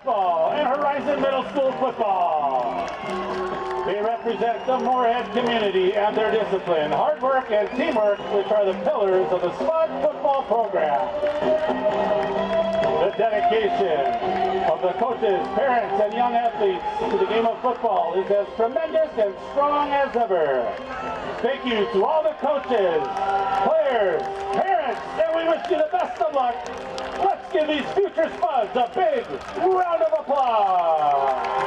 Football and Horizon Middle School football. They represent the Moorhead community and their discipline, hard work, and teamwork, which are the pillars of the SPUD football program. The dedication of the coaches, parents, and young athletes to the game of football is as tremendous and strong as ever. Thank you to all the coaches, players, parents, and we wish you the best of luck. Let's give these future SPUDs a big round of applause.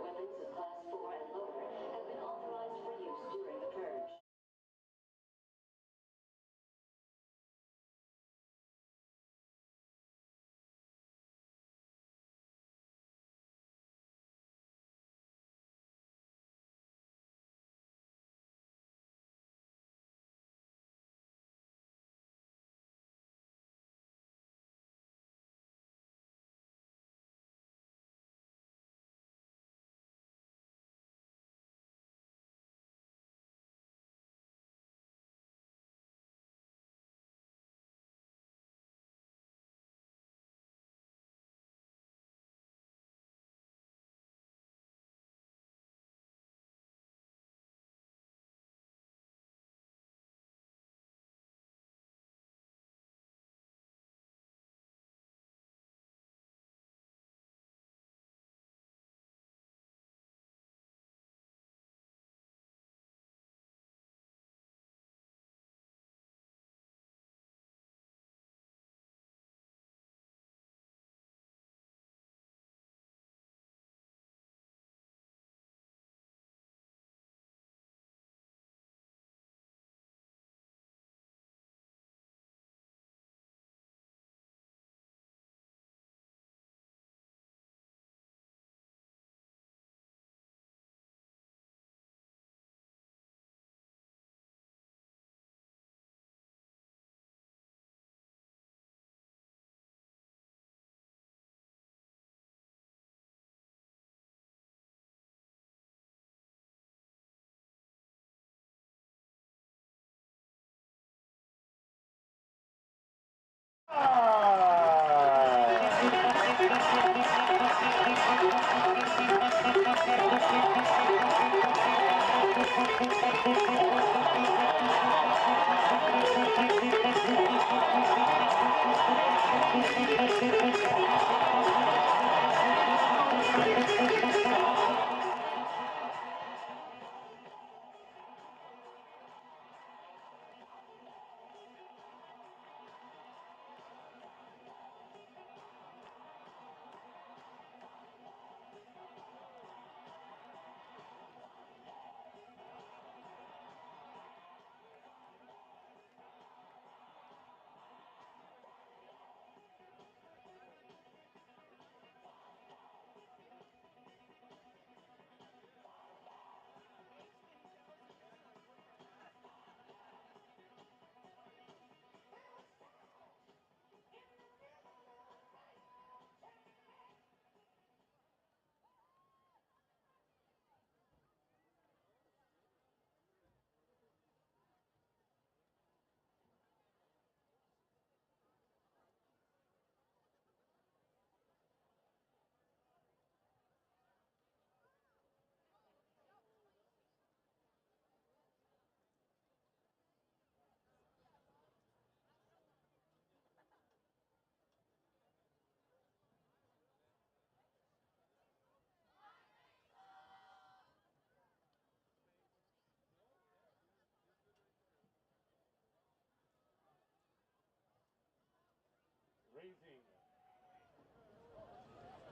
Weapons of Class 4 and lower have been authorized for use during the purge.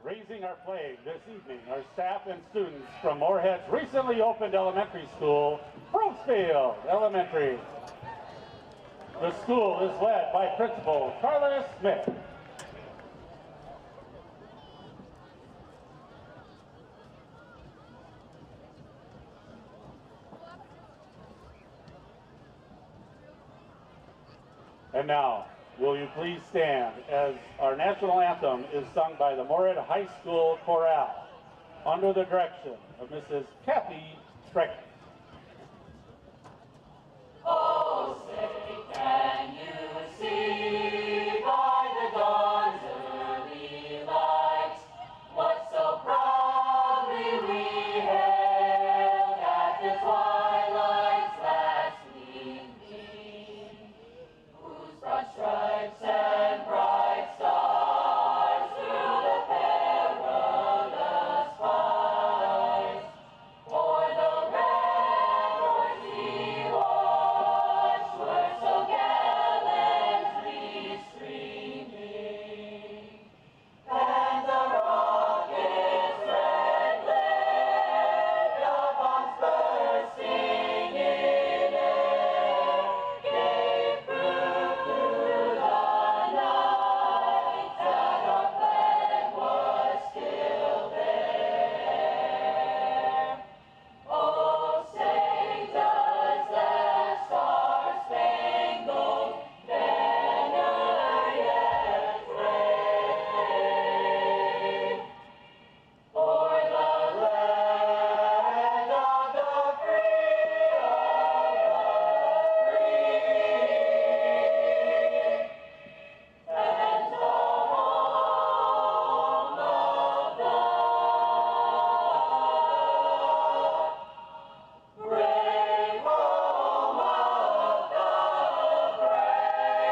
Raising our flag this evening are staff and students from Moorhead's recently opened elementary school, Broomfield Elementary. The school is led by Principal Carlos Smith. And now, will you please stand as our national anthem is sung by the Moorhead High School Chorale under the direction of Mrs. Kathy Strickland. Oh, say, can you see by the dawn's early light what so proudly we hailed at the twilight's last gleaming, whose broad stripes and bright stars through the perilous fight o'er the ramparts we watched were so gallantly streaming, and the rocket's red glare, the bombs bursting in air, gave proof through the night that our flag was still there. Oh, say does that star-spangled banner yet wave o'er the land of the free, and the home of the brave, home of the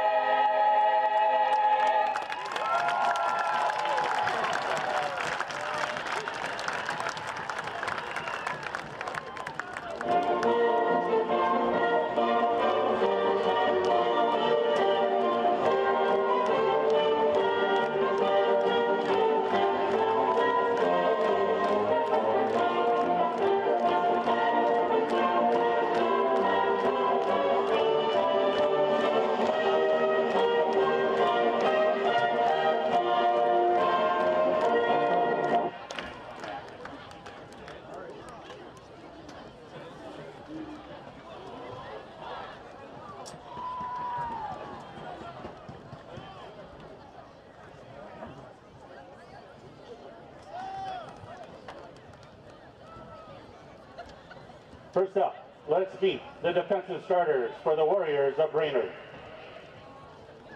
First up, let's meet the defensive starters for the Warriors of Brainerd.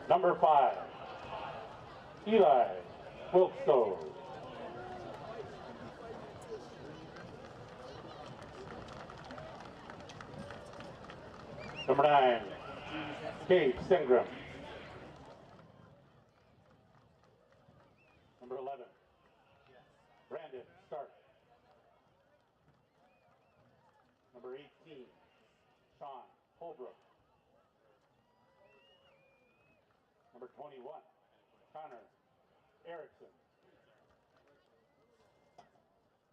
Number 5, Eli Wilkstow. Number 9, Kate Stengram. Number 11, Brandon Stark. Number 18, Sean Holbrook. Number 21, Connor Erickson.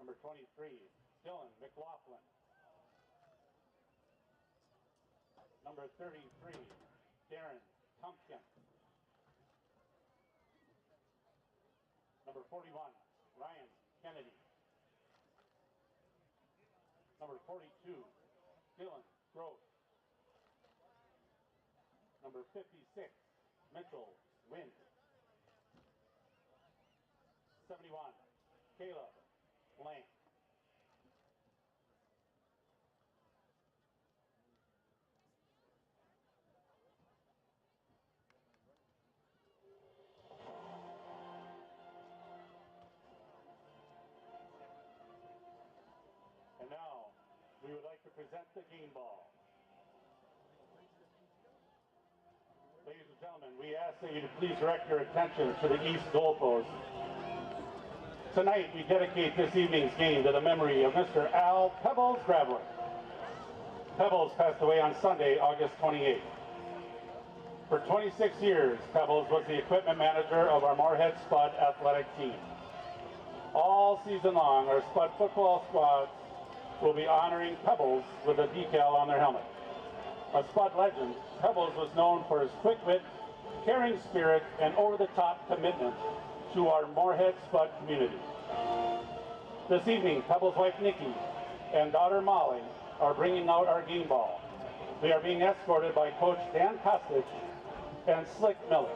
Number 23, Dylan McLaughlin. Number 33, Darren Tumpkin. Number 41, Ryan Kennedy. Number 42, Dylan Gross. Number 56, Mitchell Wynn. 71, Caleb Blank. And now, we would like to present the game ball. Ladies and gentlemen, we ask that you to please direct your attention to the east goalpost. Tonight, we dedicate this evening's game to the memory of Mr. Al Pebbles Graveler. Pebbles passed away on Sunday, August 28th. For 26 years, Pebbles was the equipment manager of our Moorhead Spud athletic team. All season long, our Spud football squads will be honoring Pebbles with a decal on their helmet. A Spud legend, Pebbles was known for his quick wit, caring spirit, and over-the-top commitment to our Moorhead Spud community. This evening, Pebbles' wife Nikki and daughter Molly are bringing out our game ball. They are being escorted by Coach Dan Kostic and Slick Miller.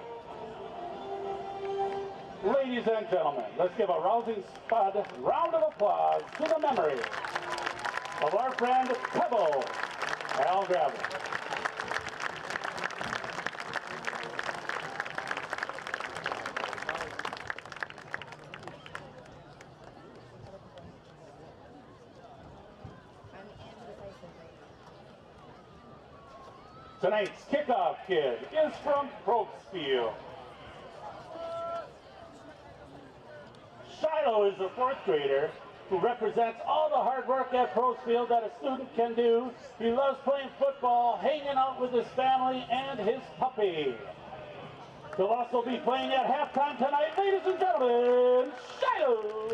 Ladies and gentlemen, let's give a rousing Spud round of applause to the memory of our friend Pebbles. Al Gravel. Tonight's kickoff kid is from Probesfield. Shiloh is a fourth grader who represents all the hard work at Probesfield that a student can do. He loves playing football, hanging out with his family and his puppy. He'll also be playing at halftime tonight, ladies and gentlemen, Shiloh.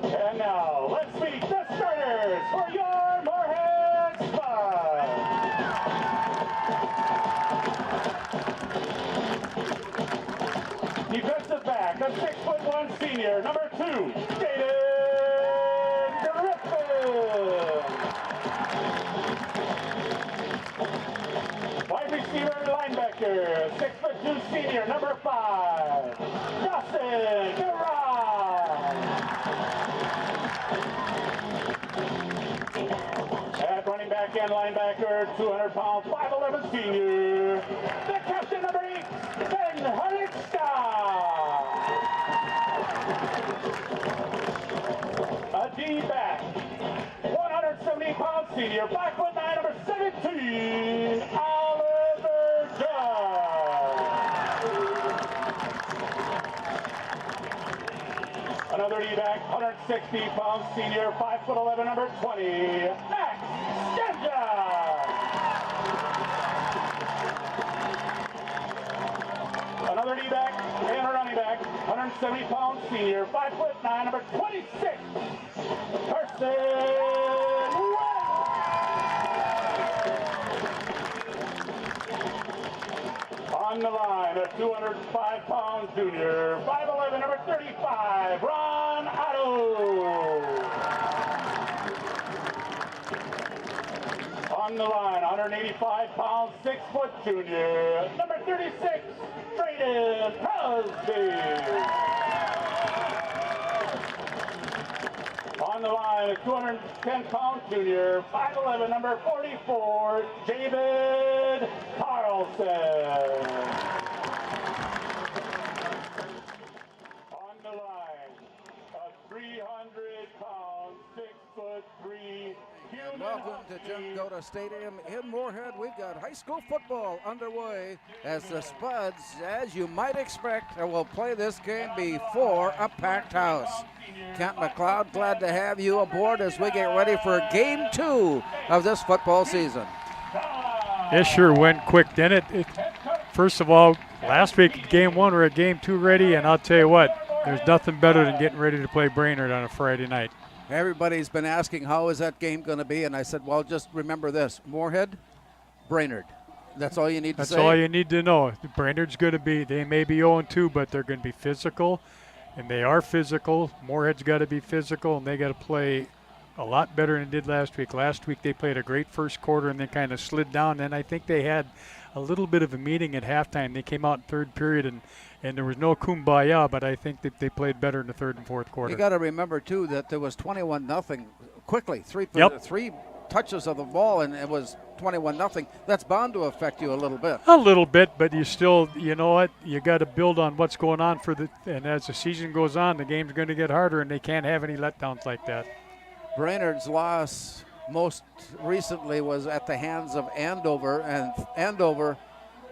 And now, let's meet the starters for your Moorhead Spud. Defensive back, a 6'1" senior, number 2, Jaden Griffin. Wide receiver linebacker, 6'2" senior, number 5, Dawson Garage. At running back and linebacker, 200-pound, 5'11" senior, the captain, number 8, Ben Hartstock. A D-back, 170-pound senior, 5'9", number 17, Oliver Dunn. Another D-back, 160-pound senior, 5'11", number 20, Max Stenja. Another D-back and a running back, 170-pound senior, 5'9", number 26, Carson West. On the line, a 205-pound junior, 5'11", number 35, Ron Otto. On the line, 185-pound, 6-foot junior, number 36, Brainerd Crosby. On the line, a 210-pound junior, 5'11", number 44, David Carlson. On the line, a 300-pound, 6'3" human. Welcome to Jim Goda Stadium in Moorhead. We've got high school football underway as the Spuds, as you might expect, will play this game before a packed house. Kent McLeod, glad to have you aboard as we get ready for game 2 of this football season. It sure went quick, didn't it? First of all, last week, game 1, we're at game 2 ready, and I'll tell you what, there's nothing better than getting ready to play Brainerd on a Friday night. Everybody's been asking, how is that game going to be? And I said, well, just remember this, Moorhead, Brainerd. That's all you need to say. That's all you need to know. Brainerd's going to be, they may be 0-2, but they're going to be physical, and they are physical. Moorhead's got to be physical, and they got to play a lot better than they did last week. Last week they played a great first quarter and then kind of slid down. And I think they had a little bit of a meeting at halftime. They came out in third period, and there was no kumbaya, but I think that they played better in the third and fourth quarter. You got to remember, too, that there was 21-0 quickly. Three touches of the ball and it was 21-0, that's bound to affect you a little bit. A little bit, but you still, you know what, you got to build on what's going on and as the season goes on, the game's going to get harder, and they can't have any letdowns like that. Brainerd's loss most recently was at the hands of Andover, and Andover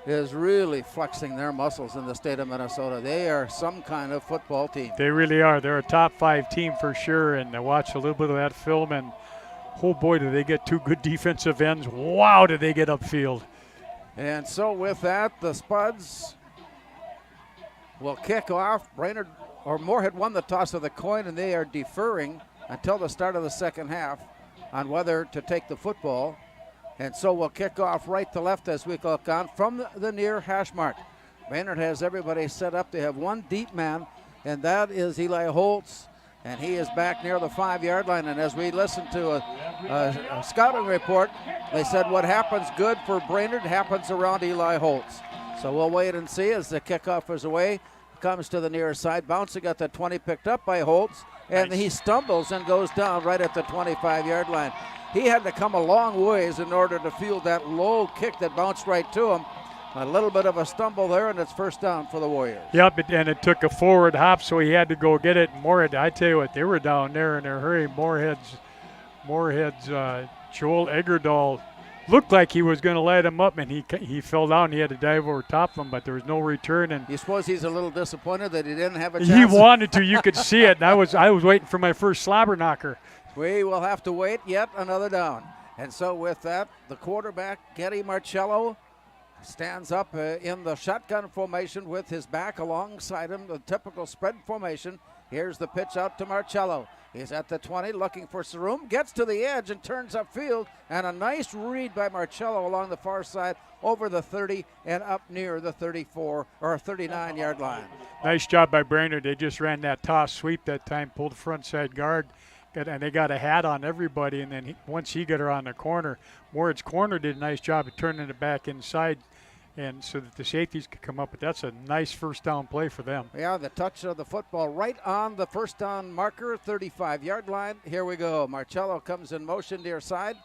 is really flexing their muscles in the state of Minnesota. They are some kind of football team. They really are. They're a top 5 team for sure, and I watched a little bit of that film, and oh boy, do they get 2 good defensive ends. Wow, do they get upfield. And so with that, the Spuds will kick off. Brainerd or Moorhead won the toss of the coin, and they are deferring until the start of the second half on whether to take the football. And so we'll kick off right to left as we look on from the near hash mark. Brainerd has everybody set up. They have one deep man, and that is Eli Holtz, and he is back near the 5-yard line. And as we listen to a scouting report, they said what happens good for Brainerd happens around Eli Holtz. So we'll wait and see as the kickoff is away. Comes to the near side, bouncing at the 20, picked up by Holtz, and he stumbles and goes down right at the 25-yard line. He had to come a long ways in order to field that low kick that bounced right to him. A little bit of a stumble there, and it's first down for the Warriors. Yep, and it took a forward hop, so he had to go get it. Moorhead, I tell you what, they were down there in a hurry. Moorhead's Joel Eggerdahl looked like he was going to light him up, and he fell down. He had to dive over top of him, but there was no return. And you suppose he's a little disappointed that he didn't have a chance? He wanted to. You could see it. And I was waiting for my first slobber knocker. We will have to wait yet another down. And so with that, the quarterback, Getty Marcello, stands up in the shotgun formation with his back alongside him, the typical spread formation. Here's the pitch out to Marcello. He's at the 20 looking for Sarum, gets to the edge and turns upfield, and a nice read by Marcello along the far side over the 30 and up near the 34 or 39-yard line. Nice job by Brainerd. They just ran that toss sweep that time, pulled the front side guard, and they got a hat on everybody, and then once he got her on the corner, Moorhead's corner did a nice job of turning it back inside, and so that the safeties could come up. But that's a nice first down play for them. Yeah, the touch of the football right on the first down marker, 35-yard line. Here we go. Marcello comes in motion near side,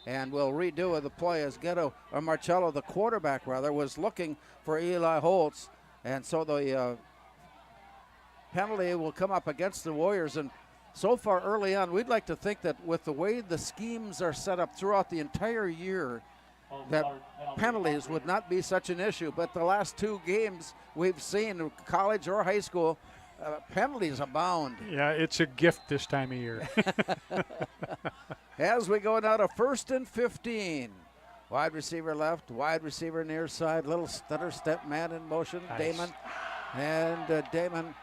and we'll redo the play as Marcello, the quarterback rather, was looking for Eli Holtz, and so the penalty will come up against the Warriors. And so far early on, we'd like to think that with the way the schemes are set up throughout the entire year, that penalties would not be such an issue. But the last 2 games we've seen, college or high school, penalties abound. Yeah, it's a gift this time of year. As we go now to 1st and 15. Wide receiver left, wide receiver near side, little stutter step man in motion, nice. Damon. And Damon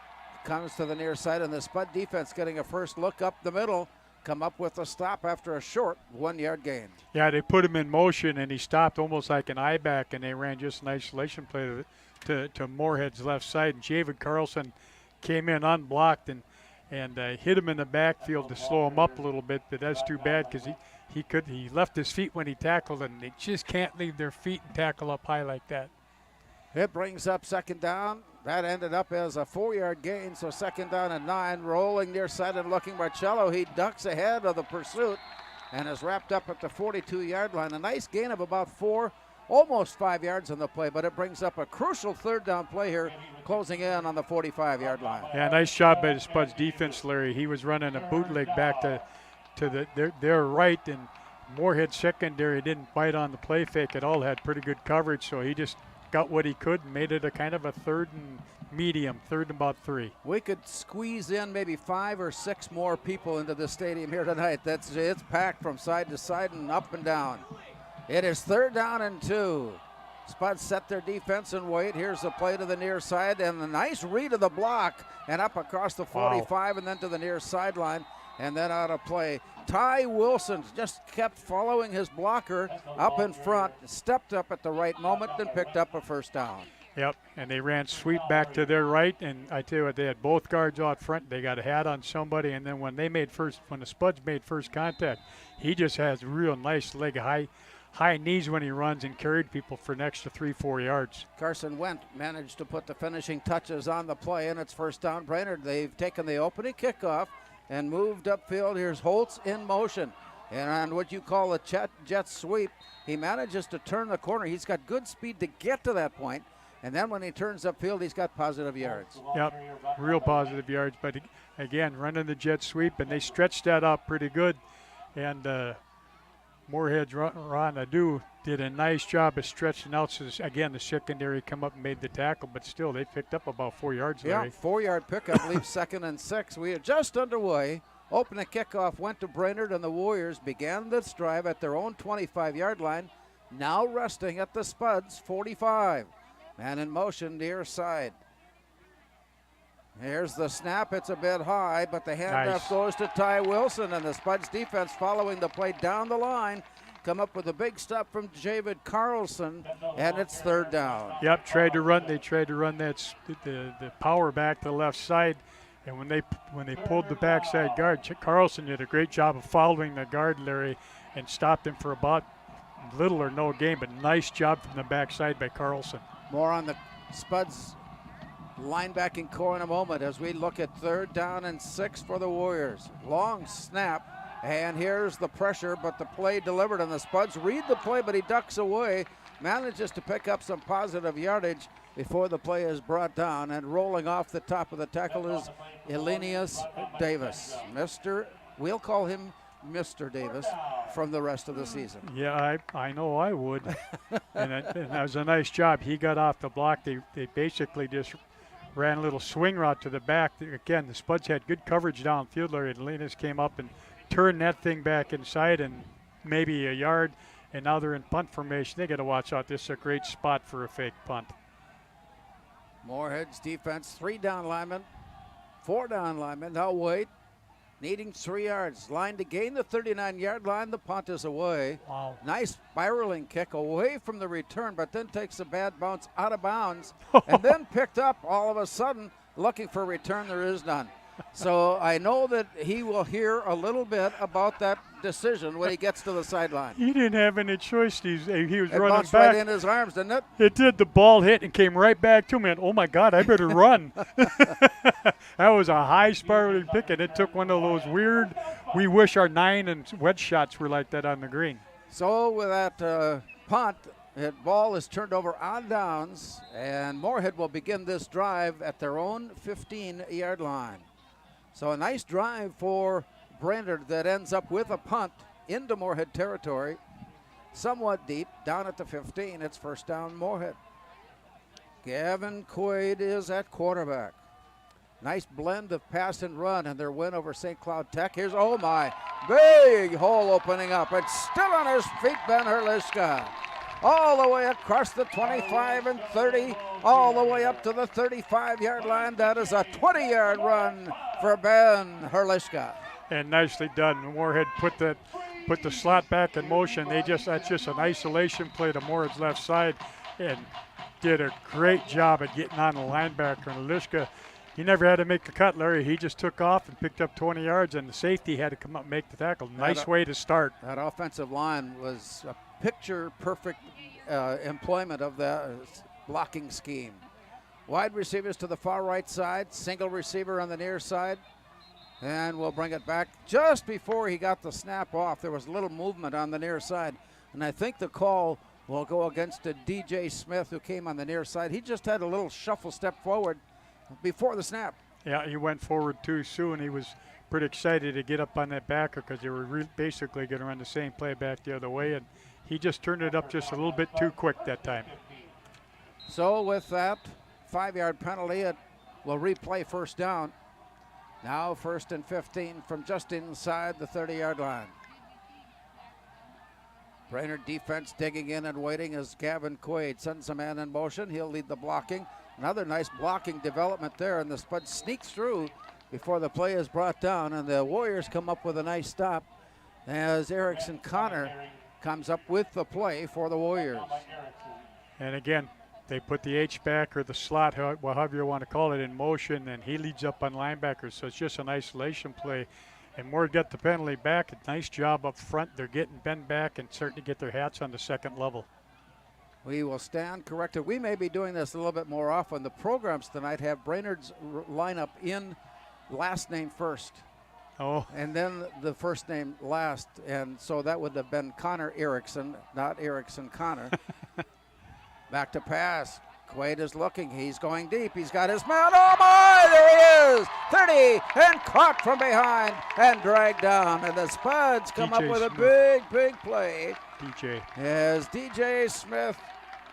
comes to the near side, and the Spud defense getting a first look up the middle, come up with a stop after a short 1-yard gain. Yeah, they put him in motion, and he stopped almost like an eye back, and they ran just an isolation play to Moorhead's left side. And Javid Carlson came in unblocked and hit him in the backfield to slow him up a little bit, but that's too bad because he left his feet when he tackled, and they just can't leave their feet and tackle up high like that. It brings up second down. That ended up as a 4-yard gain, so second down and 9. Rolling near side and looking Marcello. He ducks ahead of the pursuit and is wrapped up at the 42-yard line. A nice gain of about 4, almost 5 yards on the play, but it brings up a crucial third down play here, closing in on the 45-yard line. Yeah, nice job by the Spuds defense, Larry. He was running a bootleg back to their right, and Moorhead secondary didn't bite on the play fake at all, had pretty good coverage, so he just got what he could and made it a kind of a third and medium, third and about 3. We could squeeze in maybe 5 or 6 more people into the stadium here tonight. It's packed from side to side and up and down. It is 3rd down and 2. Spuds set their defense and wait. Here's the play to the near side and a nice read of the block and up across the 45 wow. And then to the near sideline and then out of play. Ty Wilson just kept following his blocker up in front, stepped up at the right moment, and picked up a first down. Yep, and they ran sweep back to their right, and I tell you what, they had both guards out front. They got a hat on somebody, and then when the Spuds made first contact, he just has real nice leg, high knees when he runs and carried people for an extra 3-4 yards. Carson Wendt managed to put the finishing touches on the play, and it's first down Brainerd. They've taken the opening kickoff and moved upfield. Here's Holtz in motion. And on what you call a jet sweep, he manages to turn the corner. He's got good speed to get to that point. And then when he turns upfield, he's got positive yards. Yep, real positive yards. But again, running the jet sweep, and they stretched that out pretty good. And Moorhead's Ron Adu did a nice job of stretching out. So again, the secondary come up and made the tackle, but still they picked up about 4 yards. Yeah, Larry. 4-yard pickup leaves 2nd and 6. We are just underway. Opening kickoff went to Brainerd, and the Warriors began this drive at their own 25-yard line, now resting at the Spuds 45. Man in motion near side. Here's the snap. It's a bit high, but the handoff goes to Ty Wilson, and the Spuds defense following the play down the line come up with a big stop from Javid Carlson, and it's 3rd down. Yep, tried to run. They tried to run that the power back to the left side, and when they pulled the backside guard, Carlson did a great job of following the guard, Larry, and stopped him for about little or no gain, but nice job from the backside by Carlson. More on the Spuds linebacking core in a moment as we look at 3rd down and 6 for the Warriors. Long snap, and here's the pressure, but the play delivered, and the Spuds read the play, but he ducks away, manages to pick up some positive yardage before the play is brought down, and rolling off the top of the tackle is Elenius Davis. We'll call him Mr. Davis from the rest of the season. Yeah, I know I would. and that was a nice job. He got off the block. They basically just ran a little swing route to the back. Again, the Spuds had good coverage downfield, Larry, and Linus came up and turned that thing back inside and maybe a yard, and now they're in punt formation. They got to watch out. This is a great spot for a fake punt. Moorhead's defense, 3 down linemen, 4 down linemen. Now wait, needing 3 yards. Line to gain the 39-yard line. The punt is away. Wow. Nice spiraling kick away from the return, but then takes a bad bounce out of bounds and then picked up all of a sudden. Looking for a return, there is none. So I know that he will hear a little bit about that decision when he gets to the sideline. He didn't have any choice. He was It running bounced back. right in his arms, didn't it? It did. The ball hit and came right back to me. And oh my God, I better run. That was a high spiraling pick, and it took one of those weird. We wish our 9 and wedge shots were like that on the green. So with that punt, that ball is turned over on downs, and Moorhead will begin this drive at their own 15-yard line. So a nice drive for Brainerd that ends up with a punt into Moorhead territory, somewhat deep, down at the 15. It's 1st down Moorhead. Gavin Quaid is at quarterback. Nice blend of pass and run in their win over St. Cloud Tech. Here's, oh my, big hole opening up. It's still on his feet, Ben Herliska. All the way across the 25 and 30, all the way up to the 35-yard line. That is a 20-yard run for Ben Herliska. And nicely done. Moorhead put the slot back in motion. That's just an isolation play to Moorhead's left side, and did a great job at getting on the linebacker. And Herliska, he never had to make a cut, Larry. He just took off and picked up 20 yards, and the safety had to come up and make the tackle. Nice way to start. That offensive line was a picture-perfect employment of the blocking scheme. Wide receivers to the far right side, single receiver on the near side, and we'll bring it back. Just before he got the snap off, there was a little movement on the near side, and I think the call will go against a DJ Smith who came on the near side. He just had a little shuffle step forward before the snap. Yeah, he went forward too soon. He was pretty excited to get up on that backer because they were basically going to run the same play back the other way, and he just turned it up just a little bit too quick that time. So with that 5-yard penalty, it will replay 1st down. Now 1st and 15 from just inside the 30-yard line. Brainerd defense digging in and waiting as Gavin Quaid sends a man in motion. He'll lead the blocking. Another nice blocking development there, and the Spud sneaks through before the play is brought down, and the Warriors come up with a nice stop as Erickson Connor comes up with the play for the Warriors. And again, they put the H-back or the slot, however you want to call it, in motion, and he leads up on linebackers, so it's just an isolation play. And Moore got the penalty back. A nice job up front. They're getting Ben back and starting to get their hats on the second level. We will stand corrected. We may be doing this a little bit more often. The programs tonight have Brainerd's lineup in last name first. Oh, and then the first name last, and so that would have been Connor Erickson, not Erickson Connor. Back to pass. Quaid is looking. He's going deep. He's got his man. Oh my! There he is. 30 and caught from behind and dragged down. And the Spuds come up DJ with a Smith. big play DJ. as DJ Smith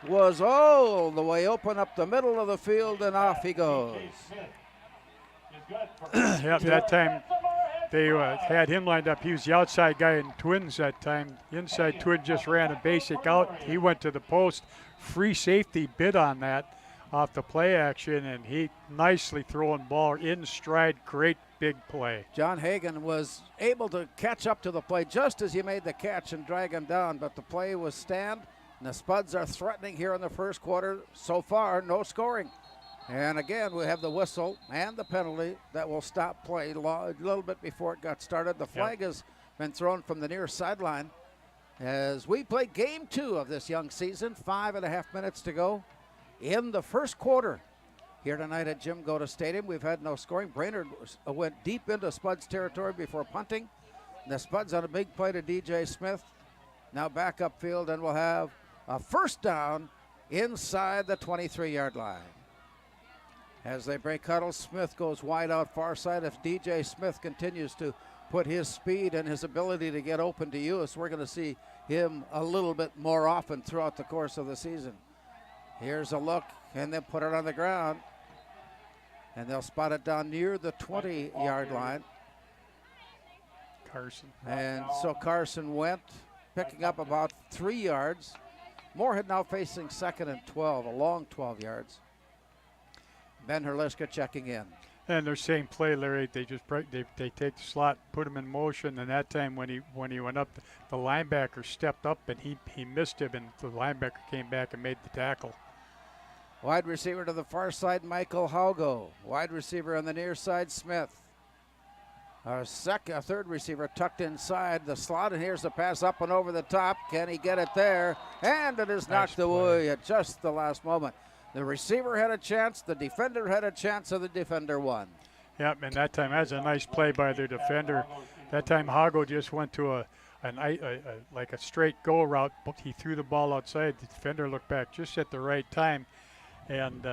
was all the way open up the middle of the field, and off he goes. Yep, that time they had him lined up. He was the outside guy in Twins that time. Inside Twin just ran a basic out. He went to the post. Free safety bid on that off the play action, and he nicely throwing ball in stride. Great big play. John Hagan was able to catch up to the play just as he made the catch and drag him down, but the play was stand, and the Spuds are threatening here in the first quarter. So far, no scoring. And again, we have the whistle and the penalty that will stop play a little bit before it got started. The flag has been thrown from the near sideline as we play game 2 of this young season. 5.5 minutes to go in the first quarter. Here tonight at Jim Goda Stadium, we've had no scoring. Brainerd went deep into Spuds territory before punting. And the Spuds on a big play to DJ Smith. Now back upfield, and we'll have a first down inside the 23-yard line. As they break huddle, Smith goes wide out far side. If DJ Smith continues to put his speed and his ability to get open to use, we're going to see him a little bit more often throughout the course of the season. Here's a look, and then put it on the ground. And they'll spot it down near the 20-yard line. Carson. And so Carson went, picking up about 3 yards. Moorhead now facing 2nd and 12, a long 12 yards. Ben Herliska checking in. And their same play, Larry. They just they take the slot, put him in motion, and that time when he went up, the linebacker stepped up and he missed him, and the linebacker came back and made the tackle. Wide receiver to the far side, Michael Haugo. Wide receiver on the near side, Smith. A third receiver tucked inside the slot, and here's the pass up and over the top. Can he get it there? And it is knocked away at just the last moment. The receiver had a chance, the defender had a chance, and the defender won. Yep, and that time that's a nice play by their defender. That time Hago just went to like a straight go route, but he threw the ball outside. The defender looked back just at the right time and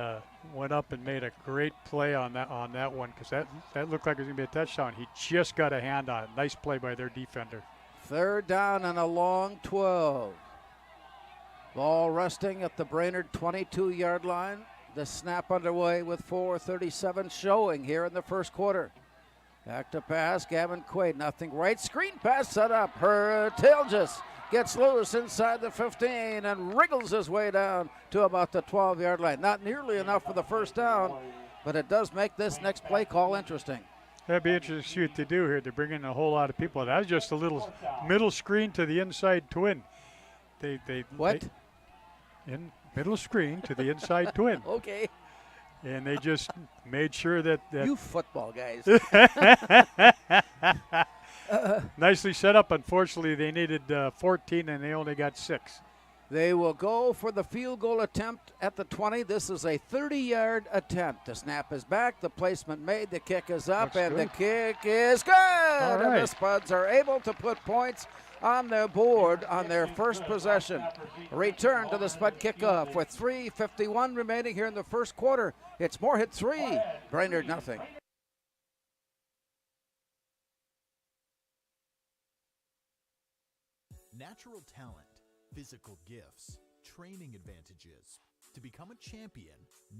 went up and made a great play on that one, because that looked like it was going to be a touchdown. He just got a hand on it. Nice play by their defender. Third down and a long 12. Ball resting at the Brainerd 22-yard line. The snap underway with 4:37 showing here in the first quarter. Back to pass, Gavin Quaid, nothing right. Screen pass set up. Tail just gets loose inside the 15 and wriggles his way down to about the 12-yard line. Not nearly enough for the first down, but it does make this next play call interesting. That'd be interesting to see what they do here. They're bringing a whole lot of people. That was just a little middle screen to the inside twin. What? In middle screen to the inside twin. Okay. And they just made sure that You football guys. nicely set up. Unfortunately, they needed 14 and they only got 6. They will go for the field goal attempt at the 20. This is a 30-yard attempt. The snap is back. The placement made. The kick is up, Looks and good. the kick is good. And the right. Spuds are able to put points on their board on their first possession. Return to the Spud kickoff with 3:51 remaining here in the first quarter. It's Moorhead 3, Brainerd nothing. Natural talent, physical gifts, training advantages. To become a champion,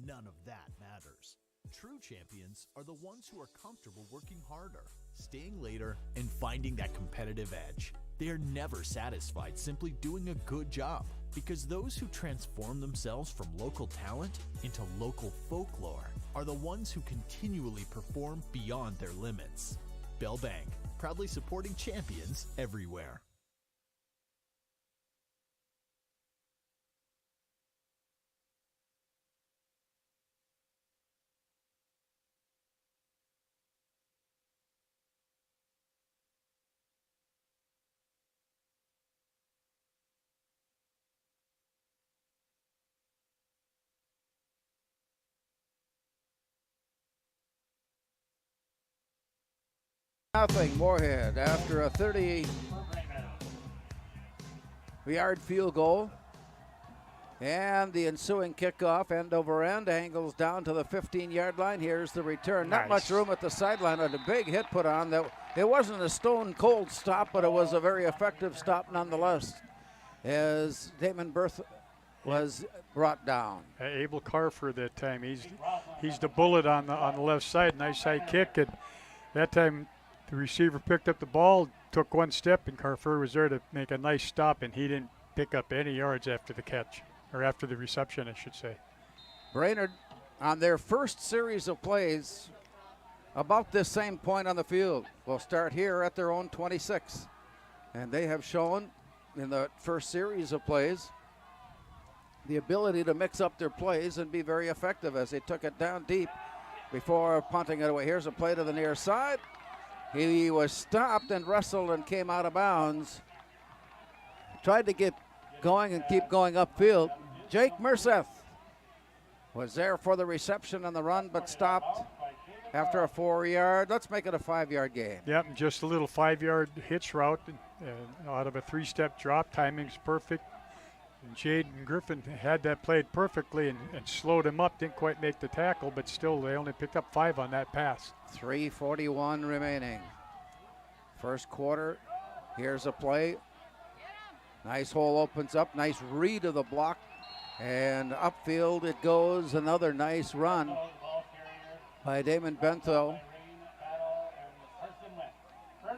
none of that matters. True champions are the ones who are comfortable working harder, staying later, and finding that competitive edge. They are never satisfied simply doing a good job, because those who transform themselves from local talent into local folklore are the ones who continually perform beyond their limits. Bell Bank, proudly supporting champions everywhere. Nothing Moorhead after a 30-yard field goal. And the ensuing kickoff, end over end, angles down to the 15-yard line. Here's the return. Not much room at the sideline. A big hit put on. That it wasn't a stone-cold stop, but it was a very effective stop nonetheless, as Damon Berth was brought down. Abel Carfer that time. He's the bullet on the left side. Nice high kick, and that time the receiver picked up the ball, took one step, and Carfer was there to make a nice stop, and he didn't pick up any yards after the catch. Or after the reception, I should say. Brainerd, on their first series of plays, about this same point on the field, will start here at their own 26. And they have shown in the first series of plays the ability to mix up their plays and be very effective as they took it down deep before punting it away. Here's a play to the near side. He was stopped and wrestled and came out of bounds. Tried to get going and keep going upfield. Jake Merseth was there for the reception and the run, but stopped after a 4-yard. Let's make it a 5-yard gain. Yep, just a little 5-yard hitch route out of a 3-step drop. Timing's perfect. And Jaden Griffin had that played perfectly and slowed him up. Didn't quite make the tackle, but still they only picked up 5 on that pass. 3:41 remaining. First quarter. Here's a play. Nice hole opens up, nice read of the block, and upfield it goes. Another nice run by Damon Benthill.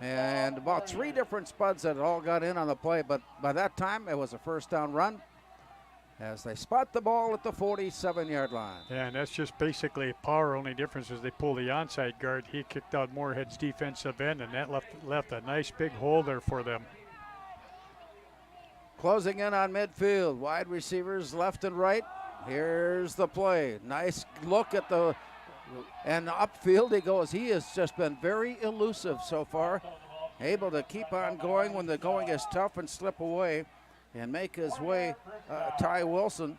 And about 3 different spuds that all got in on the play, but by that time it was a first down run as they spot the ball at the 47-yard line. Yeah, and that's just basically power. Only difference is they pull the onside guard. He kicked out Moorhead's defensive end, and that left a nice big hole there for them. Closing in on midfield, wide receivers left and right. Here's the play. Nice look at the, and upfield he goes. He has just been very elusive so far, able to keep on going when the going is tough and slip away and make his way. Ty Wilson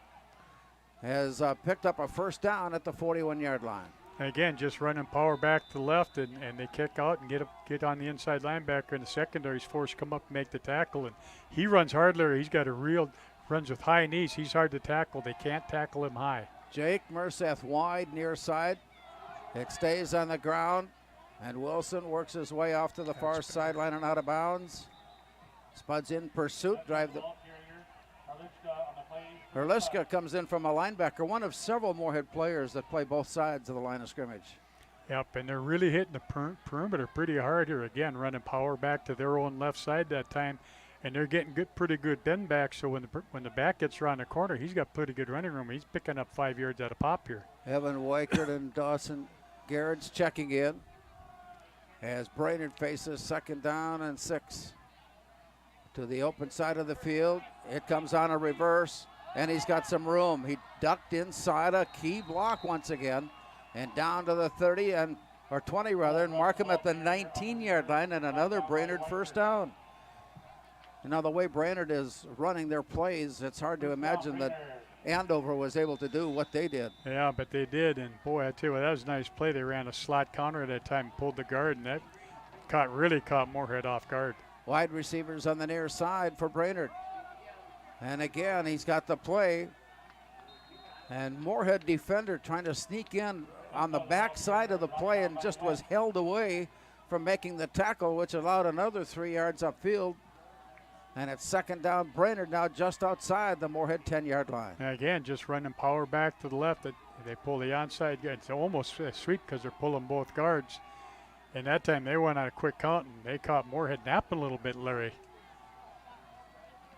has picked up a first down at the 41-yard line. Again, just running power back to the left, and they kick out and get on the inside linebacker, and the secondary's forced to come up and make the tackle. And he runs hard, Larry. He's got runs with high knees. He's hard to tackle. They can't tackle him high. Jake Merseth wide near side. It stays on the ground, and Wilson works his way off to the far sideline and out of bounds. Spuds in pursuit, drive the. Herliska comes in from a linebacker, one of several Moorhead players that play both sides of the line of scrimmage. Yep, and they're really hitting the perimeter pretty hard here. Again, running power back to their own left side that time, and they're getting pretty good bend back. So when the back gets around the corner, he's got pretty good running room. He's picking up 5 yards at a pop here. Evan Weichert and Dawson Garrett's checking in as Brainerd faces 2nd down and 6 to the open side of the field. It comes on a reverse, and he's got some room. He ducked inside a key block once again, and down to the 30 or 20 rather, and mark him at the 19-yard line, and another Brainerd first down. You know, the way Brainerd is running their plays, it's hard to imagine that Andover was able to do what they did. Yeah, but they did, and boy, I tell you what, that was a nice play. They ran a slot counter at that time, pulled the guard, and that really caught Moorhead off guard. Wide receivers on the near side for Brainerd. And again, he's got the play. And Moorhead defender trying to sneak in on the back side of the play and just was held away from making the tackle, which allowed another 3 yards upfield. And it's 2nd down. Brainerd now just outside the Moorhead 10-yard line. And again, just running power back to the left. They pull the onside guard. It's almost sweet because they're pulling both guards. And that time they went on a quick count, and they caught Moorhead napping a little bit, Larry.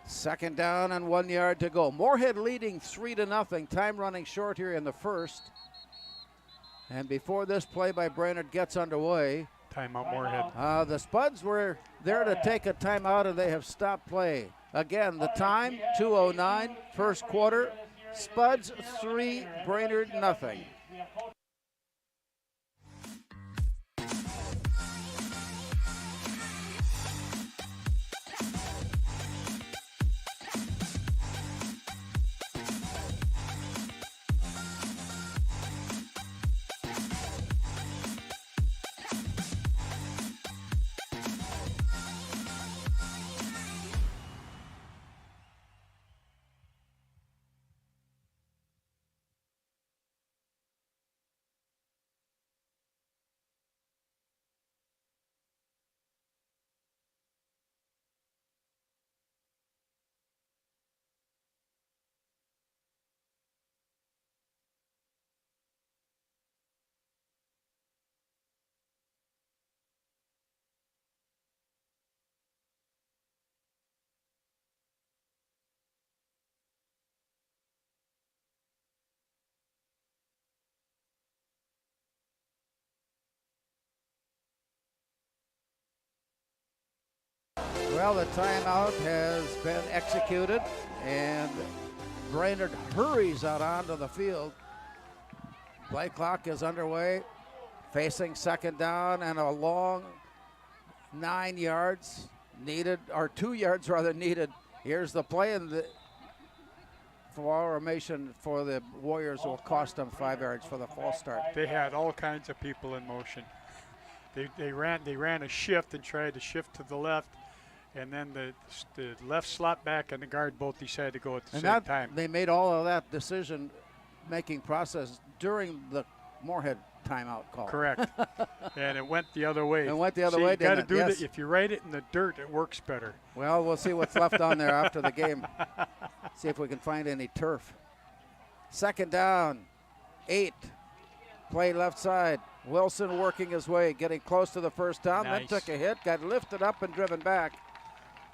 2nd down and 1 yard to go. Moorhead leading 3-0. Time running short here in the first. And before this play by Brainerd gets underway, timeout Moorhead. The Spuds were there to take a timeout, and they have stopped play. Again, the time, 2:09, first quarter. Spuds 3, Brainerd nothing. Well, the timeout has been executed, and Brainerd hurries out onto the field. Play clock is underway, facing second down and a long 9 yards needed, or 2 yards rather needed. Here's the play, and the formation for the Warriors will cost them 5 yards for the false start. They had all kinds of people in motion. They ran a shift and tried to shift to the left, and then the left slot back and the guard both decided to go at the same time. They made all of that decision-making process during the Moorhead timeout call. Correct. And it went the other way. It went the other way, You got to didn't do it? Yes. that. If you write it in the dirt, it works better. Well, we'll see what's left on there after the game. See if we can find any turf. Second down, 8. Play left side. Wilson working his way, getting close to the first down, Nice. then took a hit, got lifted up and driven back.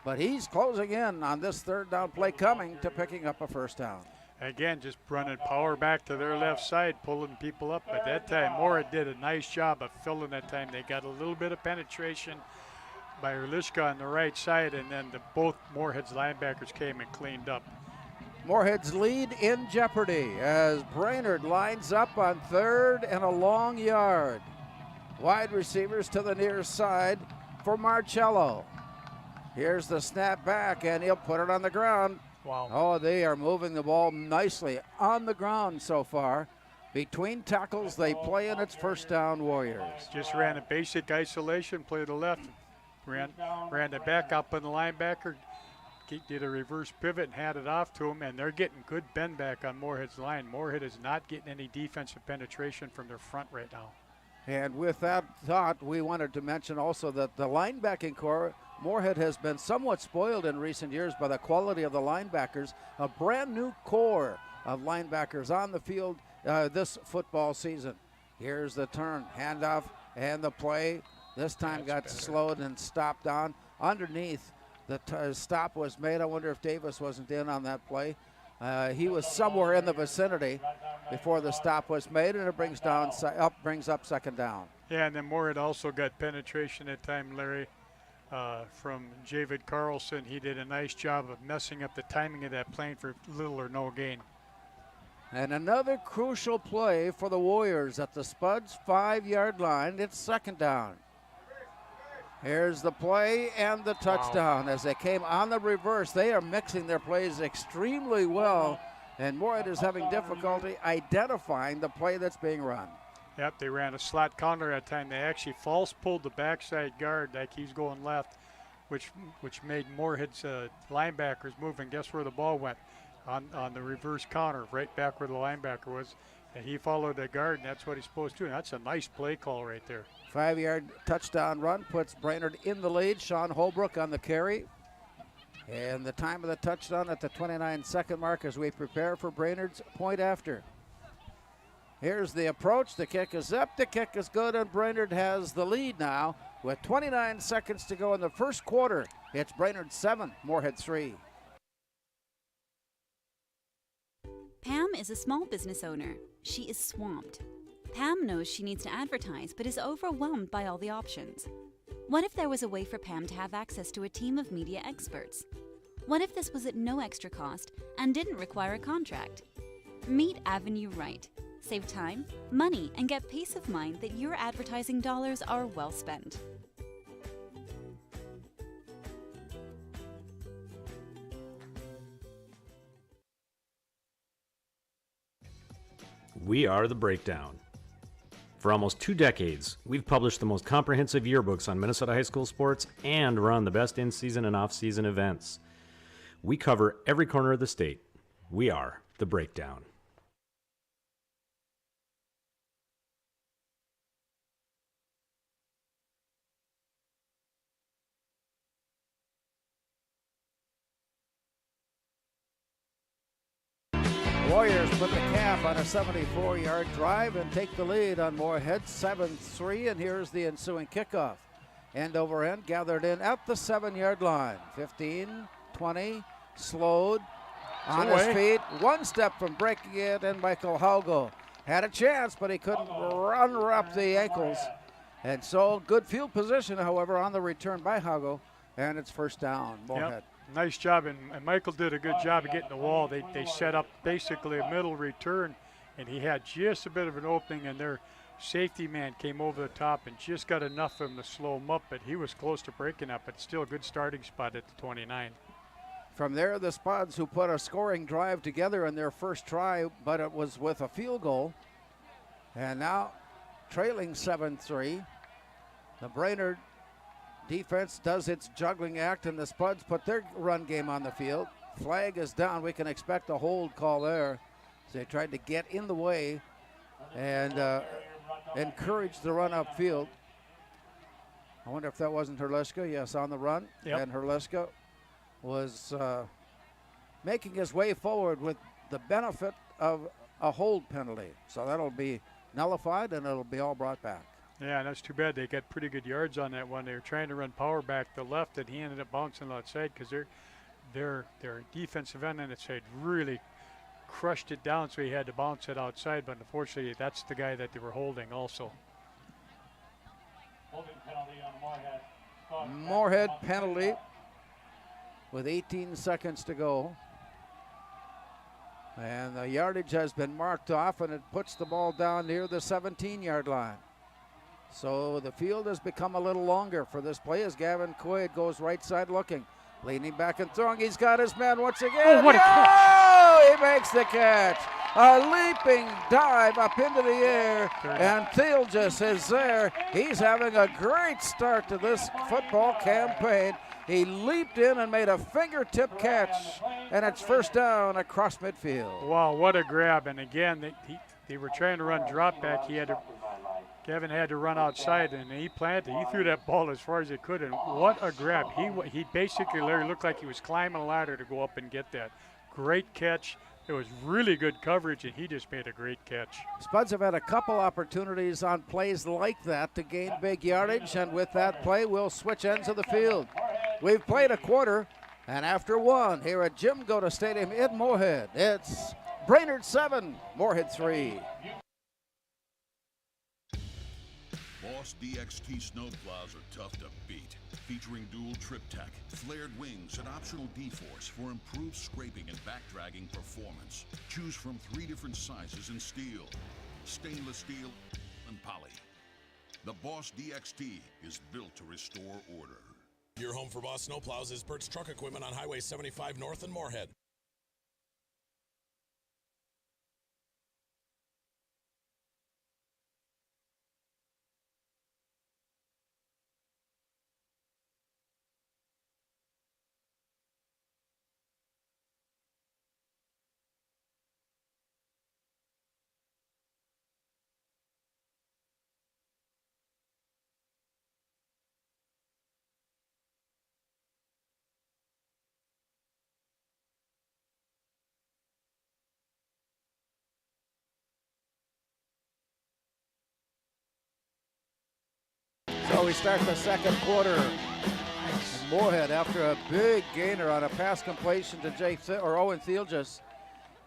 But he's closing in on this third down play, coming to picking up a first down. Again, just running power back to their left side, pulling people up. At that time, Moorhead did a nice job of filling that time. They got a little bit of penetration by Erlishka on the right side, and then both Moorhead's linebackers came and cleaned up. Moorhead's lead in jeopardy as Brainerd lines up on third and a long yard. Wide receivers to the near side for Marcello. Here's the snap back, and he'll put it on the ground. Wow. Oh, they are moving the ball nicely on the ground so far. Between tackles, they play, and it's first down Warriors. Just ran a basic isolation, play to the left, ran the back up on the linebacker, did a reverse pivot and had it off to him, and they're getting good bend back on Moorhead's line. Moorhead is not getting any defensive penetration from their front right now. And with that thought, we wanted to mention also that the linebacking core, Moorhead has been somewhat spoiled in recent years by the quality of the linebackers. A brand new core of linebackers on the field this football season. Here's the turn, handoff, and the play. This time got slowed and stopped on underneath. The stop was made. I wonder if Davis wasn't in on that play. He was somewhere in the vicinity before the stop was made, and it brings up second down. Yeah, and then Moorhead also got penetration that time, Larry, from Javid Carlson. He did a nice job of messing up the timing of that plane for little or no gain. And another crucial play for the Warriors at the Spuds 5-yard line. It's second down. Here's the play and the touchdown. Wow. As they came on the reverse, they are mixing their plays extremely well, and Moorhead is having difficulty identifying the play that's being run. Yep, they ran a slot counter that time. They actually false pulled the backside guard like he's going left, which made Moorhead's linebackers move, and guess where the ball went? On the reverse counter, right back where the linebacker was, and he followed the guard, and that's what he's supposed to do, and that's a nice play call right there. 5-yard touchdown run puts Brainerd in the lead. Sean Holbrook on the carry. And the time of the touchdown at the 29-second mark as we prepare for Brainerd's point after. Here's the approach. The kick is up. The kick is good, and Brainerd has the lead now with 29 seconds to go in the first quarter. It's Brainerd 7, Moorhead 3. Pam is a small business owner. She is swamped. Pam knows she needs to advertise, but is overwhelmed by all the options. What if there was a way for Pam to have access to a team of media experts? What if this was at no extra cost and didn't require a contract? Meet Avenue Right. Save time, money, and get peace of mind that your advertising dollars are well spent. We are The Breakdown. For almost 2 decades, we've published the most comprehensive yearbooks on Minnesota high school sports and run the best in-season and off-season events. We cover every corner of the state. We are The Breakdown. Warriors put the cap on a 74-yard drive and take the lead on Moorhead 7-3, and here's the ensuing kickoff. End over end, gathered in at the 7-yard line. 15, 20, slowed, on his feet. One step from breaking it, and Michael Haugo had a chance, but he couldn't unwrap the ankles. And so good field position, however, on the return by Haugo. and it's first down, Moorhead. Yep. Nice job, and Michael did a good job of getting the wall. They set up basically a middle return, and he had just a bit of an opening, and their safety man came over the top and just got enough of him to slow him up, but he was close to breaking up, but still a good starting spot at the 29. From there, the Spuds, who put a scoring drive together in their first try, but it was with a field goal, and now trailing 7-3. The Brainerd defense does its juggling act, and the Spuds put their run game on the field. Flag is down. We can expect a hold call there. So they tried to get in the way and encourage the run upfield. I wonder if that wasn't Herliska. Yes, on the run. Yep. And Herliska was making his way forward with the benefit of a hold penalty. So that'll be nullified, and it'll be all brought back. Yeah, and that's too bad. They got pretty good yards on that one. They were trying to run power back to the left, and he ended up bouncing outside because their defensive end on its side really crushed it down, so he had to bounce it outside. But unfortunately, that's the guy that they were holding also. Holding penalty on Moorhead. Moorhead penalty with 18 seconds to go. And the yardage has been marked off, and it puts the ball down near the 17-yard line. So the field has become a little longer for this play as Gavin Quaid goes right side looking. Leaning back and throwing. He's got his man once again. Oh, what a catch. Oh, he makes the catch. A leaping dive up into the air, and Thielges is there. He's having a great start to this football campaign. He leaped in and made a fingertip catch, and it's first down across midfield. Wow, what a grab. And again, they were trying to run drop back. Kevin had to run outside, and he planted. He threw that ball as far as he could, and what a grab. He basically, Larry, looked like he was climbing a ladder to go up and get that. Great catch. It was really good coverage, and he just made a great catch. Spuds have had a couple opportunities on plays like that to gain big yardage, and with that play, we'll switch ends of the field. We've played a quarter, and after one here at Jim Goda Stadium in Moorhead, it's Brainerd 7, Moorhead 3. Boss DXT snowplows are tough to beat. Featuring dual trip tech, flared wings, and optional D-force for improved scraping and backdragging performance. Choose from 3 different sizes in steel, stainless steel, and poly. The Boss DXT is built to restore order. Your home for Boss snowplows is Bert's Truck Equipment on Highway 75 North in Moorhead. So we start the second quarter. And Moorhead, after a big gainer on a pass completion to Owen Thielges,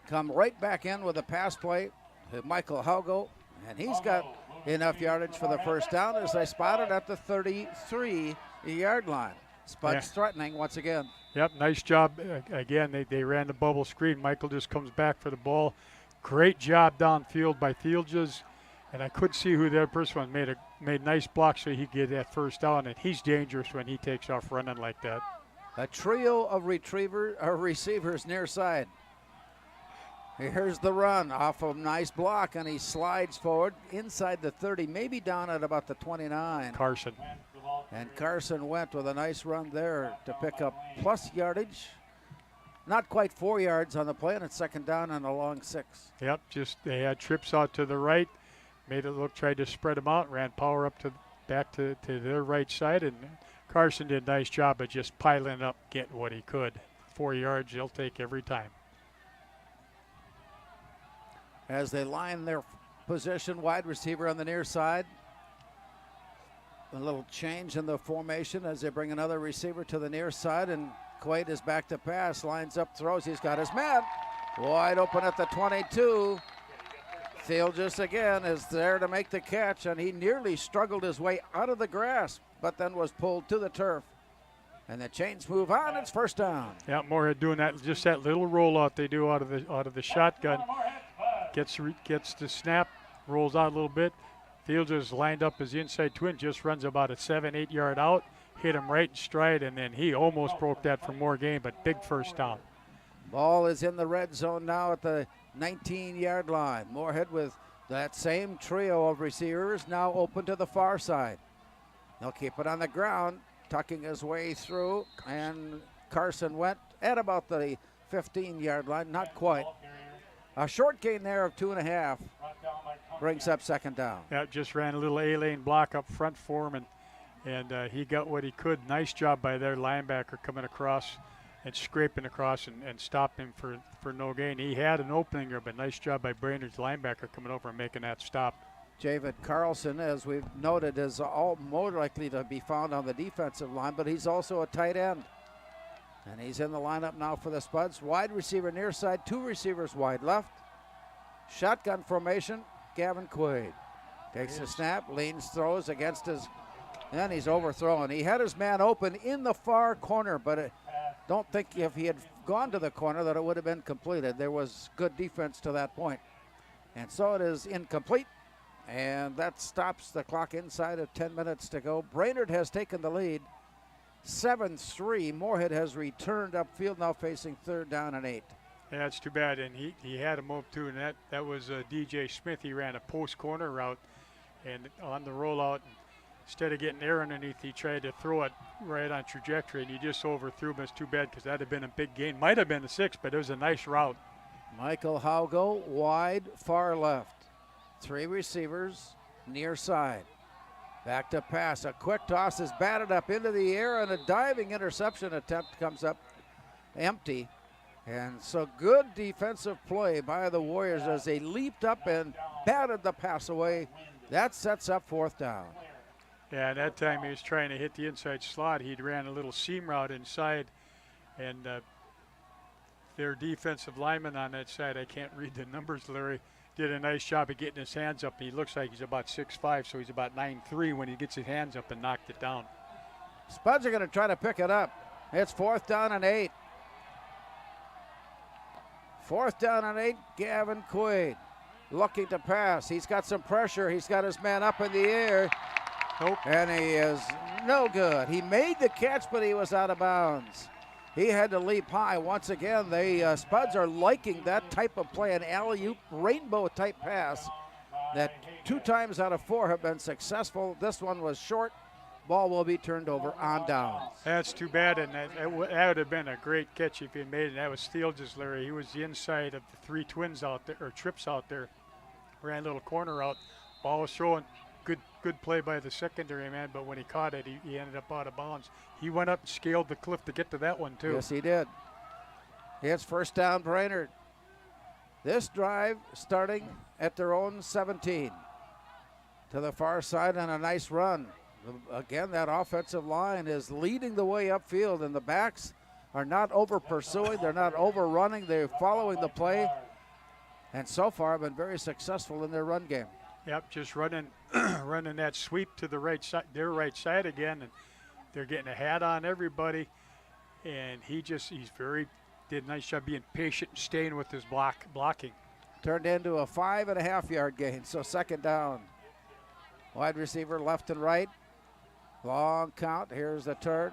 come right back in with a pass play to Michael Haugo, and he's got enough yardage for the first down as they spotted at the 33-yard line. Spuds threatening once again. Yep, nice job. Again, they ran the bubble screen. Michael just comes back for the ball. Great job downfield by Thielges. And I couldn't see who the other person was. Made nice blocks so he could get that first down, and he's dangerous when he takes off running like that. A trio of receivers near side. Here's the run off a nice block, and he slides forward inside the 30, maybe down at about the 29. Carson. And Carson went with a nice run there to pick up plus yardage. Not quite 4 yards on the play, and it's second down and a long 6. Yep, they had trips out to the right. Made it look, tried to spread them out, ran power up back to their right side, and Carson did a nice job of just piling up, getting what he could. 4 yards, he'll take every time. As they line their position, wide receiver on the near side. A little change in the formation as they bring another receiver to the near side, and Quaid is back to pass, lines up, throws. He's got his man wide open at the 22. Thielges again is there to make the catch, and he nearly struggled his way out of the grass, but then was pulled to the turf. And the chains move on. It's first down. Yeah, Moorhead doing that, just that little rollout they do out of the shotgun. Gets the snap, rolls out a little bit. Fields is lined up as the inside twin, just runs about a 7-8 yard out, hit him right in stride, and then he almost broke that for more gain, but big first down. Ball is in the red zone now at the 19-yard line. Moorhead with that same trio of receivers now open to the far side. They'll keep it on the ground, tucking his way through, and Carson went at about the 15-yard line, not quite. A short gain there of 2.5 brings up second down. Yeah, just ran a little A-lane block up front for him, and he got what he could. Nice job by their linebacker coming across and scraping across and stopping him for no gain. He had an opening there, but nice job by Brainerd's linebacker coming over and making that stop. Javid Carlson, as we've noted, is all more likely to be found on the defensive line, but he's also a tight end. And he's in the lineup now for the Spuds. Wide receiver near side, 2 receivers wide left. Shotgun formation, Gavin Quaid. Takes the snap, leans, throws against his, and he's overthrown. He had his man open in the far corner, but don't think if he had gone to the corner that it would have been completed. There was good defense to that point. And so it is incomplete, and that stops the clock inside of 10 minutes to go. Brainerd has taken the lead. 7-3. Moorhead has returned upfield, now facing 3rd down and 8. Yeah, that's too bad. And he had him up too, and that was DJ Smith. He ran a post corner route, and on the rollout, instead of getting air underneath, he tried to throw it right on trajectory, and he just overthrew him. It's too bad because that had been a big gain. Might have been a 6, but it was a nice route. Michael Haugo wide, far left. 3 receivers near side. Back to pass. A quick toss is batted up into the air, and a diving interception attempt comes up empty. And so good defensive play by the Warriors as they leaped up and batted the pass away. That sets up 4th down. Yeah, at that time he was trying to hit the inside slot. He'd ran a little seam route inside, and their defensive lineman on that side, I can't read the numbers, Larry, did a nice job of getting his hands up. He looks like he's about 6'5", so he's about 9'3" when he gets his hands up and knocked it down. Spuds are going to try to pick it up. It's 4th down and 8. 4th down and 8, Gavin Quaid looking to pass. He's got some pressure. He's got his man up in the air. Nope. And he is no good. He made the catch, but he was out of bounds. He had to leap high. Once again, the Spuds are liking that type of play, an alley-oop rainbow-type pass that 2 times out of 4 have been successful. This one was short. Ball will be turned over on downs. That's too bad, and that would have been a great catch if he made it. That was Steel's, Larry. He was the inside of the 3 twins out there, or trips out there. Ran a little corner out. Ball was throwing. Good play by the secondary man, but when he caught it, he ended up out of bounds. He went up and scaled the cliff to get to that one, too. Yes, he did. It's 1st down, Brainerd. This drive starting at their own 17. To the far side and a nice run. Again, that offensive line is leading the way upfield, and the backs are not over-pursuing. They're not overrunning. They're following the play, and so far have been very successful in their run game. Yep, just running that sweep to the right side, their right side again, and they're getting a hat on everybody. And he's did a nice job being patient and staying with his blocking. Turned into a 5.5-yard gain, so 2nd down. Wide receiver left and right. Long count. Here's the turn.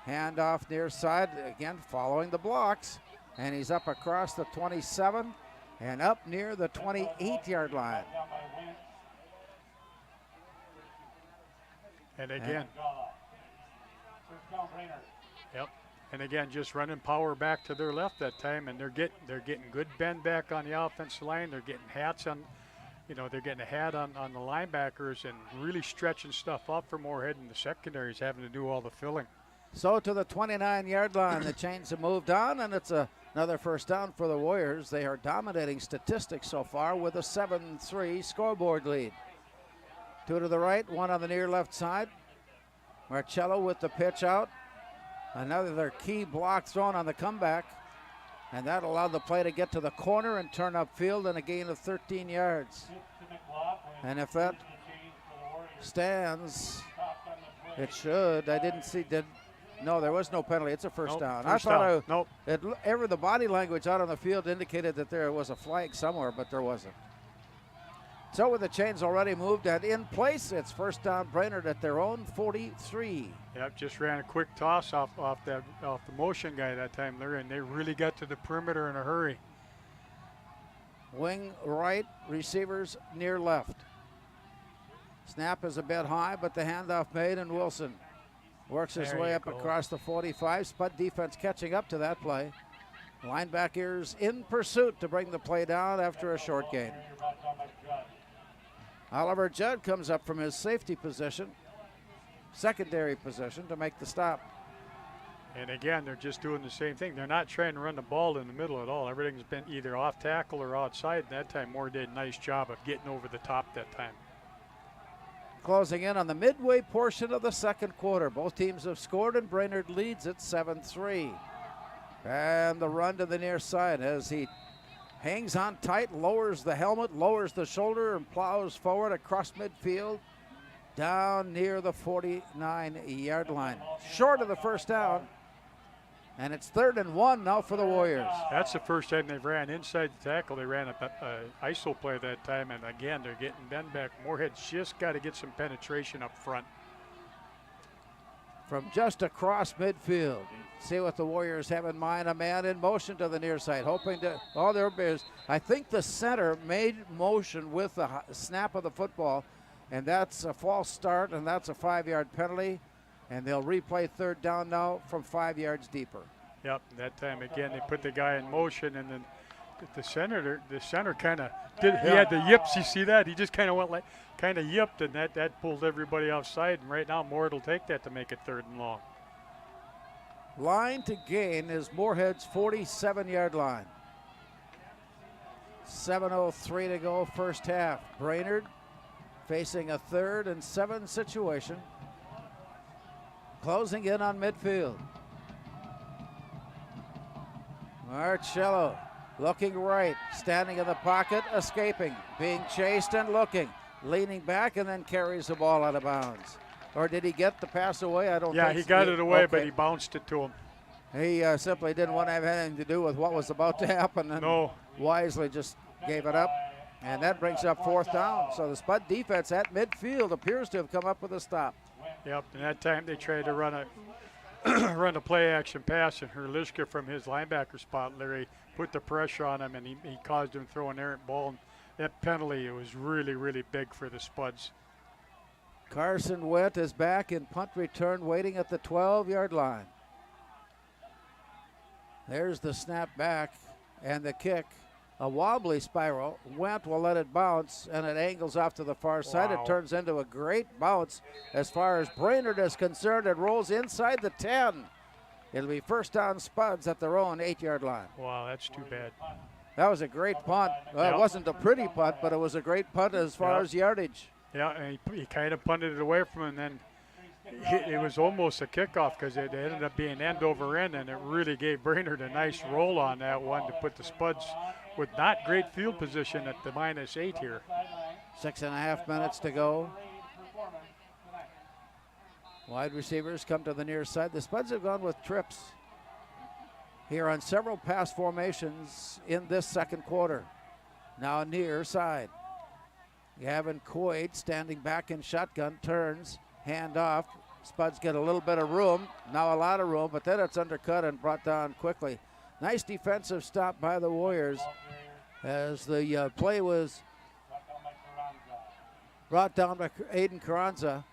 Handoff near side again, following the blocks, and he's up across the 27 and up near the 28-yard line. And again, yep. And again, just running power back to their left that time, and they're getting good bend back on the offensive line. They're getting hats on, they're getting a hat on the linebackers and really stretching stuff up for Moorhead, and the secondary is having to do all the filling. So to the 29-yard line, the chains have moved on, and it's another 1st down for the Warriors. They are dominating statistics so far with a 7-3 scoreboard lead. 2 to the right, 1 on the near left side. Marcello with the pitch out. Another key block thrown on the comeback, and that allowed the play to get to the corner and turn upfield and a gain of 13 yards. And if that stands, it should. I didn't see, No, there was no penalty. It's a first Nope, down. first I thought down. Nope. the body language out on the field indicated that there was a flag somewhere, but there wasn't. So with the chains already moved and in place, it's first down Brainerd at their own 43. Yep, just ran a quick toss off the motion guy that time there, and they really got to the perimeter in a hurry. Wing right, receivers near left. Snap is a bit high, but the handoff made, and Wilson works his There way you up go. across the 45. Spud defense catching up to that play. Linebackers in pursuit to bring the play down after a short gain. Oliver Judd comes up from his safety position, secondary position, to make the stop. And again, they're just doing the same thing. They're not trying to run the ball in the middle at all. Everything's been either off tackle or outside. And that time, Moore did a nice job of getting over the top that time. Closing in on the midway portion of the second quarter. Both teams have scored, and Brainerd leads at 7-3. And the run to the near side as he hangs on tight, lowers the helmet, lowers the shoulder, and plows forward across midfield down near the 49-yard line. Short of the first down, and it's 3rd and 1 now for the Warriors. That's the first time they've ran inside the tackle. They ran a ISO play that time, and again, they're getting Ben back. Moorhead's just got to get some penetration up front. From just across midfield. See what the Warriors have in mind. A man in motion to the near side, hoping to, oh, there is. I think the center made motion with the snap of the football, and that's a false start, and that's a 5-yard penalty, and they'll replay 3rd down now from 5 yards deeper. Yep, that time again, they put the guy in motion, and then the center kind of did, he had the yips, you see that? He just kind of went like, kind of yipped, and that pulled everybody offside, and right now Moorhead will take that to make it 3rd and long. Line to gain is Moorhead's 47-yard line. 7:03 to go, first half. Brainerd facing a 3rd and 7 situation. Closing in on midfield. Marcello looking right, standing in the pocket, escaping, being chased and looking, leaning back, and then carries the ball out of bounds. Or did he get the pass away? I don't think. Yeah, he got it away, okay. but he bounced it to him. He simply didn't want to have anything to do with what was about to happen, and wisely just gave it up. And that brings up 4th down. So the Spud defense at midfield appears to have come up with a stop. Yep, and that time they tried to run a play action pass, and Herlishka from his linebacker spot, Larry, put the pressure on him, and he caused him to throw an errant ball. And that penalty, it was really, really big for the Spuds. Carson Witt is back in punt return, waiting at the 12-yard line. There's the snap back and the kick. A wobbly spiral. Went will let it bounce, and it angles off to the far side. Wow. It turns into a great bounce as far as Brainerd is concerned. It rolls inside the 10. It'll be first down Spuds at their own 8-yard line. Wow, that's too bad. That was a great punt. Well, It wasn't a pretty punt, but it was a great punt as far as yardage. Yeah, and he kind of punted it away from him, and then it was almost a kickoff because it ended up being end over end, and it really gave Brainerd a nice roll on that one to put the Spuds with not great field position at the -8 here. 6.5 minutes to go. Wide receivers come to the near side. The Spuds have gone with trips here on several pass formations in this second quarter. Now near side. Gavin Coyd standing back in shotgun, turns, hand off. Spuds get a little bit of room, now a lot of room, but then it's undercut and brought down quickly. Nice defensive stop by the Warriors as the play was brought down by Aiden Carranza,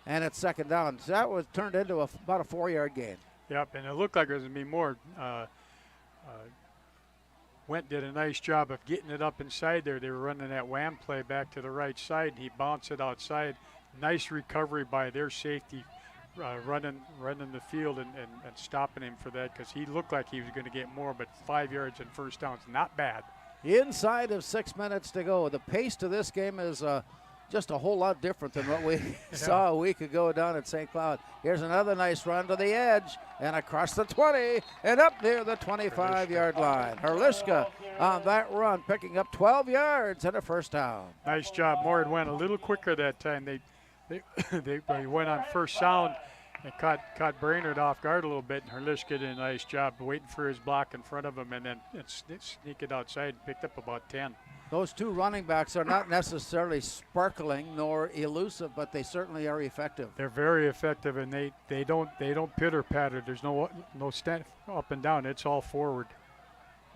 and it's 2nd down. So that was turned into about a 4-yard gain. Yep, and it looked like it was going to be more. Went did a nice job of getting it up inside there. They were running that wham play back to the right side, and he bounced it outside. Nice recovery by their safety, running the field and stopping him for that, because he looked like he was going to get more, but 5 yards and first down is not bad. Inside of 6 minutes to go. The pace to this game is just a whole lot different than what we saw a week ago down at St. Cloud. Here's another nice run to the edge and across the 20 and up near the 25-yard line. Herlishka on that run, picking up 12 yards and a first down. Nice job. Moorhead went a little quicker that time. They went on first sound, It caught Brainerd off guard a little bit, and Herlish did a nice job waiting for his block in front of him, and then sneak it outside and picked up about 10. Those two running backs are not necessarily sparkling nor elusive, but they certainly are effective. They're very effective, and they don't pitter patter. There's no stand up and down. It's all forward.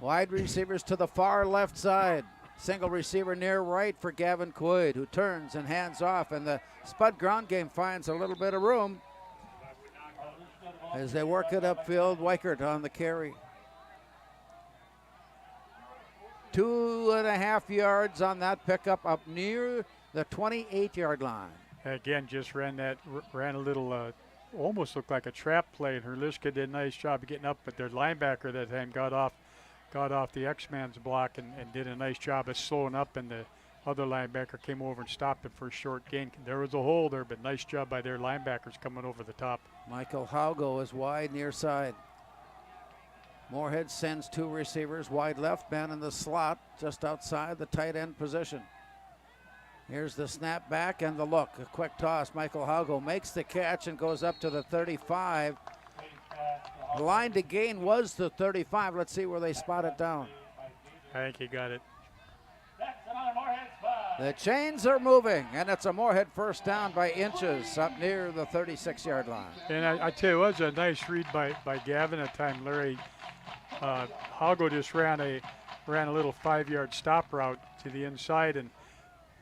Wide receivers to the far left side. Single receiver near right for Gavin Quaid, who turns and hands off, and the Spud ground game finds a little bit of room as they work it upfield. Weichert on the carry. 2.5 yards on that pickup up near the 28-yard line. Again, just ran a little, almost looked like a trap play, and Herlish did a nice job of getting up, but their linebacker that time got off the X-Man's block and did a nice job of slowing up, and the other linebacker came over and stopped it for a short gain. There was a hole there, but nice job by their linebackers coming over the top. Michael Haugo is wide near side. Moorhead sends two receivers wide left, man in the slot just outside the tight end position. Here's the snap back and the look. A quick toss. Michael Haugo makes the catch and goes up to the 35. The line to gain was the 35. Let's see where they spot it down. I think he got it. The chains are moving, and it's a Moorhead first down by inches up near the 36-yard line. And I tell you, it was a nice read by Gavin at time, Larry. Haugo just ran a little 5-yard stop route to the inside, and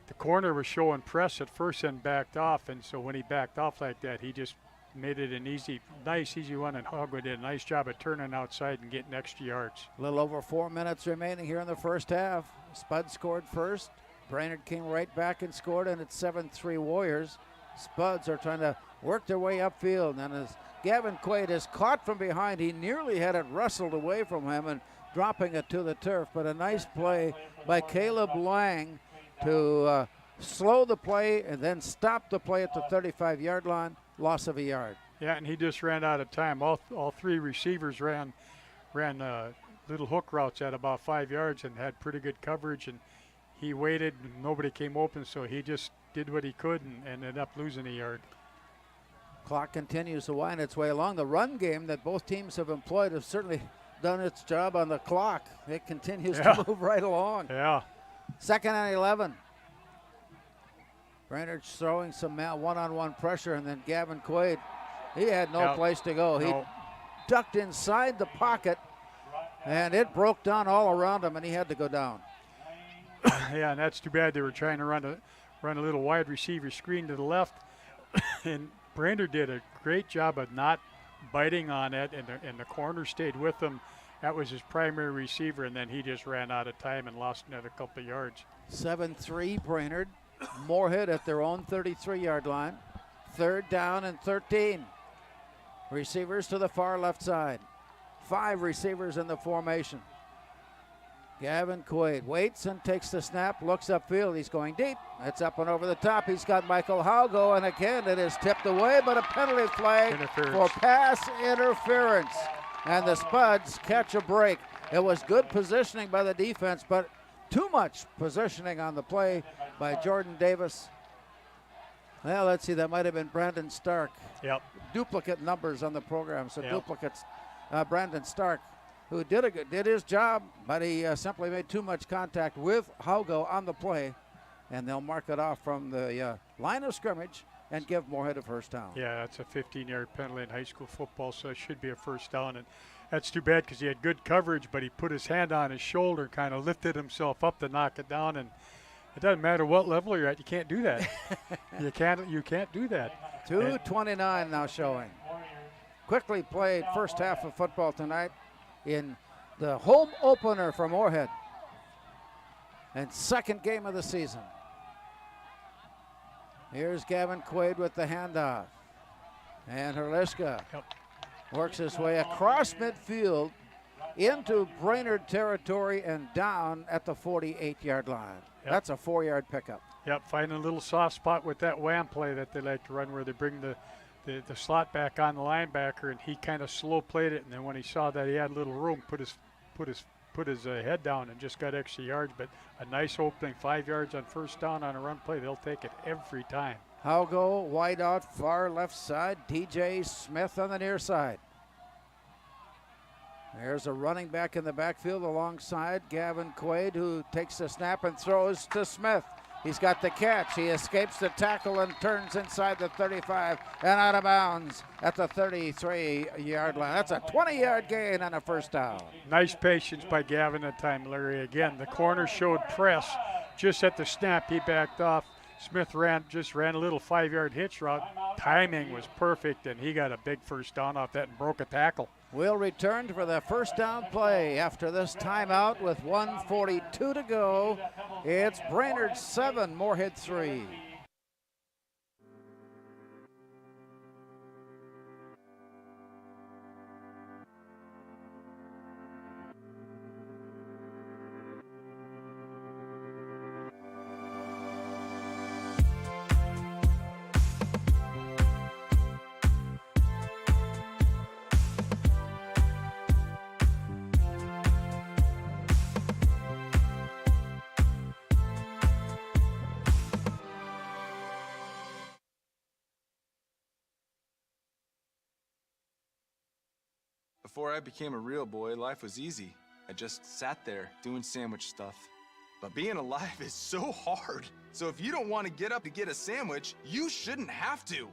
the corner was showing press at first and backed off, and so when he backed off like that, he just made it an nice easy one, and Haugo did a nice job of turning outside and getting extra yards. A little over 4 minutes remaining here in the first half. Spud scored first. Brainerd came right back and scored, and it's 7-3 Warriors. Spuds are trying to work their way upfield, and as Gavin Quaid is caught from behind, he nearly had it wrestled away from him and dropping it to the turf, but a nice play by Caleb Lang to slow the play and then stop the play at the 35-yard line, loss of a yard. Yeah, and he just ran out of time. All three receivers ran little hook routes at about 5 yards and had pretty good coverage, and he waited, nobody came open, so he just did what he could and ended up losing a yard. Clock continues to wind its way along. The run game that both teams have employed has certainly done its job on the clock. It continues to move right along. Yeah. 2nd and 11. Brainerd throwing some one-on-one pressure, and then Gavin Quaid, he had no place to go. He ducked inside the pocket, and it broke down all around him, and he had to go down. Yeah, and that's too bad. They were trying to run a little wide receiver screen to the left, and Brainerd did a great job of not biting on it, and the corner stayed with him. That was his primary receiver, and then he just ran out of time and lost another couple of yards. 7-3 Brainerd. Moorhead at their own 33-yard line. 3rd down and 13. Receivers to the far left side. 5 receivers in the formation. Gavin Quaid waits and takes the snap, looks upfield. He's going deep. It's up and over the top. He's got Michael Haugo, and again it is tipped away, but a penalty flag for pass interference. And the Spuds catch a break. It was good positioning by the defense, but too much positioning on the play by Jordan Davis. Well, let's see, that might have been Brandon Stark. Yep. Duplicate numbers on the program, so duplicates. Brandon Stark, who did his job, but he simply made too much contact with Haugo on the play, and they'll mark it off from the line of scrimmage and give Moorhead a first down. Yeah, that's a 15-yard penalty in high school football, so it should be a first down. And that's too bad because he had good coverage, but he put his hand on his shoulder, kind of lifted himself up to knock it down, and it doesn't matter what level you're at, you can't do that. you can't do that. 2:29 now showing. Quickly played first half of football tonight in the home opener for Moorhead and second game of the season. Here's Gavin Quaid with the handoff. And Herliska works his way across midfield into Brainerd territory and down at the 48-yard line. That's a 4-yard pickup. Yep, finding a little soft spot with that wham play that they like to run where they bring the slot back on the linebacker, and he kind of slow played it, and then when he saw that he had a little room, put his put his head down and just got extra yards, but a nice opening 5 yards on first down on a run play. They'll take it every time. Haugo wide out far left side. DJ Smith on the near side. There's a running back in the backfield alongside Gavin Quaid, who takes the snap and throws to Smith. He's got the catch. He escapes the tackle and turns inside the 35 and out of bounds at the 33-yard line. That's a 20-yard gain and a first down. Nice patience by Gavin that time, Larry. Again, the corner showed press. Just at the snap, he backed off. Smith just ran a little 5-yard hitch route. Timing was perfect, and he got a big first down off that and broke a tackle. We'll return for the first down play after this timeout with 1:42 to go. It's Brainerd 7, Moorhead 3. Before I became a real boy, life was easy. I just sat there doing sandwich stuff. But being alive is so hard. So if you don't want to get up to get a sandwich, you shouldn't have to.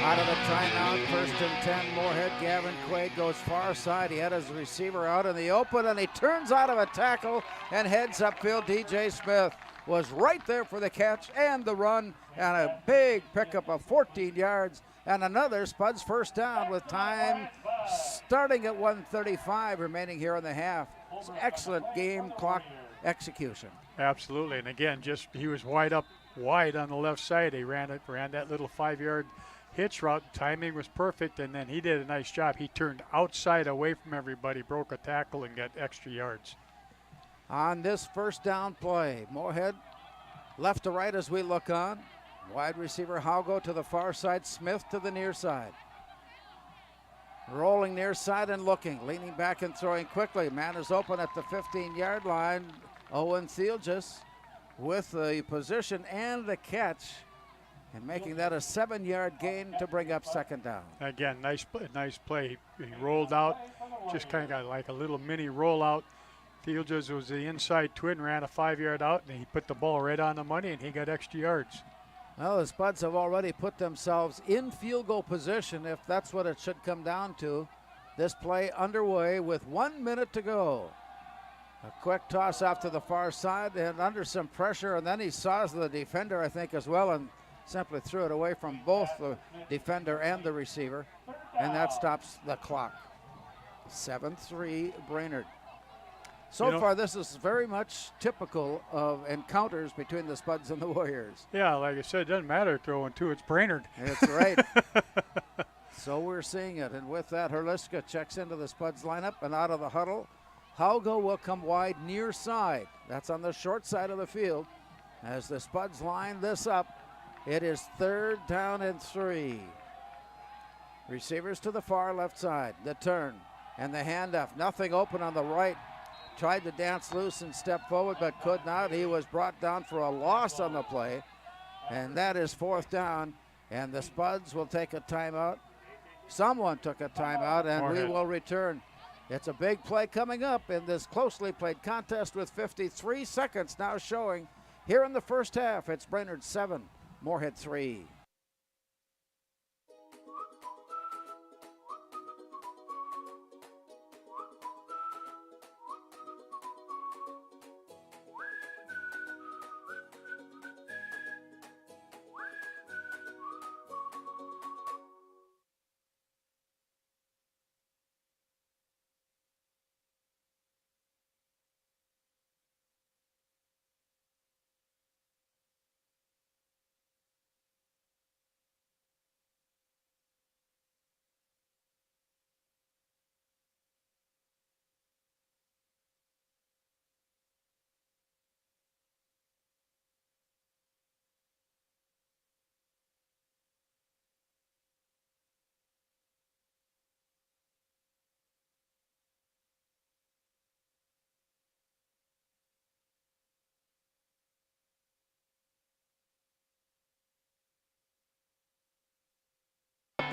Out of the timeout, 1st and 10, Moorhead. Gavin Quaid goes far side. He had his receiver out in the open, and he turns out of a tackle and heads upfield. DJ Smith was right there for the catch and the run, and a big pickup of 14 yards, and another Spuds first down with time starting at 1:35 remaining here in the half. It's excellent game clock execution. Absolutely, and again, he was wide on the left side. He ran that little 5-yard hitch route. Timing was perfect, and then he did a nice job. He turned outside away from everybody, broke a tackle, and got extra yards. On this first down play, Moorhead left to right as we look on. Wide receiver Haugo to the far side, Smith to the near side. Rolling near side and looking, leaning back and throwing quickly. Man is open at the 15-yard line. Owen Thielges with the position and the catch, and making that a 7-yard gain to bring up second down. Again, nice play. He rolled out, just kind of got like a little mini rollout. Thielges was the inside twin, ran a 5-yard out, and he put the ball right on the money, and he got extra yards. Well, the Spuds have already put themselves in field goal position, if that's what it should come down to. This play underway with 1 minute to go. A quick toss off to the far side and under some pressure, and then he saws the defender, I think, as well, and simply threw it away from both the defender and the receiver, and that stops the clock. 7-3 Brainerd. So far, this is very much typical of encounters between the Spuds and the Warriors. Yeah, like I said, it doesn't matter throwing two. It's Brainerd. That's right. So we're seeing it. And with that, Herliska checks into the Spuds lineup, and out of the huddle, Haugo will come wide near side. That's on the short side of the field. As the Spuds line this up, it is 3rd down and 3. Receivers to the far left side. The turn and the handoff. Nothing open on the right. Tried to dance loose and step forward, but could not. He was brought down for a loss on the play, and that is 4th down, and the Spuds will take a timeout. Someone took a timeout, and Moorhead. we will return. It's a big play coming up in this closely played contest with 53 seconds now showing here in the first half. It's Brainerd 7, Moorhead 3.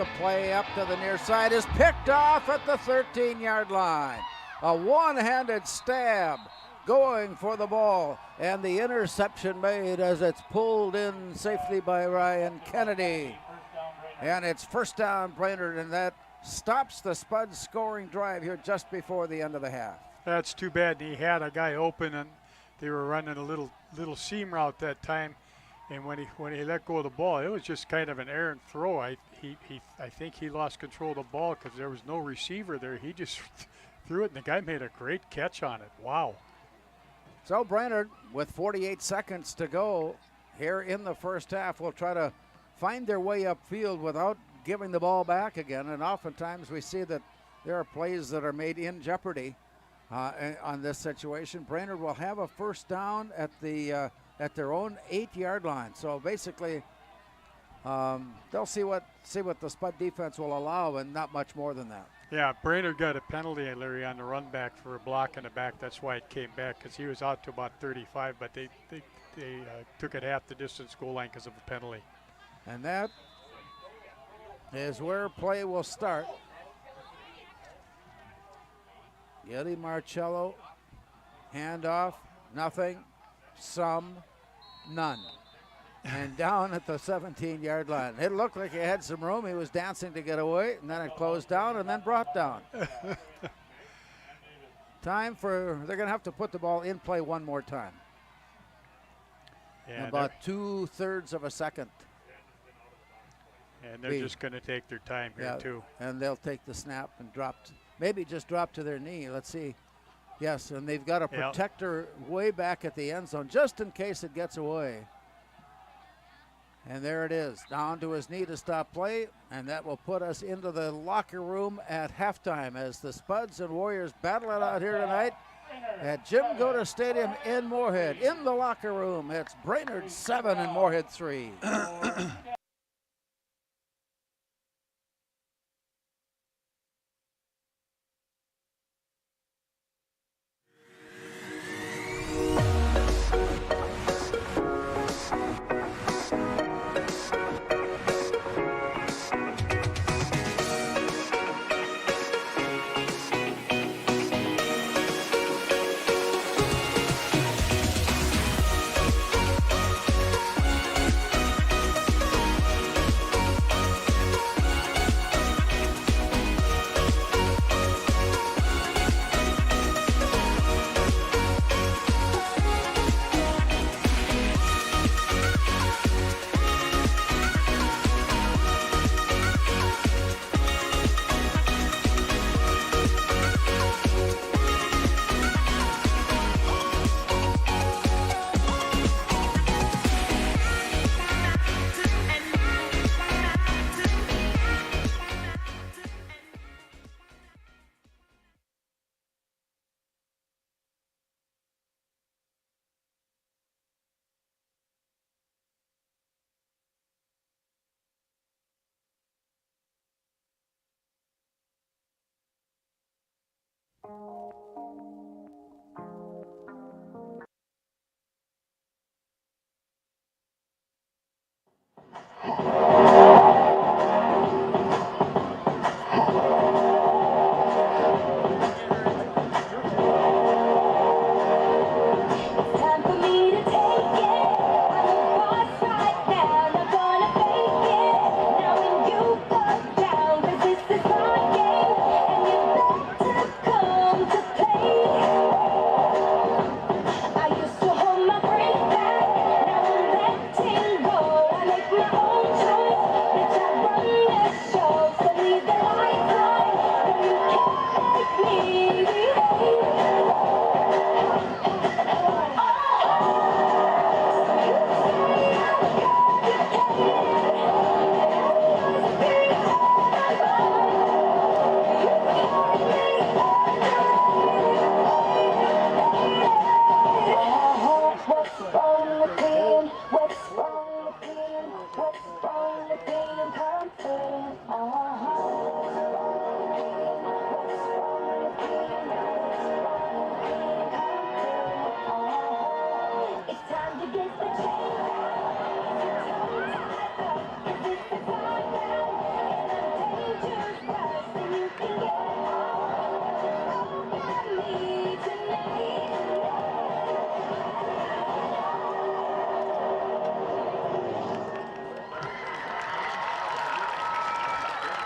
the play up to the near side is picked off at the 13-yard line. A one-handed stab going for the ball, and the interception made as it's pulled in safely by Ryan Kennedy. And it's first down, Brainerd, and that stops the Spuds scoring drive here just before the end of the half. That's too bad. He had a guy open, and they were running a little seam route that time. And when he let go of the ball, it was just kind of an errant throw. I think he lost control of the ball because there was no receiver there. He just threw it, and the guy made a great catch on it. Wow. So Brainerd, with 48 seconds to go here in the first half, will try to find their way upfield without giving the ball back again. And oftentimes we see that there are plays that are made in jeopardy on this situation. Brainerd will have a first down at their own 8-yard line. So basically, they'll see what the Spud defense will allow, and not much more than that. Yeah, Brainerd got a penalty, Larry, on the run back for a block in the back. That's why it came back, because he was out to about 35, but they took it half the distance goal line because of a penalty. And that is where play will start. Gilly Marcello, handoff, nothing, some, none. And down at the 17-yard line. It looked like he had some room. He was dancing to get away, and then it closed down and then brought down. They're going to have to put the ball in play one more time. Yeah, about 2/3 of a second. And they're just going to take their time here, too. And they'll take the snap and maybe just drop to their knee. Let's see. Yes, and they've got a protector way back at the end zone just in case it gets away. And there it is, down to his knee to stop play, and that will put us into the locker room at halftime as the Spuds and Warriors battle it out here tonight at Jim Goda Stadium in Moorhead. In the locker room, it's Brainerd 7 and Moorhead 3. Come to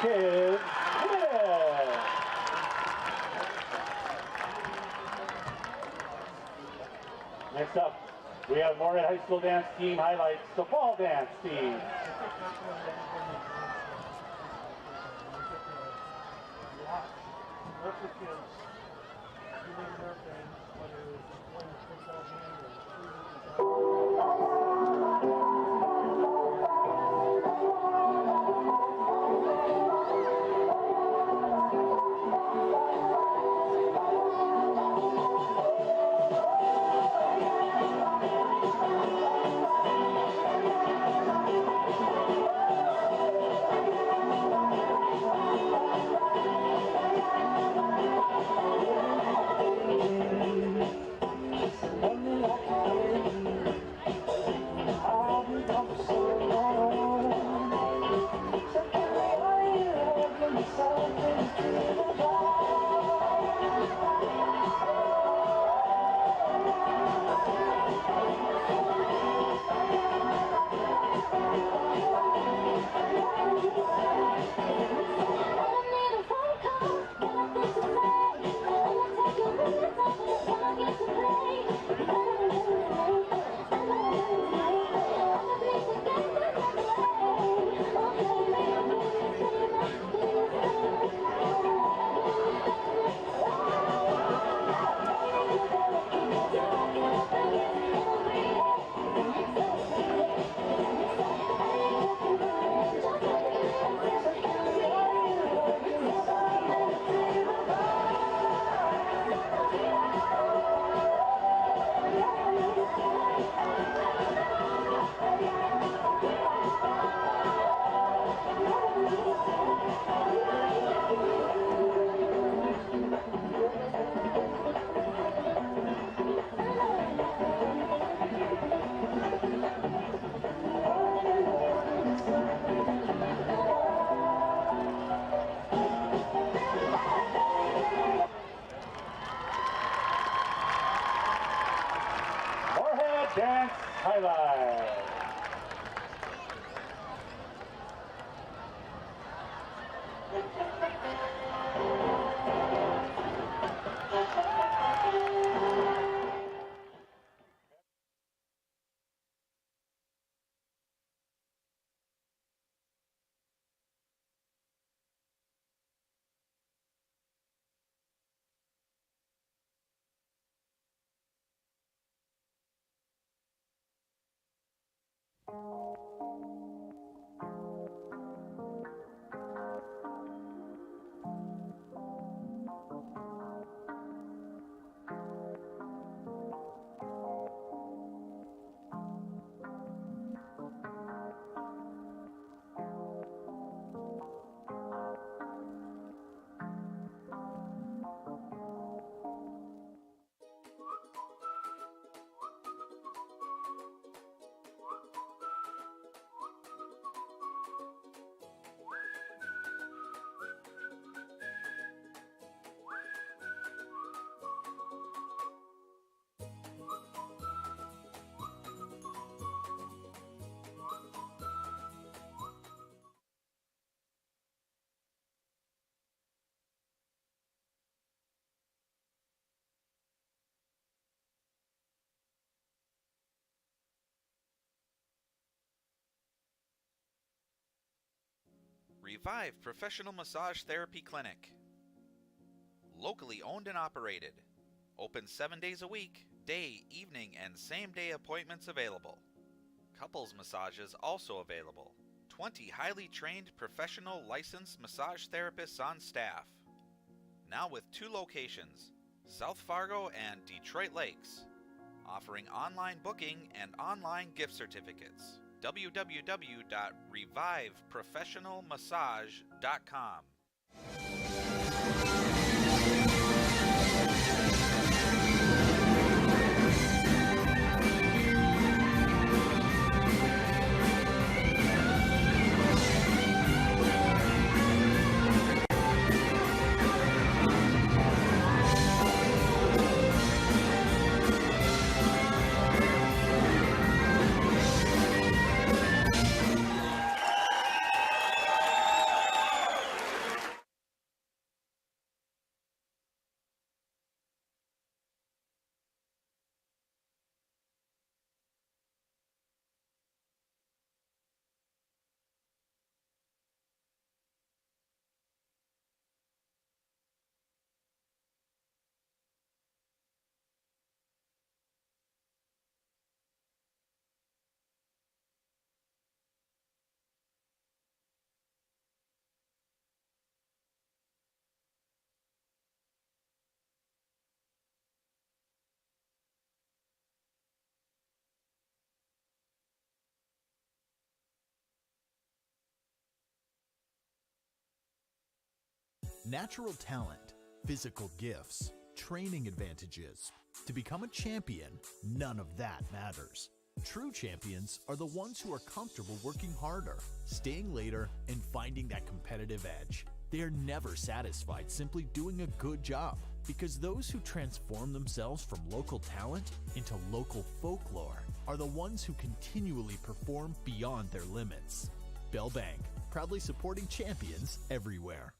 kids kids. Next up, we have Moorhead High School dance team highlights the ball dance team. Dance highlight. Revive Professional Massage Therapy Clinic. Locally owned and operated. Open 7 days a week, day, evening, and same-day appointments available. Couples massages also available. 20 highly trained professional licensed massage therapists on staff. Now with 2 locations, South Fargo and Detroit Lakes. Offering online booking and online gift certificates. www.reviveprofessionalmassage.com. Natural talent, physical gifts, training advantages. To become a champion, none of that matters. True champions are the ones who are comfortable working harder, staying later, and finding that competitive edge. They are never satisfied simply doing a good job, because those who transform themselves from local talent into local folklore are the ones who continually perform beyond their limits. Bell Bank, proudly supporting champions everywhere.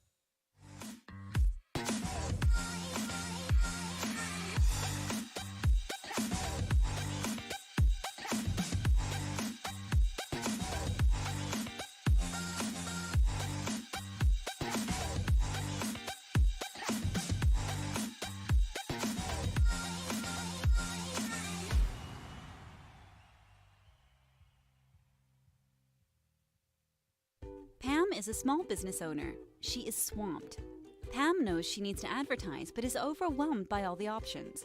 Pam is a small business owner. She is swamped. Pam knows she needs to advertise, but is overwhelmed by all the options.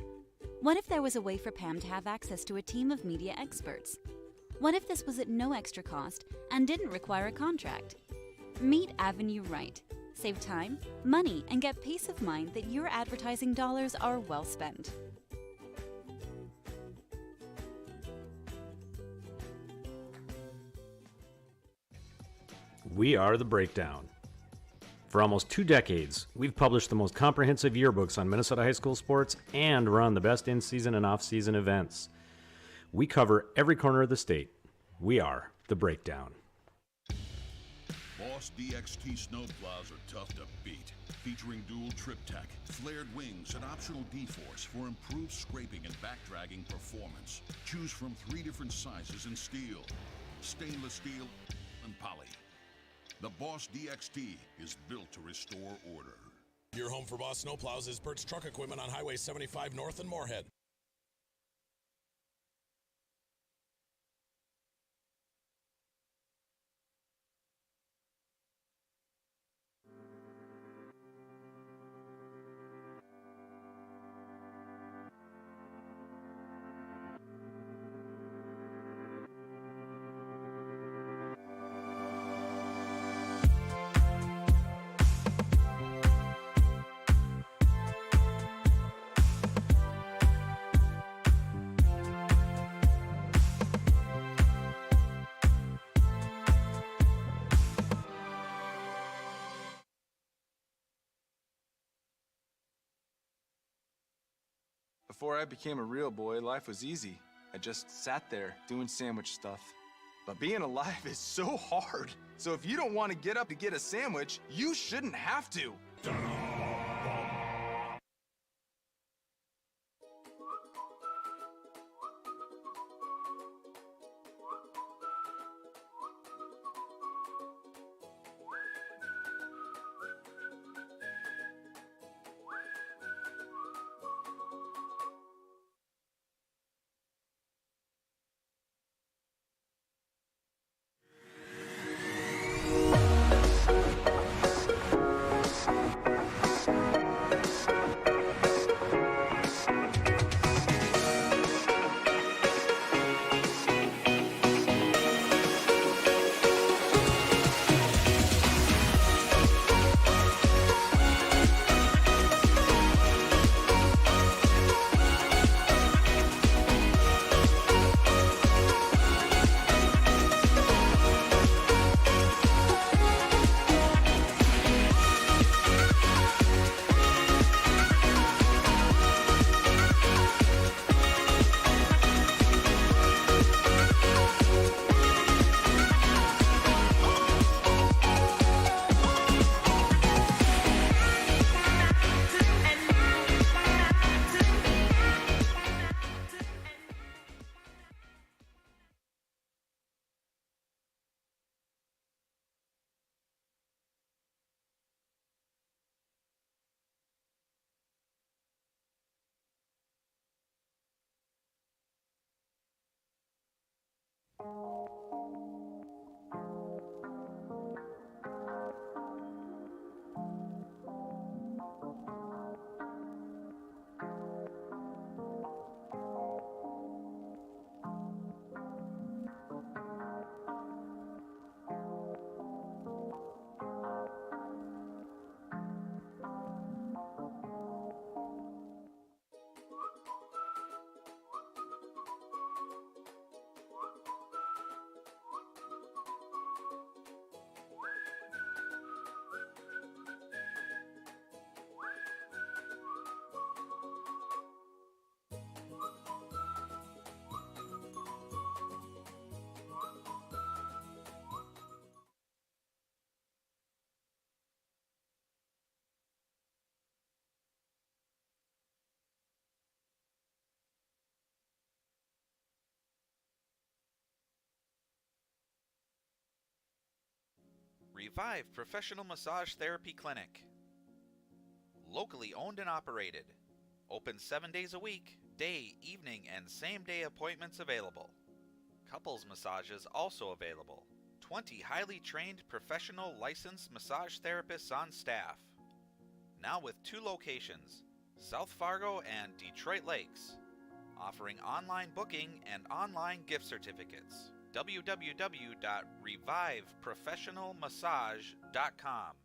What if there was a way for Pam to have access to a team of media experts? What if this was at no extra cost and didn't require a contract? Meet Avenue Right. Save time, money, and get peace of mind that your advertising dollars are well spent. We are The Breakdown. For almost 2 decades, we've published the most comprehensive yearbooks on Minnesota high school sports and run the best in-season and off-season events. We cover every corner of the state. We are The Breakdown. Boss DXT snowplows are tough to beat. Featuring dual trip tech, flared wings, and optional D-force for improved scraping and backdragging performance. Choose from 3 different sizes in steel, stainless steel, and poly. The Boss DXT is built to restore order. Your home for Boss snowplows is Bert's Truck Equipment on Highway 75 North in Moorhead. Before I became a real boy, life was easy. I just sat there doing sandwich stuff. But being alive is so hard. So if you don't want to get up to get a sandwich, you shouldn't have to. Revive Professional Massage Therapy Clinic. Locally owned and operated. Open 7 days a week, day, evening, and same-day appointments available. Couples massages also available. 20 highly trained professional licensed massage therapists on staff. Now with 2 locations, South Fargo and Detroit Lakes, offering online booking and online gift certificates. www.reviveprofessionalmassage.com.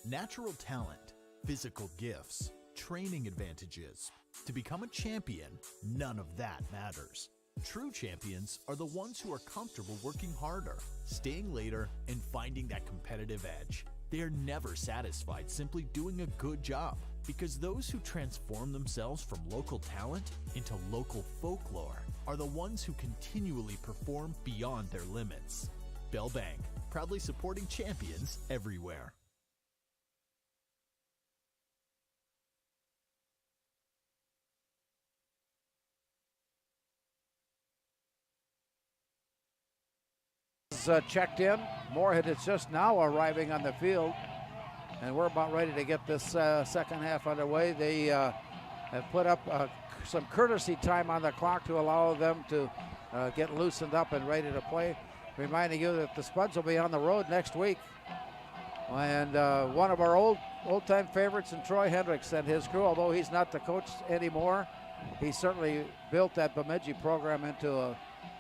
Natural talent, physical gifts, training advantages. To become a champion, none of that matters. True champions are the ones who are comfortable working harder, staying later, and finding that competitive edge. They are never satisfied simply doing a good job, because those who transform themselves from local talent into local folklore are the ones who continually perform beyond their limits. Bell Bank, proudly supporting champions everywhere. Checked in. Moorhead is just now arriving on the field, and we're about ready to get this second half underway. They have put up some courtesy time on the clock to allow them to get loosened up and ready to play. Reminding you that the Spuds will be on the road next week, and one of our old-time favorites in Troy Hendricks and his crew, although he's not the coach anymore, he certainly built that Bemidji program into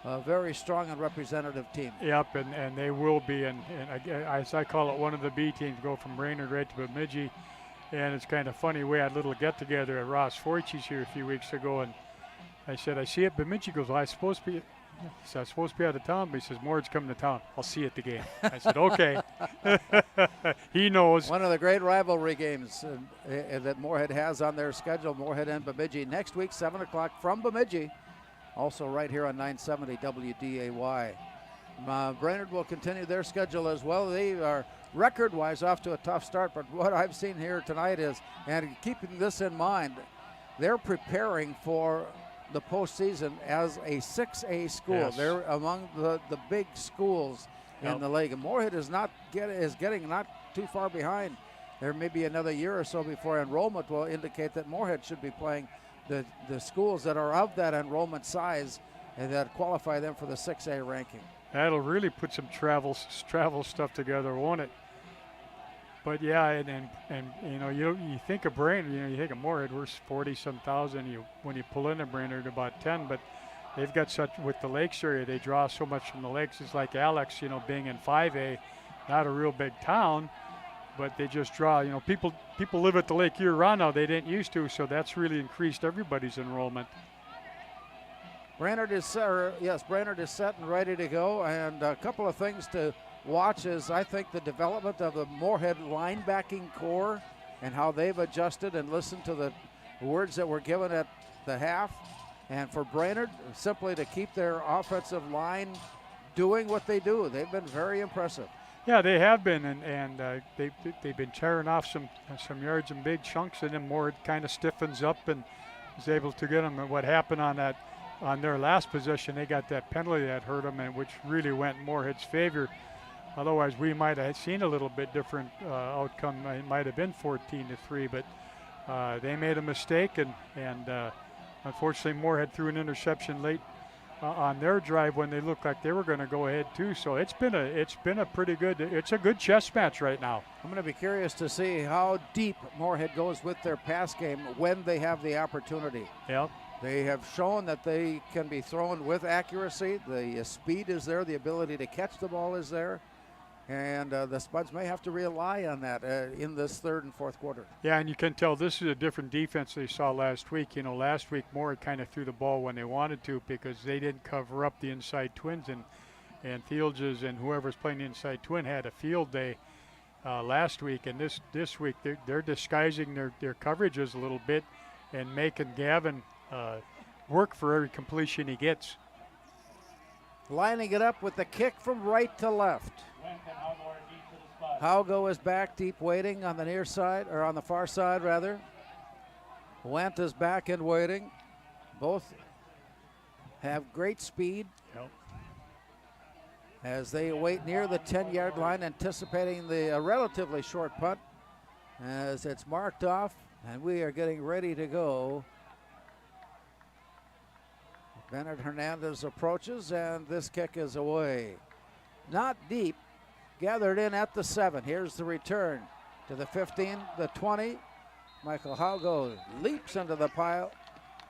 a very strong and representative team. Yep, and they will be, and as I call it, one of the B teams, go from Brainerd right to Bemidji. And it's kind of funny, we had a little get-together at Ross Foyt's here a few weeks ago, and I said, I see it Bemidji. Goes, well, I'm supposed to be out of town, but he says, Moorhead's coming to town. I'll see you at the game. I said, okay. He knows. One of the great rivalry games that Moorhead has on their schedule, Moorhead and Bemidji. Next week, 7 o'clock from Bemidji. Also right here on 970 WDAY. Brainerd will continue their schedule as well. They are record-wise off to a tough start, but what I've seen here tonight is, and keeping this in mind, they're preparing for the postseason as a 6A school. Yes. They're among the big schools in the league. And Moorhead is getting not too far behind. There may be another year or so before enrollment will indicate that Moorhead should be playing the schools that are of that enrollment size and that qualify them for the 6A ranking. That'll really put some travel stuff together, won't it? But yeah, and you think of Brainerd, you think of Moorhead, we're 40-some thousand. When you pull in a Brainerd, about 10, but they've got such, with the lakes area, they draw so much from the lakes. It's like Alex, being in 5A, not a real big town, but they just draw. People live at the lake year-round now. They didn't used to, so that's really increased everybody's enrollment. Brainerd is set and ready to go, and a couple of things to watch is, I think, the development of the Moorhead linebacking core and how they've adjusted and listened to the words that were given at the half. And for Brainerd, simply to keep their offensive line doing what they do. They've been very impressive. Yeah, they have been, and they've been tearing off some yards in big chunks, and then Moorhead kind of stiffens up and is able to get them. And what happened on their last possession, they got that penalty that hurt them, and which really went in Moorhead's favor. Otherwise, we might have seen a little bit different outcome. It might have been 14-3, but they made a mistake, and unfortunately, Moorhead threw an interception late on their drive when they looked like they were going to go ahead too. So it's been a pretty good. It's a good chess match right now. I'm going to be curious to see how deep Moorhead goes with their pass game when they have the opportunity. Yep. They have shown that they can be thrown with accuracy. The speed is there. The ability to catch the ball is there. And the Spuds may have to rely on that in this third and fourth quarter. Yeah, and you can tell this is a different defense they saw last week. You know, last week Moorhead kind of threw the ball when they wanted to because they didn't cover up the inside twins, and Fields and whoever's playing the inside twin had a field day last week. And this week they're disguising their coverages a little bit and making Gavin work for every completion he gets. Lining it up with the kick from right to left. Haugo is back deep waiting on the near side, or on the far side rather. Wendt is back and waiting. Both have great speed. Yep. As they wait near the 10-yard line, anticipating the relatively short punt. As it's marked off, and we are getting ready to go. Bernard Hernandez approaches, and this kick is away. Not deep, gathered in at the 7. Here's the return to the 15, the 20. Michael Haugo leaps into the pile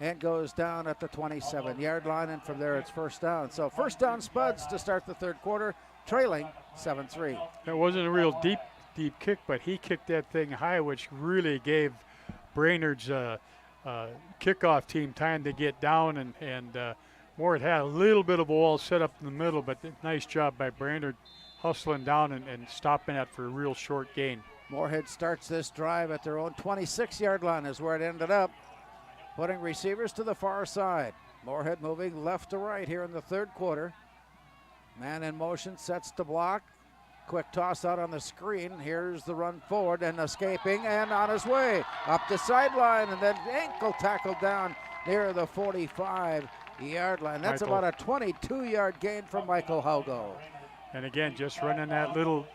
and goes down at the 27-yard line, and from there it's first down. So first down Spuds to start the third quarter, trailing 7-3. It wasn't a real deep kick, but he kicked that thing high, which really gave Brainerd's kickoff team time to get down, and Moorhead had a little bit of a wall set up in the middle, but nice job by Brainerd hustling down and stopping that for a real short gain. Moorhead starts this drive at their own 26-yard line is where it ended up, putting receivers to the far side. Moorhead moving left to right here in the third quarter. Man in motion, sets to block. Quick toss out on the screen. Here's the run forward and escaping and on his way up the sideline, and then ankle tackle down near the 45-yard line. That's about a 22-yard gain from Michael Haugo. And again, just running that little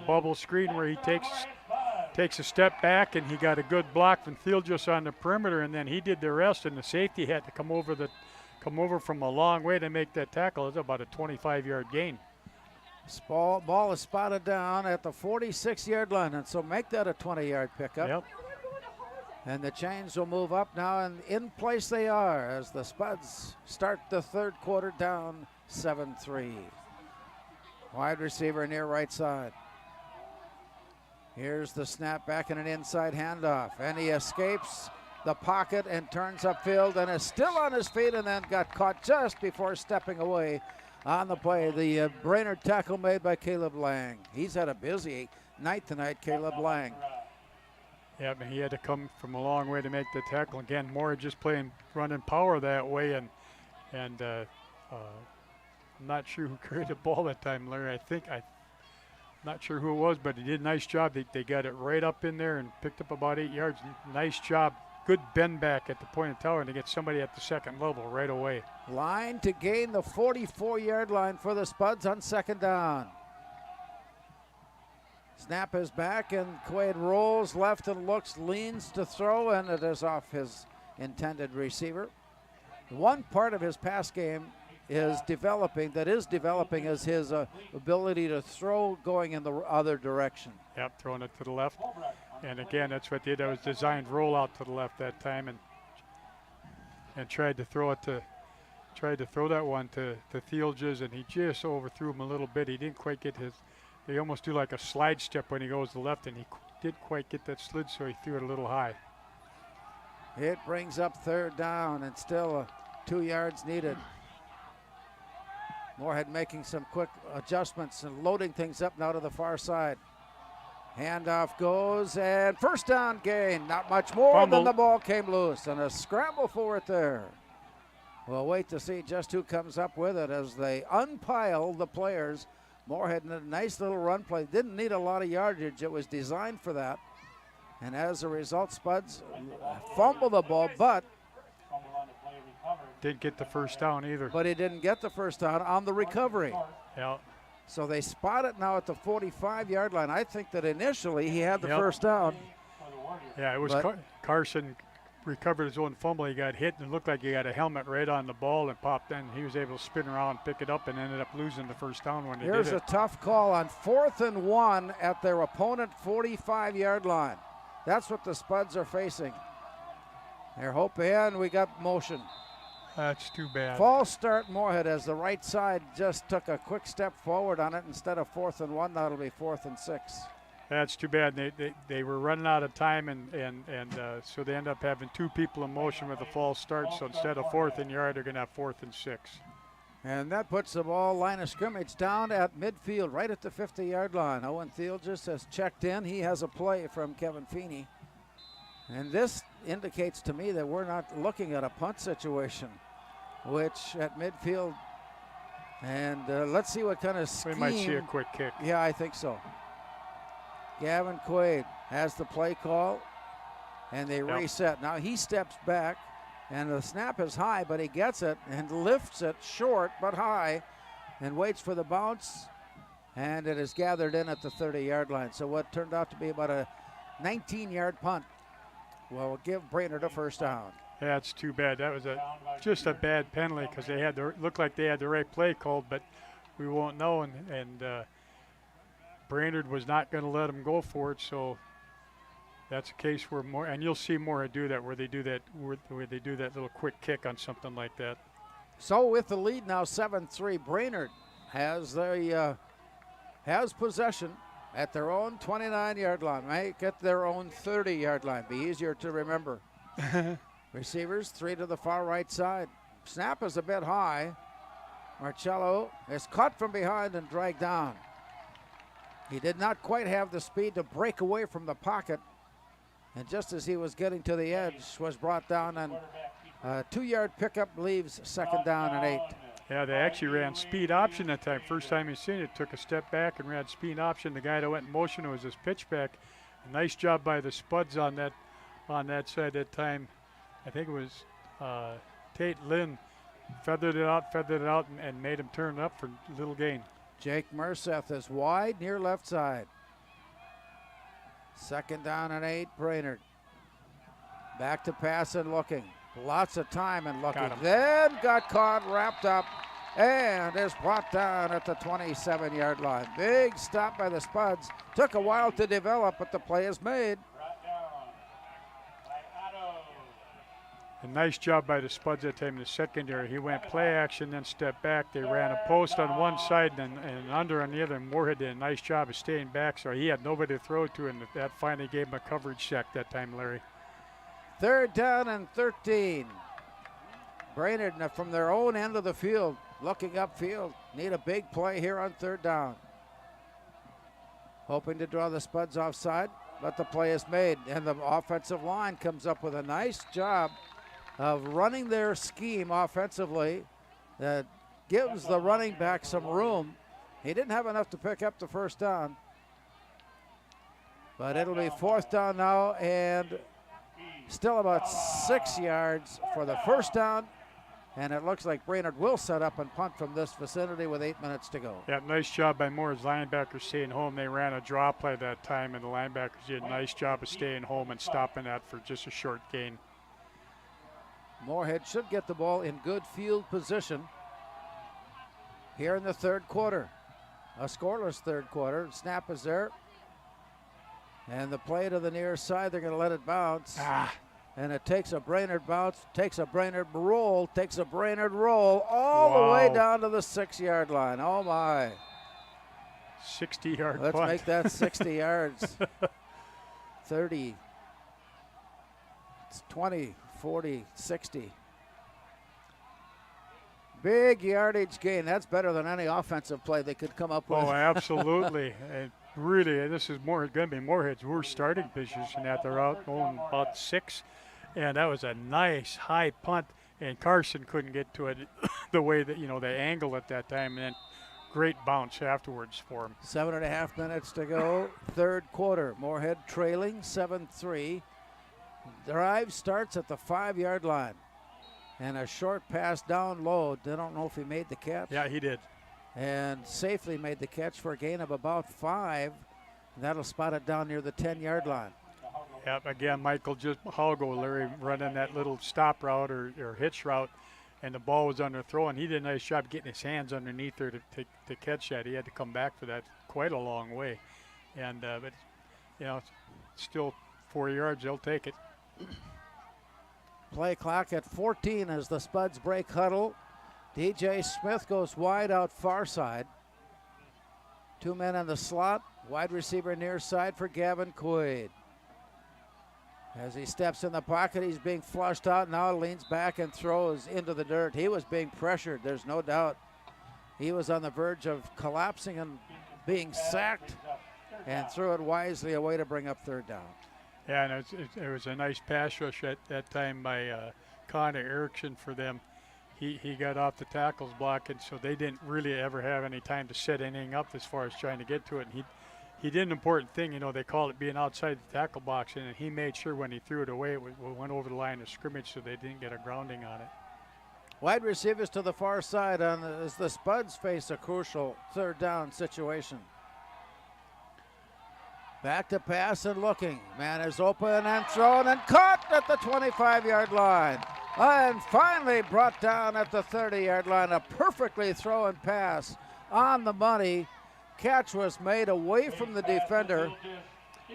bubble screen where he takes a step back, and he got a good block from Fields on the perimeter, and then he did the rest, and the safety had to come over from a long way to make that tackle. It's about a 25-yard gain. Ball is spotted down at the 46-yard line, and so make that a 20-yard pickup. Yep. And the chains will move up now, and in place they are as the Spuds start the third quarter down 7-3. Wide receiver near right side. Here's the snap back and an inside handoff, and he escapes the pocket and turns upfield and is still on his feet, and then got caught just before stepping away on the play. The Brainerd tackle made by Caleb Lang. He's had a busy night tonight, Caleb Lang. Yeah, but he had to come from a long way to make the tackle. Again, Moore just running power that way, and I'm not sure who carried the ball that time, Larry. I'm not sure who it was, but he did a nice job. They got it right up in there and picked up about 8 yards. Nice job. Good bend back at the point of tower, and to get somebody at the second level right away. Line to gain the 44-yard line for the Spuds on second down. Snap is back, and Quaid rolls left and leans to throw, and it is off his intended receiver. One part of his pass game is developing is his ability to throw going in the other direction. Yep, throwing it to the left. And again, that's what they did. That was designed rollout to the left that time, and tried to throw that one to Fields, and he just overthrew him a little bit. He didn't quite get they almost do like a slide step when he goes to the left, and he didn't quite get that slid, so he threw it a little high. It brings up third down, and still 2 yards needed. Moorhead making some quick adjustments and loading things up now to the far side. Handoff goes, and first down gain. Not much more than the ball came loose, and a scramble for it there. We'll wait to see just who comes up with it as they unpile the players. Moorhead in a nice little run play. Didn't need a lot of yardage. It was designed for that. And as a result, Spuds fumble the ball, but didn't get the first down either. But he didn't get the first down on the recovery. Yeah. So they spot it now at the 45-yard line. I think that initially he had the Yep. first down. Yeah, it was Carson recovered his own fumble. He got hit and it looked like he got a helmet right on the ball and popped in. He was able to spin around, pick it up, and ended up losing the first down when he did it. Here's a tough call on 4th and 1 at their opponent 45-yard line. That's what the Spuds are facing. They're hoping we got motion. That's too bad. False start Moorhead as the right side just took a quick step forward on it. Instead of 4th and 1, that'll be 4th and 6. That's too bad. They were running out of time, and so they end up having 2 people in motion with a false start. So instead of 4th and yard, they're going to have 4th and 6. And that puts the ball line of scrimmage down at midfield, right at the 50-yard line. Owen Thiel just has checked in. He has a play from Kevin Feeney. And this indicates to me that we're not looking at a punt situation, which at midfield. And let's see what kind of scheme. We might see a quick kick. Yeah, I think so. Gavin Quaid has the play call, and they reset. Now he steps back, and the snap is high, but he gets it and lifts it short but high and waits for the bounce, and it is gathered in at the 30-yard line. So what turned out to be about a 19-yard punt will give Brainerd a first down. That's too bad. That was just a bad penalty because they had looked like they had the right play called, but we won't know. And Brainerd was not going to let them go for it, so that's a case where and you'll see Moorhead do that, where they do that little quick kick on something like that. So with the lead now 7-3, Brainerd has possession at their own 29-yard line. Make it their own 30-yard line. Be easier to remember. Receivers, 3 to the far right side. Snap is a bit high. Marcello is caught from behind and dragged down. He did not quite have the speed to break away from the pocket. And just as he was getting to the edge, was brought down, and a 2-yard pickup leaves 2nd down and 8. Yeah, they actually ran speed option that time. First time you seen it, took a step back and ran speed option. The guy that went in motion was his pitchback. A nice job by the Spuds on that side that time. I think it was Tate Lynn feathered it out, and made him turn up for little gain. Jake Merseth is wide near left side. 2nd down and 8, Brainerd. Back to pass and looking. Lots of time and looking. Then got caught, wrapped up, and is brought down at the 27-yard line. Big stop by the Spuds. Took a while to develop, but the play is made. A nice job by the Spuds that time in the secondary. He went play action, then stepped back. They ran a post on one side and under on the other. Moorhead did a nice job of staying back, so he had nobody to throw to, and that finally gave him a coverage sack that time, Larry. 3rd down and 13. Brainerd from their own end of the field, looking upfield. Need a big play here on 3rd down. Hoping to draw the Spuds offside, but the play is made, and the offensive line comes up with a nice job of running their scheme offensively that gives the running back some room. He didn't have enough to pick up the first down, but it'll be 4th down now, and still about 6 yards for the first down, and it looks like Brainerd will set up and punt from this vicinity with 8 minutes to go. Yeah, nice job by Moore's linebackers staying home. They ran a draw play that time, and the linebackers did a nice job of staying home and stopping that for just a short gain. Moorhead should get the ball in good field position here in the 3rd quarter. A scoreless 3rd quarter. Snap is there. And the play to the near side, they're going to let it bounce. And it takes a Brainerd bounce, takes a Brainerd roll all the way down to the 6-yard line. Oh, my. 60-yard punt. Let's make that 60 yards. 30. It's 20. 40, 60. Big yardage gain. That's better than any offensive play they could come up with. Oh, absolutely. And really, this is going to be Moorhead's worst starting position at their out going about 6. And that was a nice high punt, and Carson couldn't get to it the way that, they angled at that time, and then great bounce afterwards for him. 7.5 minutes to go. 3rd quarter. Moorhead trailing 7-3. Drive starts at the 5-yard line. And a short pass down low. They don't know if he made the catch. Yeah, he did. and safely made the catch for a gain of about 5. And that'll spot it down near the 10-yard line. Yep, again, Michael just Halgo, Larry running that little stop route or hitch route, and the ball was under throw, and he did a nice job getting his hands underneath there to catch that. He had to come back for that quite a long way. And, but, you know, still 4 yards, they'll take it. Play clock at 14 as the Spuds break huddle. DJ Smith goes wide out far side. 2 men in the slot. Wide receiver near side for Gavin Quaid. As he steps in the pocket, he's being flushed out. Now leans back and throws into the dirt. He was being pressured, there's no doubt. He was on the verge of collapsing and being sacked, and threw it wisely away to bring up 3rd down. Yeah, and it was a nice pass rush at that time by Connor Erickson for them. He got off the tackles block, and so they didn't really ever have any time to set anything up as far as trying to get to it. And he did an important thing, you know, they call it being outside the tackle box, and he made sure when he threw it away, it went over the line of scrimmage so they didn't get a grounding on it. Wide receivers to the far side as the Spuds face a crucial 3rd down situation. Back to pass and looking. Man is open and thrown and caught at the 25-yard line. And finally brought down at the 30-yard line. A perfectly thrown pass on the money. Catch was made away from the defender.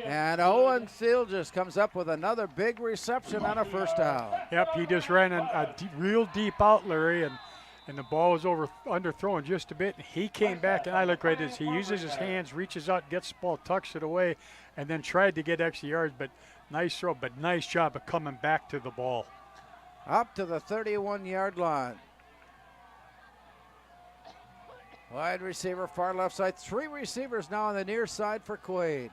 And Owen Thiel just comes up with another big reception on a 1st down. Yep, he just ran a real deep out, Larry, and the ball was underthrown just a bit. He came back, and I look right as he uses his hands, reaches out, gets the ball, tucks it away, and then tried to get extra yards. But nice throw, but nice job of coming back to the ball. Up to the 31-yard line. Wide receiver, far left side. 3 receivers now on the near side for Quaid.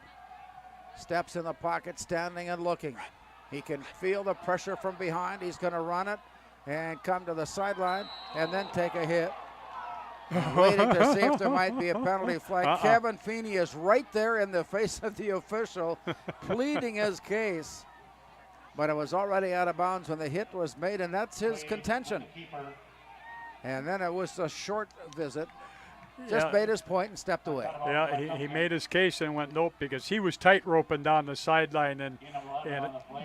Steps in the pocket, standing and looking. He can feel the pressure from behind. He's going to run it and come to the sideline and then take a hit. Waiting to see if there might be a penalty flag. Kevin Feeney is right there in the face of the official, pleading his case. But it was already out of bounds when the hit was made, and that's his contention. And then it was a short visit. Just made his point and stepped away. Yeah, he made his case and went nope because he was tight roping down the sideline, and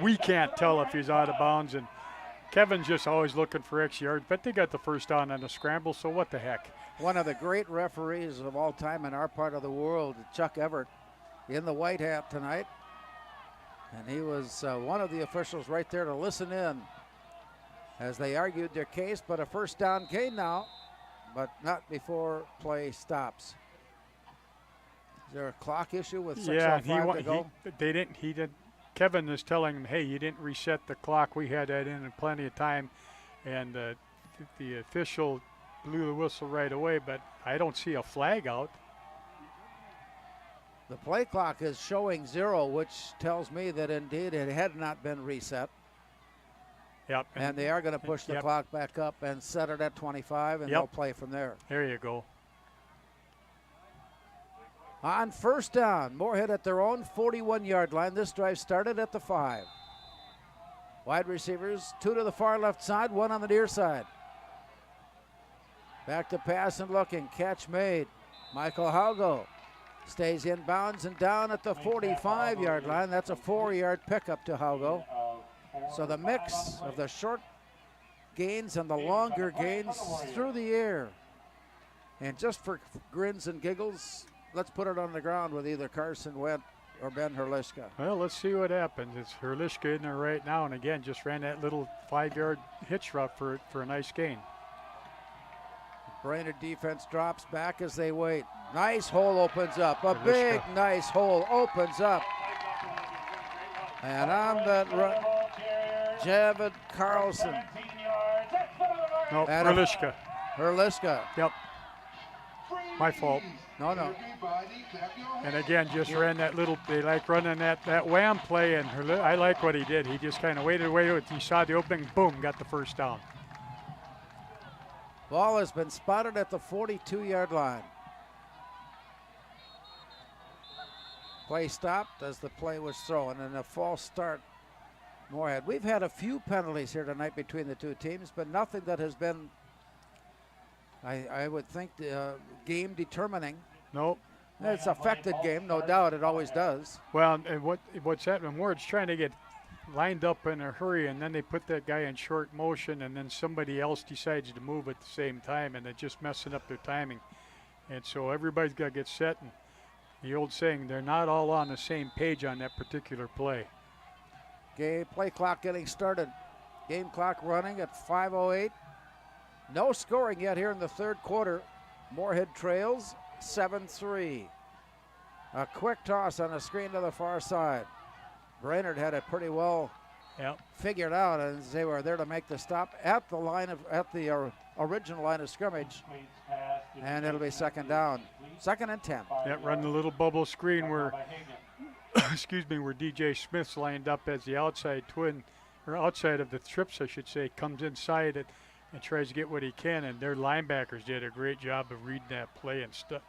we can't tell if he's out of bounds. And Kevin's just always looking for extra yards, but they got the 1st down on the scramble, so what the heck. One of the great referees of all time in our part of the world, Chuck Everett, in the white hat tonight. And he was one of the officials right there to listen in as they argued their case, but a 1st down gain now, but not before play stops. Is there a clock issue with 6:05 to go? He didn't. Kevin is telling him, hey, you didn't reset the clock. We had that in plenty of time. And the official blew the whistle right away, but I don't see a flag out. The play clock is showing 0, which tells me that indeed it had not been reset. Yep. And they are going to push the clock back up and set it at 25, and they'll play from there. There you go. On 1st down, Moorhead at their own 41-yard line. This drive started at the 5. Wide receivers, 2 to the far left side, 1 on the near side. Back to pass and looking. Catch made. Michael Halgo stays in bounds and down at the 45-yard line. That's a 4-yard pickup to Halgo. So the mix of the short gains and the longer gains through the air. And just for grins and giggles, let's put it on the ground with either Carson Wendt or Ben Herlischka. Well, let's see what happens. It's Herlischka in there right now, and again, just ran that little 5-yard hitch route for a nice gain. Brainerd defense drops back as they wait. Nice hole opens up. A big, nice hole opens up. And on that run, Javid Carlson. No, Herlischka. Herlischka. Yep. My fault. No. And again, just ran that little, they like running that wham play, and I like what he did. He just kind of waited away. He saw the opening, boom, got the 1st down. Ball has been spotted at the 42-yard line. Play stopped as the play was thrown, and a false start. Moorhead. We've had a few penalties here tonight between the two teams, but nothing that has been I would think game determining. Nope. It's affected game, no doubt. It always does. Well, and what's happening? Ward's trying to get lined up in a hurry, and then they put that guy in short motion, and then somebody else decides to move at the same time, and they're just messing up their timing. And so everybody's got to get set. And the old saying, they're not all on the same page on that particular play. Okay, play clock getting started. Game clock running at 5:08. No scoring yet here in the third quarter. Moorhead trails 7-3. A quick toss on a screen to the far side. Brainerd had it pretty well figured out as they were there to make the stop at the original line of scrimmage. And it'll be second down. Second and 10. Yeah, run the little bubble screen where excuse me, where DJ Smith's lined up as the outside twin, or outside of the trips, I should say, comes inside it and tries to get what he can, and their linebackers did a great job of reading that play and stuff.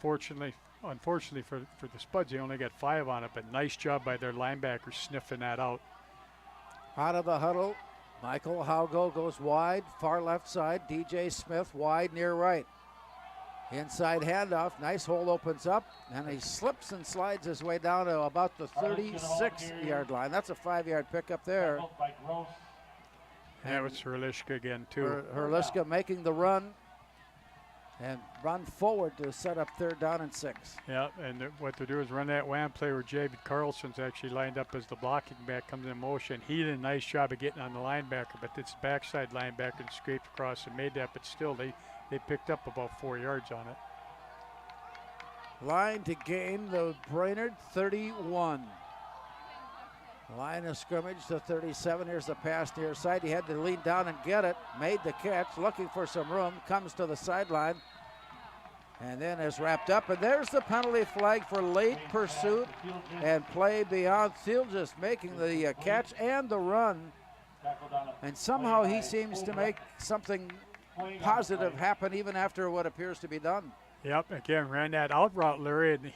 Unfortunately for the Spuds, they only got 5 on it, but nice job by their linebackers sniffing that out. Out of the huddle, Michael Haugo goes wide, far left side. DJ Smith wide near right. Inside handoff, nice hole opens up, and he slips and slides his way down to about the 36-yard line. That's a 5-yard pickup there. Yeah, it's Herlishka again, too. Herlishka making the run and run forward to set up third down and 6. Yeah, and what they do is run that wham play where David Carlson's actually lined up as the blocking back, comes in motion. He did a nice job of getting on the linebacker, but this backside linebacker scraped across and made that, but still they picked up about 4 yards on it. Line to gain the Brainerd 31. Line of scrimmage to 37. Here's the pass near side. He had to lean down and get it. Made the catch, looking for some room. Comes to the sideline. And then is wrapped up. And there's the penalty flag for late pursuit and play beyond field, just making the catch and the run. And somehow he seems to make something positive happen even after what appears to be done. Yep, again, ran that out route, Larry, and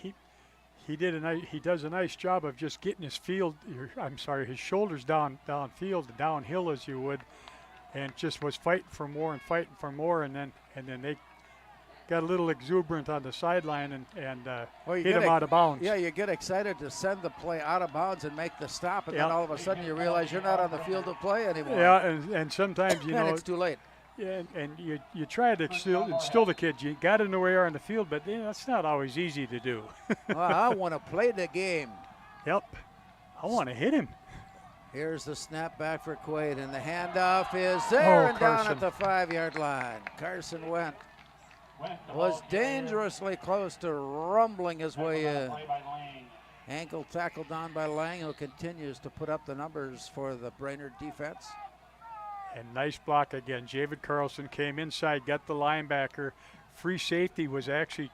he does a nice job of just getting his his shoulders downfield, downhill as you would, and just was fighting for more, and then they got a little exuberant on the sideline and hit him out of bounds. Yeah, you get excited to send the play out of bounds and make the stop, and then all of a sudden you realize you're not on the field of play anymore. Yeah, and sometimes and it's too late. Yeah, and you try to instill the kids. You got in the way on the field, but that's not always easy to do. Well, I want to play the game. Yep, I want to hit him. Here's the snap back for Quaid, and the handoff is there and down at the 5-yard line. Carson was dangerously close to rumbling his way in. Ankle tackled down by Lang, who continues to put up the numbers for the Brainerd defense. And nice block again. David Carlson came inside, got the linebacker. Free safety was actually,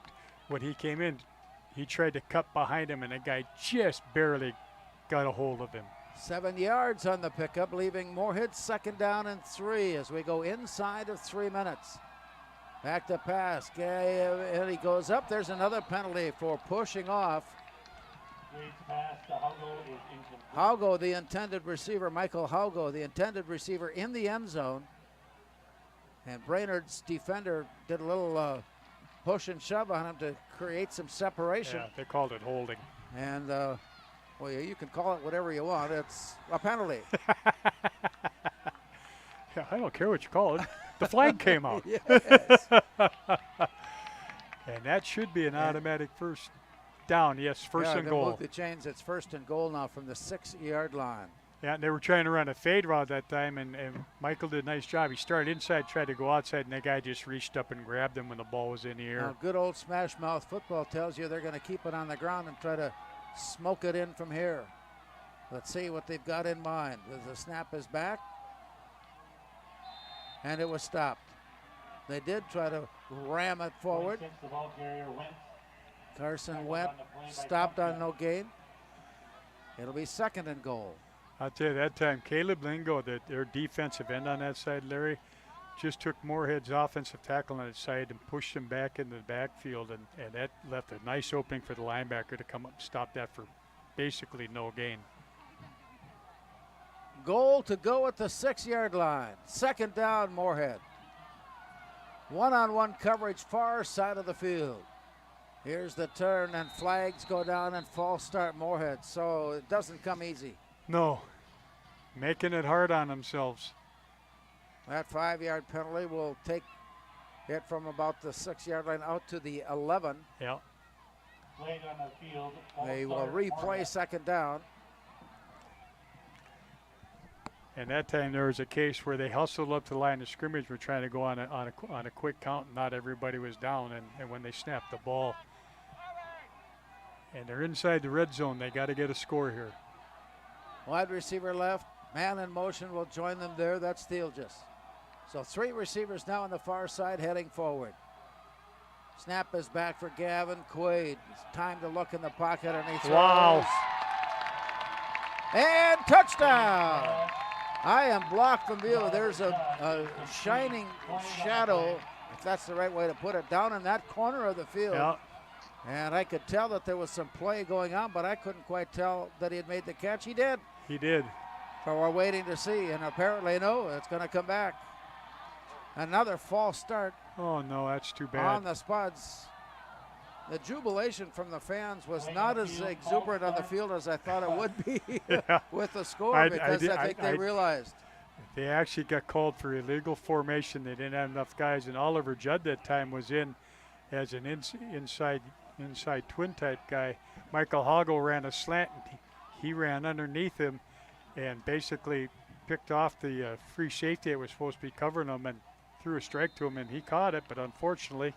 when he came in, he tried to cut behind him, and the guy just barely got a hold of him. 7 yards on the pickup, leaving Moorhead second down and 3 as we go inside of 3 minutes. Back to pass. And he goes up. There's another penalty for pushing off. Haugo, the intended receiver, Michael Haugo, the intended receiver in the end zone. And Brainerd's defender did a little push and shove on him to create some separation. Yeah, they called it holding. And, well, you can call it whatever you want. It's a penalty. Yeah, I don't care what you call it. The flag came out. Yes. And that should be an automatic first down. Yes, first and goal. Move the chains. It's first and goal now from the 6-yard line. Yeah, and they were trying to run a fade route that time, and Michael did a nice job. He started inside, tried to go outside, and that guy just reached up and grabbed him when the ball was in the air. Now, good old smash mouth football tells you they're going to keep it on the ground and try to smoke it in from here. Let's see what they've got in mind. The snap is back, and it was stopped. They did try to ram it forward. Carson went, stopped on no gain. It'll be second and goal. I'll tell you, that time, Caleb Lingo, their defensive end on that side, Larry, just took Moorhead's offensive tackle on its side and pushed him back into the backfield, and that left a nice opening for the linebacker to come up and stop that for basically no gain. Goal to go at the 6-yard line. Second down, Moorhead. One-on-one coverage far side of the field. Here's the turn, and flags go down and false start Moorhead. So it doesn't come easy. No, making it hard on themselves. That 5-yard penalty will take it from about the 6-yard line out to the 11. Yeah. Flag on the field. They will replay second down. And that time there was a case where they hustled up to the line of scrimmage. Were trying to go on a quick count. Not everybody was down, and when they snapped the ball, and they're inside the red zone, they got to get a score here. Wide receiver left, man in motion will join them there. That's Thielges. So 3 receivers now on the far side heading forward. Snap is back for Gavin Quaid. It's time to look in the pocket, and he throws. Wow. And touchdown. I am blocked from view. There's a shining shadow, if that's the right way to put it, down in that corner of the field. Yeah. And I could tell that there was some play going on, but I couldn't quite tell that he had made the catch. He did. He did. So we're waiting to see, and apparently, no, it's going to come back. Another false start. Oh, no, that's too bad. On the Spuds. The jubilation from the fans was not as exuberant on the field as I thought it would be with the score, because I think they realized. They actually got called for illegal formation. They didn't have enough guys, and Oliver Judd that time was in as an inside twin type guy. Michael Hoggle ran a slant, and he ran underneath him and basically picked off the free safety that was supposed to be covering him and threw a strike to him, and he caught it, but unfortunately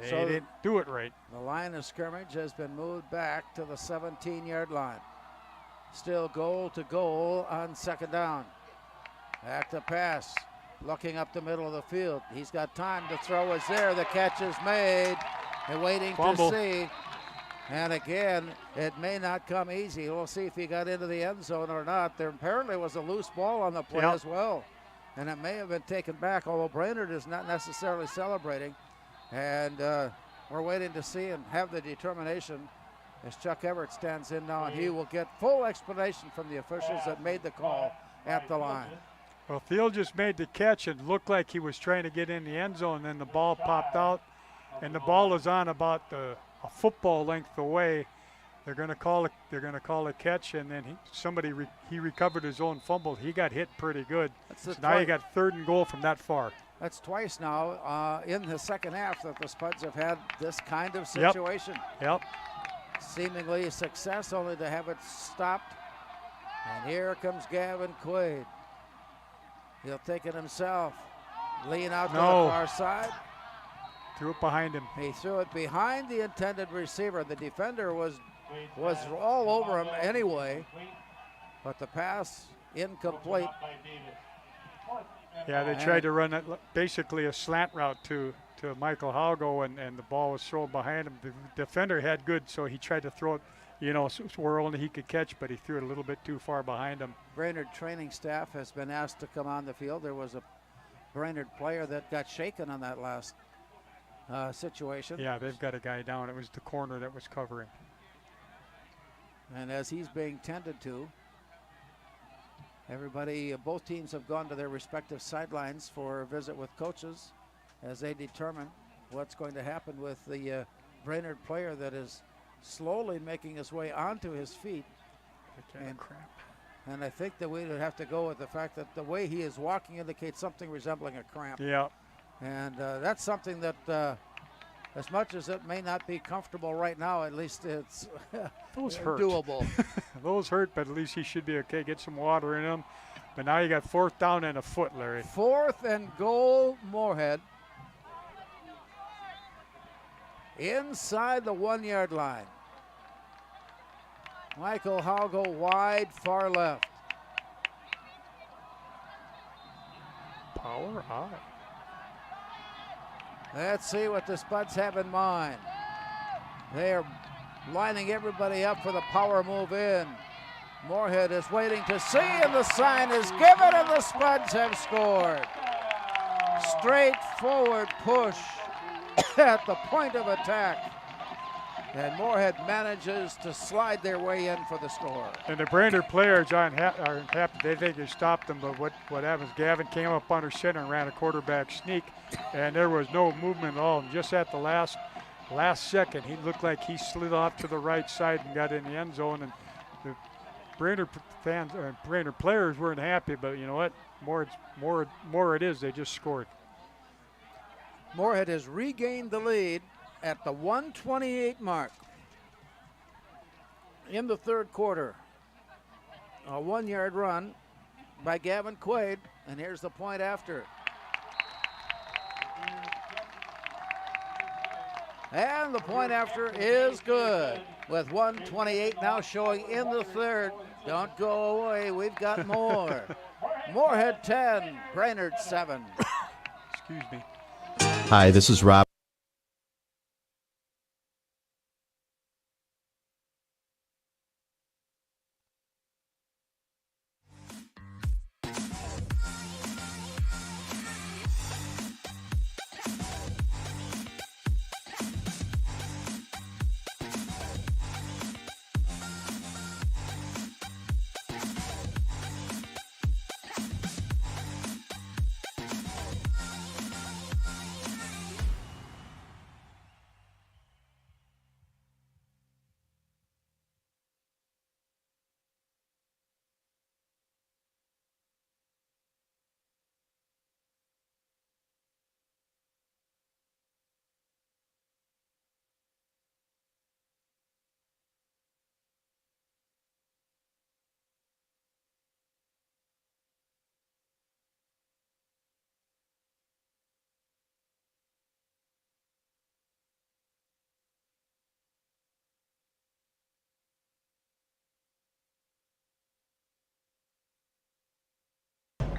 they didn't do it right. The line of scrimmage has been moved back to the 17-yard line. Still goal to goal on second down. Back to pass. Looking up the middle of the field. He's got time to throw. It's there. The catch is made. They're waiting Fumble. to see. And again, it may not come easy. We'll see if he got into the end zone or not. There apparently was a loose ball on the play as well. And it may have been taken back, although Brainerd is not necessarily celebrating. And we're waiting to see and have the determination as Chuck Everett stands in now, and he will get full explanation from the officials that made the call at the line. Well, Thiel just made the catch and looked like he was trying to get in the end zone, and then the ball popped out, and the ball was on about a football length away. They're going to call a catch, and then he recovered his own fumble. He got hit pretty good. So now you got 3rd and goal from that far. That's twice now in the second half that the Spuds have had this kind of situation. Yep. Seemingly a success, only to have it stopped. And here comes Gavin Quaid. He'll take it himself. Lean out to the far side. Threw it behind him. He threw it behind the intended receiver. The defender was all over him anyway, but the pass incomplete. Yeah, they tried to run basically a slant route to Michael Haugo, and the ball was thrown behind him. The defender had good, so he tried to throw it, where only he could catch, but he threw it a little bit too far behind him. Brainerd training staff has been asked to come on the field. There was a Brainerd player that got shaken on that last situation. Yeah, they've got a guy down. It was the corner that was covering. And as he's being tended to, everybody, both teams have gone to their respective sidelines for a visit with coaches as they determine what's going to happen with the Brainerd player that is slowly making his way onto his feet. And I think that we would have to go with the fact that the way he is walking indicates something resembling a cramp. Yeah. And that's something that, as much as it may not be comfortable right now, at least it's Those hurt. doable. Those hurt, but at least he should be okay. Get some water in him. But now you got 4th down and a foot, Larry. 4th and goal, Moorhead. Inside the 1-yard line. Michael Haugo wide, far left. Power high. Let's see what the Spuds have in mind. They are lining everybody up for the power move in. Moorhead is waiting to see, and the sign is given, and the Spuds have scored. Straightforward push at the point of attack. And Moorhead manages to slide their way in for the score. And the Brainerd players aren't happy. They think they stopped them, but what happens, Gavin came up under center and ran a quarterback sneak, and there was no movement at all. And just at the last second, he looked like he slid off to the right side and got in the end zone. And the Brainerd fans, Brainerd players weren't happy, but you know what? More it is, they just scored. Moorhead has regained the lead at the 1:28 mark in the third quarter. A 1-yard run by Gavin Quaid, and here's the point after. And the point after is good with 1:28 now showing in the third. Don't go away, we've got more. Moorhead 10, Brainerd 7. Excuse me. Hi, this is Rob.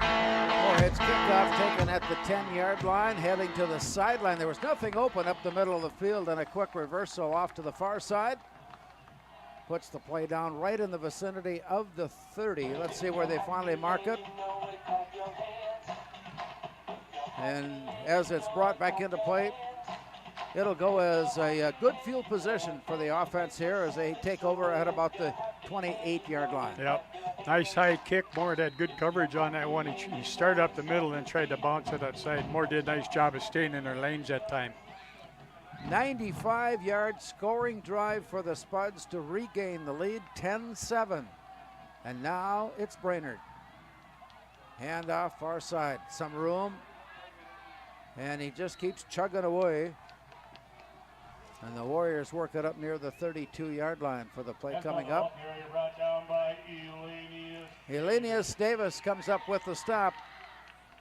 Moorhead's kickoff taken at the 10-yard line, heading to the sideline. There was nothing open up the middle of the field, and a quick reversal off to the far side. Puts the play down right in the vicinity of the 30. Let's see where they finally mark it. And as it's brought back into play, it'll go as a good field position for the offense here as they take over at about the 28-yard line. Yep. Nice high kick. Moore had good coverage on that one. He started up the middle and tried to bounce it outside. Moore did a nice job of staying in their lanes that time. 95-yard scoring drive for the Spuds to regain the lead, 10-7. And now it's Brainerd. Handoff far side, some room. And he just keeps chugging away. And the Warriors work it up near the 32-yard line for the play coming up. Elenius Davis comes up with the stop.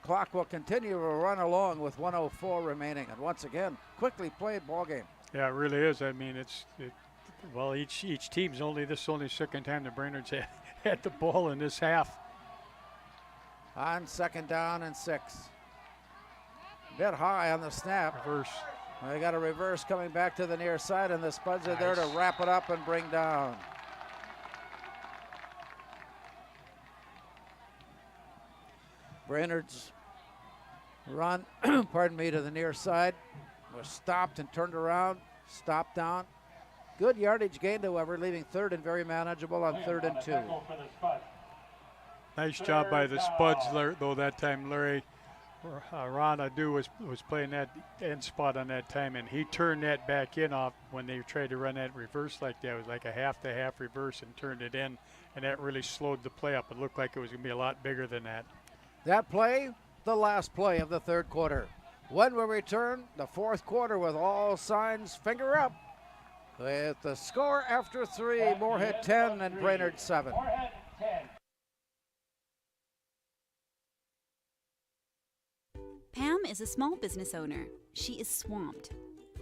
Clock will continue to run along with 1:04 remaining. And once again, quickly played ball game. Yeah, it really is. I mean, well, each team's only second time the Brainerd's had the ball in this half. On second down and 6. Bit high on the snap. Reverse. They got a reverse coming back to the near side, and the Spuds are there to wrap it up and bring down. Brainerd's run, pardon me, to the near side was stopped and turned around, stopped down. Good yardage gain, however, leaving third and very manageable on 3rd and 2. Nice job by the Spuds, though that time Larry Ron Adu was playing that end spot on that time, and he turned that back in off when they tried to run that reverse like that. It was like a half-to-half reverse and turned it in, and that really slowed the play up. It looked like it was going to be a lot bigger than that. That play, the last play of the third quarter. When we return, the fourth quarter with all signs finger up. With the score after 3, Moorhead 10 and Brainerd 7. Pam is a small business owner. She is swamped.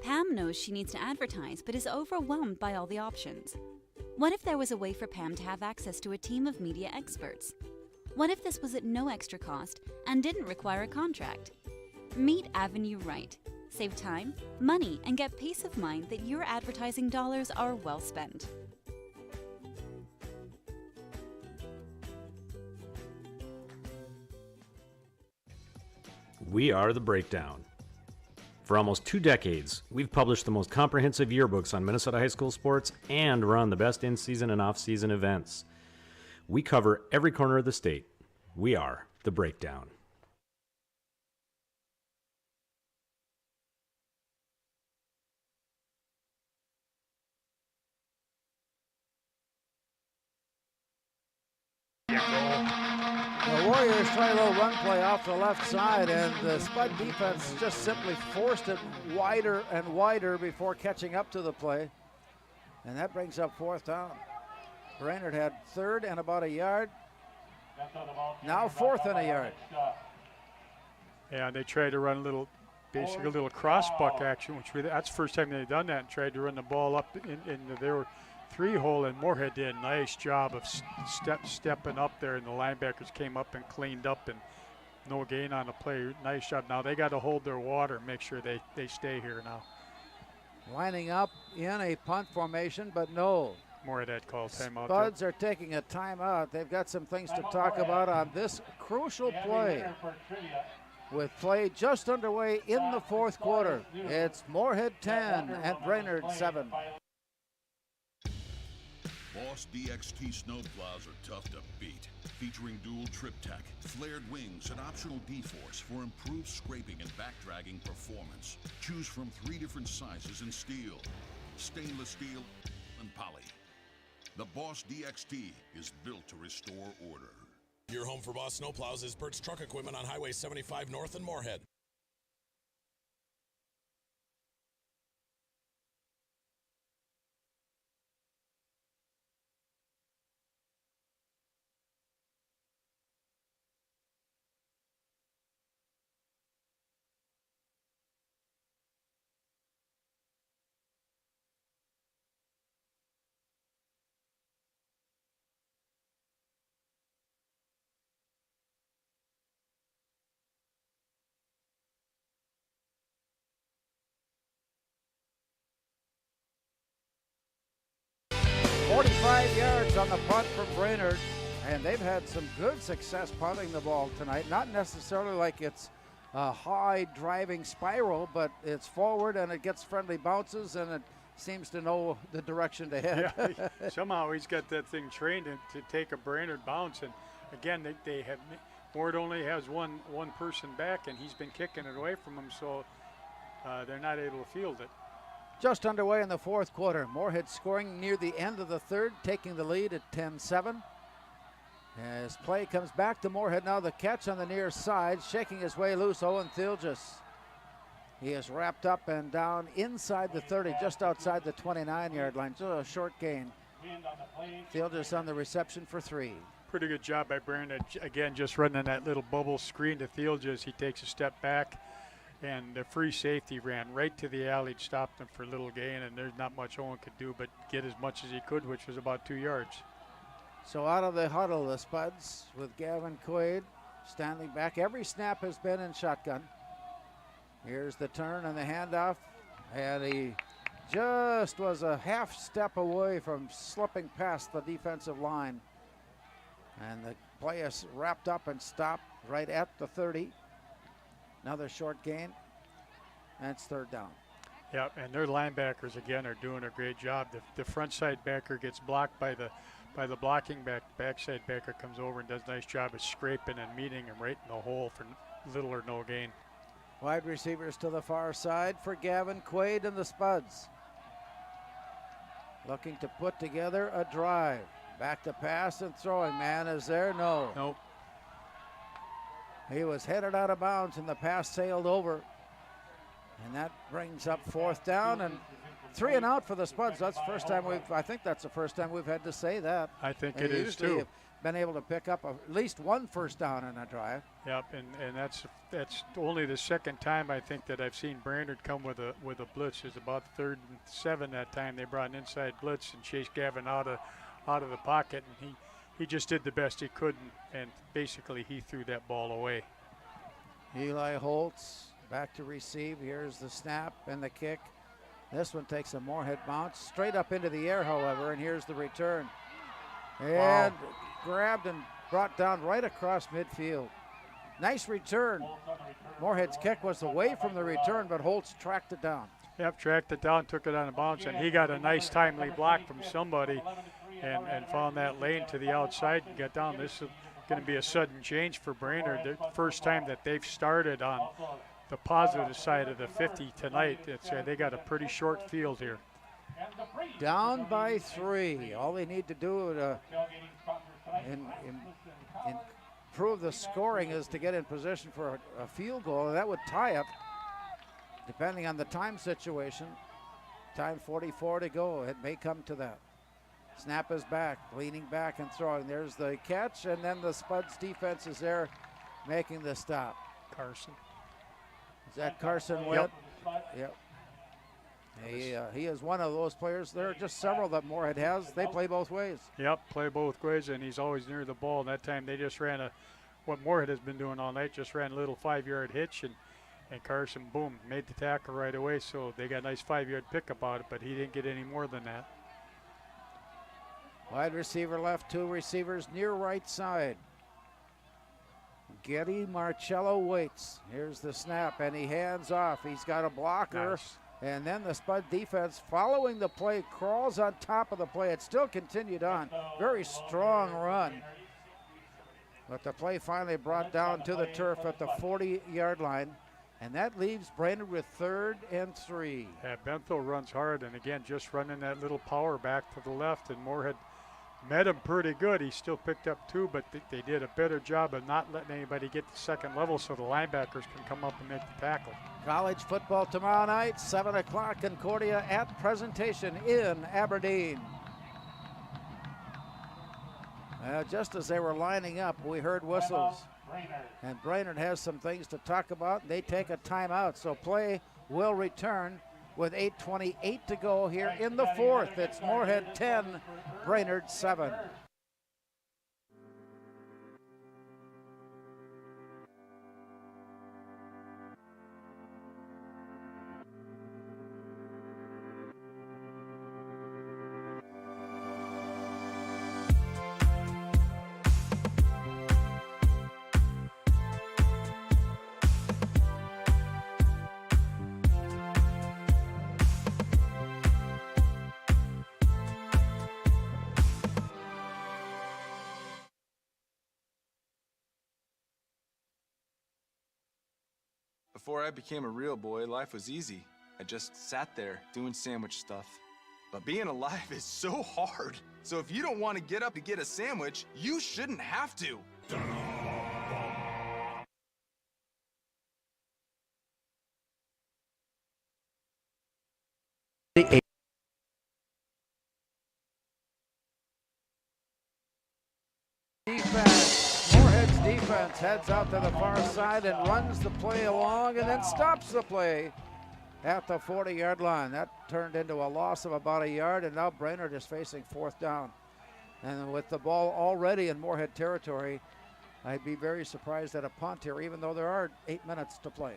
Pam knows she needs to advertise, but is overwhelmed by all the options. What if there was a way for Pam to have access to a team of media experts? What if this was at no extra cost and didn't require a contract? Meet Avenue Right. Save time, money, and get peace of mind that your advertising dollars are well spent. We are The Breakdown. For almost 2 decades, we've published the most comprehensive yearbooks on Minnesota high school sports and run the best in-season and off-season events. We cover every corner of the state. We are The Breakdown. The Warriors try a little run play off the left side, and the Spud defense just simply forced it wider and wider before catching up to the play. And that brings up 4th down. Brainerd had 3rd and about a yard. Now 4th and a yard. Yeah, they tried to run a little, basically a little cross buck action, which that's the first time they've done that, and tried to run the ball up in their 3-hole, and Moorhead did a nice job of stepping up there, and the linebackers came up and cleaned up, and no gain on the play. Nice job. Now they got to hold their water and make sure they stay here now. Lining up in a punt formation, but no. Moorhead had called timeout. Spuds are taking a timeout. They've got some things to talk about on this crucial play. With play just underway in the 4th quarter. It's Moorhead 10 and Brainerd 7. Boss DXT snowplows are tough to beat. Featuring dual trip tech, flared wings, and optional D-force for improved scraping and backdragging performance. Choose from 3 different sizes in steel, stainless steel, and poly. The Boss DXT is built to restore order. Your home for Boss Snowplows is Bert's Truck Equipment on Highway 75 North in Moorhead. Yards on the punt from Brainerd, and they've had some good success punting the ball tonight. Not necessarily like it's a high driving spiral, but it's forward and it gets friendly bounces and it seems to know the direction to head. Yeah, somehow he's got that thing trained to take a Brainerd bounce, and again they have Ward only has one person back, and he's been kicking it away from him, so they're not able to field it. Just underway in the 4th quarter. Moorhead scoring near the end of the 3rd, taking the lead at 10-7. As play comes back to Moorhead now, the catch on the near side, shaking his way loose, Owen Thilgis. He is wrapped up and down inside the 30, just outside the 29-yard line. Just a short gain. Thilgis on the reception for 3. Pretty good job by Brainerd. Again, just running that little bubble screen to Thilgis. He takes a step back, and the free safety ran right to the alley, stopped him for a little gain, and there's not much Owen could do but get as much as he could, which was about 2 yards. So out of the huddle, the Spuds with Gavin Quaid standing back. Every snap has been in shotgun. Here's the turn and the handoff, and he just was a half step away from slipping past the defensive line. And the play is wrapped up and stopped right at the 30. Another short gain, and it's 3rd down. Yep, and their linebackers again are doing a great job. The front side backer gets blocked by the blocking back. Backside backer comes over and does a nice job of scraping and meeting him right in the hole for little or no gain. Wide receivers to the far side for Gavin Quaid and the Spuds. Looking to put together a drive. Back to pass and throwing. Man is there? No. Nope. He was headed out of bounds and the pass sailed over. And that brings up 4th down and 3 and out for the Spuds. That's the first time I think that's the first time we've had to say that. I think it is too. Have been able to pick up at least 1 first down in a drive. Yep, and that's only the 2nd time I think that I've seen Brainerd come with a blitz. It's about 3rd and 7 that time. They brought an inside blitz and chased Gavin out of the pocket, and he just did the best he could, and basically he threw that ball away. Eli Holtz back to receive. Here's the snap and the kick. This one takes a Moorhead bounce straight up into the air, however, and here's the return. And grabbed and brought down right across midfield. Nice return. Moorhead's kick was away from the return, but Holtz tracked it down. Yep, tracked it down, took it on a bounce, and he got a nice timely block from somebody and found that lane to the outside and got down. This is going to be a sudden change for Brainerd. The first time that they've started on the positive side of the 50 tonight. They got a pretty short field here. Down by 3. All they need to do to improve the scoring is to get in position for a field goal, and that would tie it, depending on the time situation. Time 44 to go. It may come to that. Snap is back, leaning back and throwing. There's the catch, and then the Spuds defense is there making the stop. Carson. Is that Carson Webb? Yep. He is one of those players. There are just several that Moorhead has. They play both ways. Yep, play both ways, and he's always near the ball. And that time they just ran what Moorhead has been doing all night, just ran a little 5-yard hitch, and Carson, boom, made the tackle right away. So they got a nice 5-yard pickup out of it, but he didn't get any more than that. Wide receiver left, 2 receivers near right side. Getty Marcello waits. Here's the snap, and he hands off. He's got a blocker. Nice. And then the Spud defense, following the play, crawls on top of the play. It still continued on. Very strong run. But the play finally brought down to the turf at the 40-yard line. And that leaves Brainerd with 3rd and 3. Yeah, Benthill runs hard, and again, just running that little power back to the left, and Moorhead met him pretty good. He still picked up 2, but they did a better job of not letting anybody get to second level so the linebackers can come up and make the tackle. College football tomorrow night, 7 o'clock, Concordia at Presentation in Aberdeen. Just as they were lining up, we heard whistles. And Brainerd has some things to talk about. They take a timeout, so play will return with 8:28 to go here in the 4th. It's Moorhead 10, Brainerd 7. Before I became a real boy, life was easy. I just sat there doing sandwich stuff. But being alive is so hard. So if you don't want to get up to get a sandwich, you shouldn't have to. Moorhead's defense heads out to the far side and runs the play along and then stops the play at the 40-yard line. That turned into a loss of about a yard, and now Brainerd is facing 4th down. And with the ball already in Moorhead territory, I'd be very surprised at a punt here, even though there are 8 minutes to play.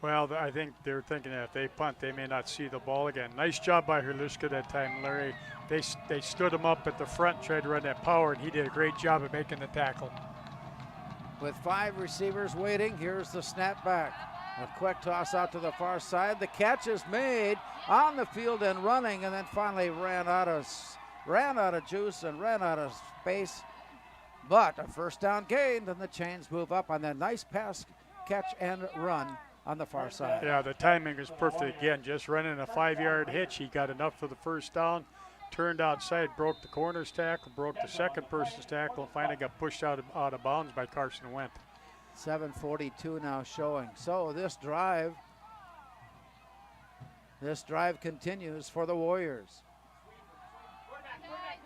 Well, I think they're thinking that if they punt, they may not see the ball again. Nice job by Herliska that time, Larry. They stood him up at the front, tried to run that power, and he did a great job of making the tackle. With 5 receivers waiting, here's the snap back. A quick toss out to the far side. The catch is made on the field and running, and then finally ran out of juice and ran out of space. But a 1st down gain, and the chains move up on that nice pass, catch, and run on the far side. Yeah, the timing is perfect again. Just running a 5-yard hitch. He got enough for the 1st down, turned outside, broke the corner's tackle, broke the second person's tackle, and finally got pushed out of bounds by Carson Wentz. 7:42 now showing. So this drive continues for the Warriors.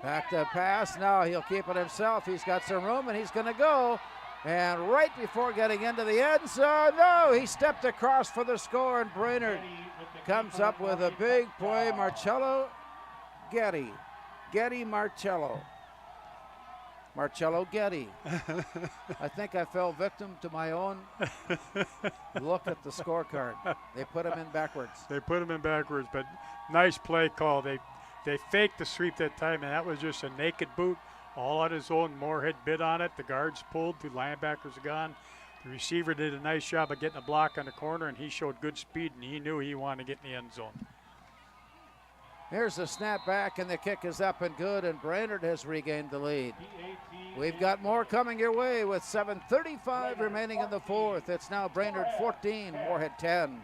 Back to pass. Now he'll keep it himself. He's got some room, and he's going to go. And right before getting into the end zone, no, he stepped across for the score, and Brainerd comes up with a big play. Marcello Getty Marcello Getty. I think I fell victim to my own look at the scorecard. They put him in backwards. They put him in backwards, but nice play call. They faked the sweep that time, and that was just a naked boot. All on his own. Moorhead bit on it. The guards pulled. 2 linebackers are gone. The receiver did a nice job of getting a block on the corner, and he showed good speed, and he knew he wanted to get in the end zone. Here's the snap back, and the kick is up and good, and Brainerd has regained the lead. We've got more coming your way with 7:35 remaining in the fourth. It's now Brainerd 14, Moorhead 10.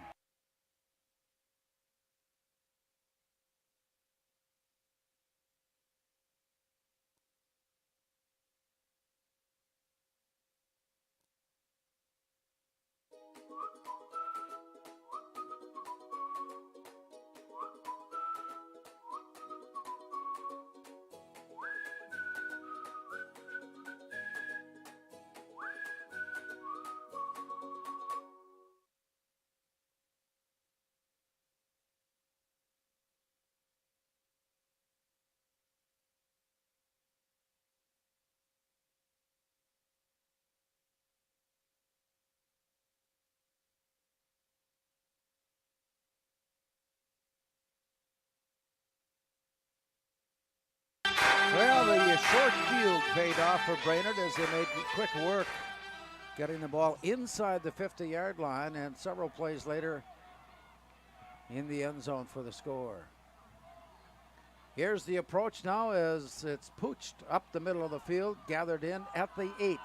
Well, the short field paid off for Brainerd as they made quick work getting the ball inside the 50-yard line, and several plays later in the end zone for the score. Here's the approach now as it's pooched up the middle of the field, gathered in at the 8.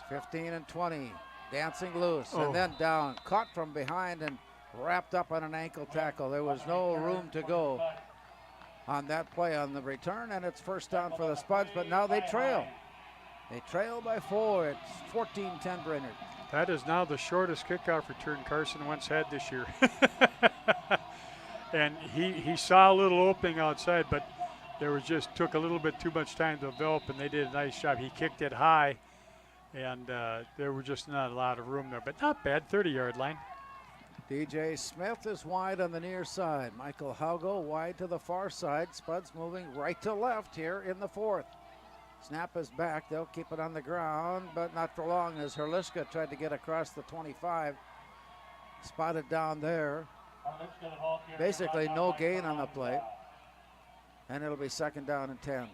15 and 20, dancing loose, and then down, caught from behind and wrapped up on an ankle tackle. There was no room to go on that play on the return, and it's first down for the Spuds, but now they trail. They trail by 4. It's 14-10 Brainerd. That is now the shortest kickoff return Carson Wentz had this year. And he saw a little opening outside, but there was just took a little bit too much time to develop, and they did a nice job. He kicked it high, and there were just not a lot of room there, but not bad, 30-yard line. DJ Smith is wide on the near side. Michael Haugo wide to the far side. Spuds moving right to left here in the fourth. Snap is back. They'll keep it on the ground, but not for long as Herliska tried to get across the 25. Spotted down there. Basically no gain on the play. And it'll be second down and 10.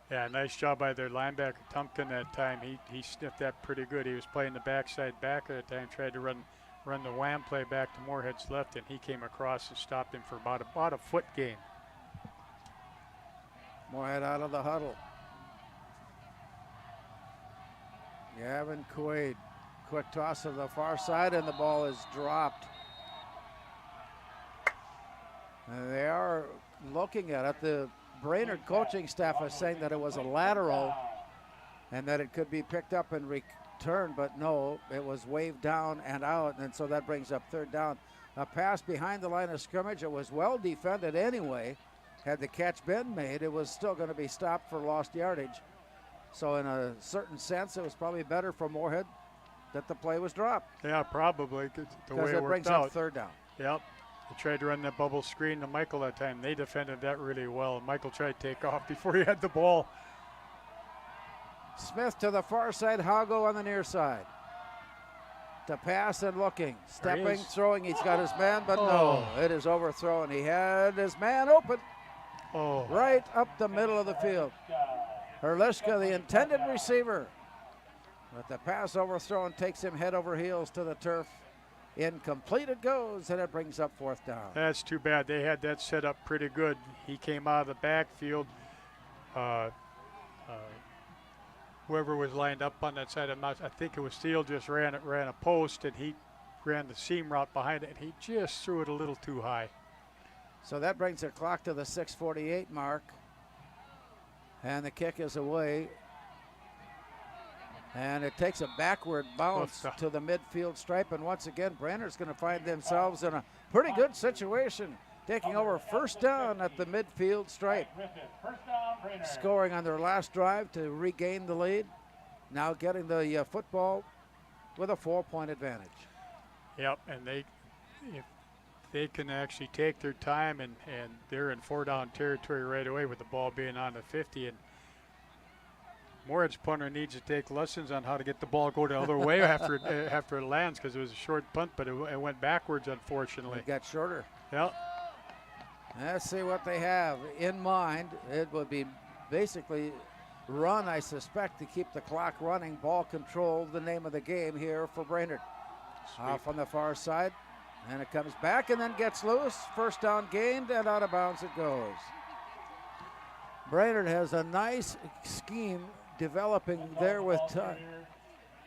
Yeah, nice job by their linebacker, Tumpkin, that time. He sniffed that pretty good. He was playing the backside backer at the time, tried to run the wham play back to Moorhead's left, and he came across and stopped him for about a foot gain. Moorhead out of the huddle. Gavin Quaid, quick toss to the far side, and the ball is dropped. And they are looking at it. The Brainerd coaching staff is saying that it was a lateral and that it could be picked up and returned, but no, it was waved down and out, and so that brings up third down. A pass behind the line of scrimmage. It was well defended anyway. Had the catch been made, it was still going to be stopped for lost yardage. So in a certain sense, it was probably better for Moorhead that the play was dropped. Yeah, probably, the way it worked brings out. Up third down. Yep. They tried to run that bubble screen to Michael that time. They defended that really well. Michael tried to take off before he had the ball. Smith to the far side, Hago on the near side. To pass and looking, stepping, throwing. He's got his man, but no, it is overthrown. He had his man open right up the middle of the field. Herliska, the intended receiver, but the pass overthrown takes him head over heels to the turf. Incomplete it goes, and it brings up fourth down. That's too bad. They had that set up pretty good. He came out of the backfield. Whoever was lined up on that side, I think it was Steele, just ran a post, and he ran the seam route behind it, and he just threw it a little too high. So that brings the clock to the 6:48 mark, and the kick is away. And it takes a backward bounce to the midfield stripe. And once again, Brainerd's going to find themselves in a pretty good situation, taking over first down at the midfield stripe. Scoring on their last drive to regain the lead. Now getting the football with a 4-point advantage. Yep, and if they can actually take their time, and they're in 4-down territory right away with the ball being on the 50. And Moorhead's punter needs to take lessons on how to get the ball go the other way after it lands, because it was a short punt, but it went backwards, unfortunately. It got shorter. Yep. Let's see what they have in mind. It would be basically run, I suspect, to keep the clock running. Ball control, the name of the game here for Brainerd. Off on the far side, and it comes back and then gets loose. First down gained, and out of bounds it goes. Brainerd has a nice scheme developing there with time.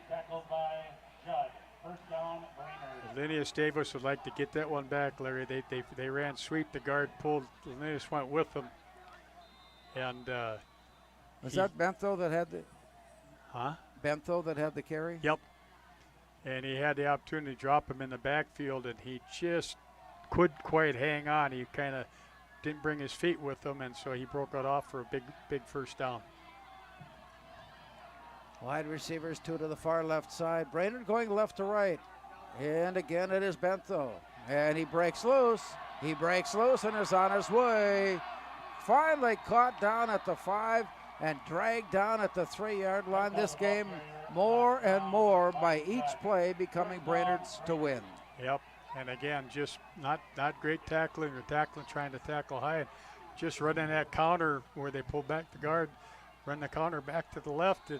Tackled by Judd. First down, Brainerd. Linnaeus Davis would like to get that one back, Larry. They ran sweep, the guard pulled, Linnaeus went with them. And was that Bentho that had the Bentho that had the carry? Yep. And he had the opportunity to drop him in the backfield, and he just couldn't quite hang on. He kind of didn't bring his feet with him, and so he broke it off for a big first down. Wide receivers, 2 to the far left side. Brainerd going left to right. And again, it is Bentho. And he breaks loose. He breaks loose and is on his way. Finally caught down at the 5 and dragged down at the 3-yard line. This game more and more by each play becoming Brainerd's to win. Yep. And again, just not great tackling or trying to tackle high. Just running that counter where they pull back the guard, run the counter back to the left.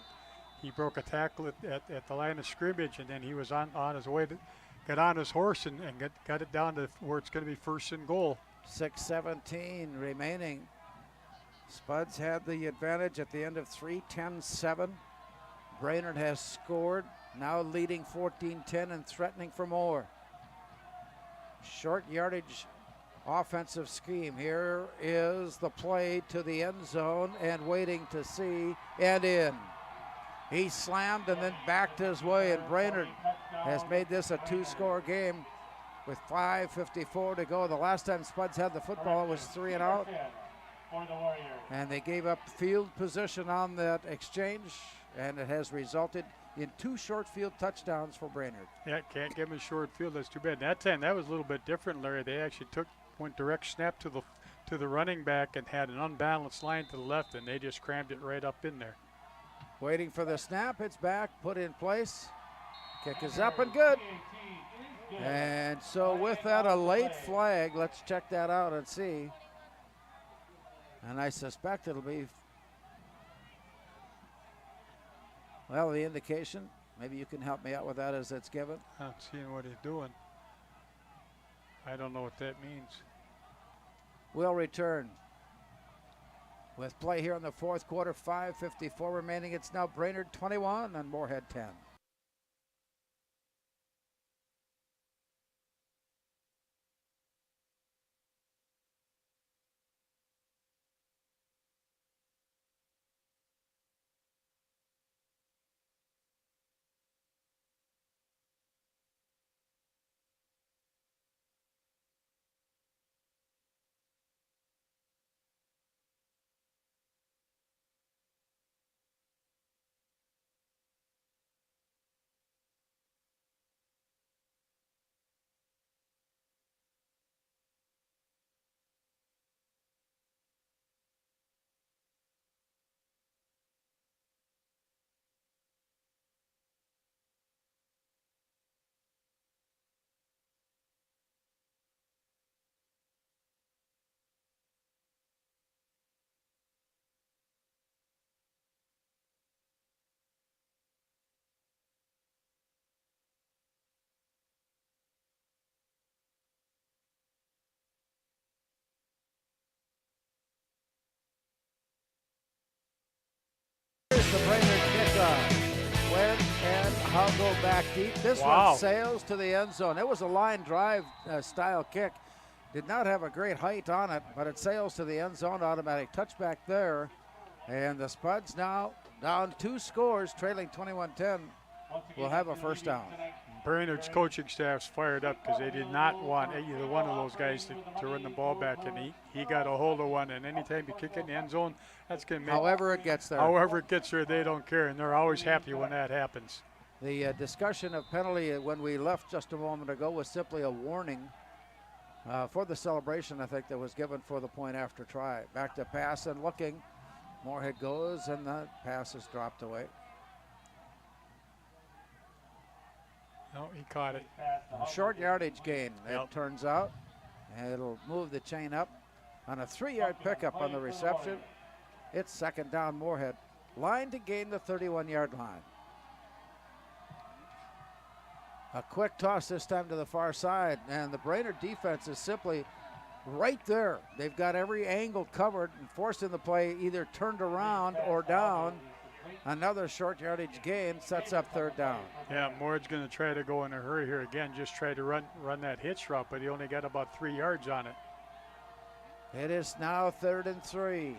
He broke a tackle at the line of scrimmage, and then he was on his way to get on his horse and got it down to where it's going to be first and goal. 6:17 remaining. Spuds had the advantage at the end of 3:10-7. Brainerd has scored, now leading 14-10 and threatening for more. Short yardage offensive scheme. Here is the play to the end zone and waiting to see and in. He slammed and then backed his way, and Brainerd has made this a 2-score game with 5:54 to go. The last time Spuds had the football, it was 3 and out. And they gave up field position on that exchange, and it has resulted in 2 short field touchdowns for Brainerd. Yeah, can't give him a short field. That's too bad. That time, that was a little bit different, Larry. They actually went direct snap to the running back and had an unbalanced line to the left, and they just crammed it right up in there. Waiting for the snap. It's back, put in place. Kick is up and good. And so with that, a late flag. Let's check that out and see. And I suspect it'll be, well, the indication. Maybe you can help me out with that as it's given. I'm seeing what he's doing. I don't know what that means. We'll return with play here in the fourth quarter. 5:54 remaining. It's now Brainerd 21 and Moorhead 10. Here's the Brainerd kickoff. When and how go back deep. This one sails to the end zone. It was a line drive style kick. Did not have a great height on it, but it sails to the end zone. Automatic touchback there. And the Spuds now down 2 scores, trailing 21-10. Will have a first down. Brainerd's coaching staff's fired up because they did not want either one of those guys to run the ball back, and he got a hold of one, and anytime you kick in the end zone, that's going to make. However it gets there. However it gets there, they don't care, and they're always happy when that happens. The discussion of penalty when we left just a moment ago was simply a warning for the celebration, I think, that was given for the point after try. Back to pass and looking. Moorhead goes, and the pass is dropped away. No, he caught it. A short yardage gain, it turns out. And it'll move the chain up on a 3-yard pickup on the reception. It's second down, Moorhead. line to gain the 31-yard line. A quick toss this time to the far side, and the Brainerd defense is simply right there. They've got every angle covered and forcing the play either turned around or down. Another short yardage gain sets up third down. Yeah, Moorhead's going to try to go in a hurry here again, just try to run that hitch route, but he only got about 3 yards on it. It is now 3rd and 3.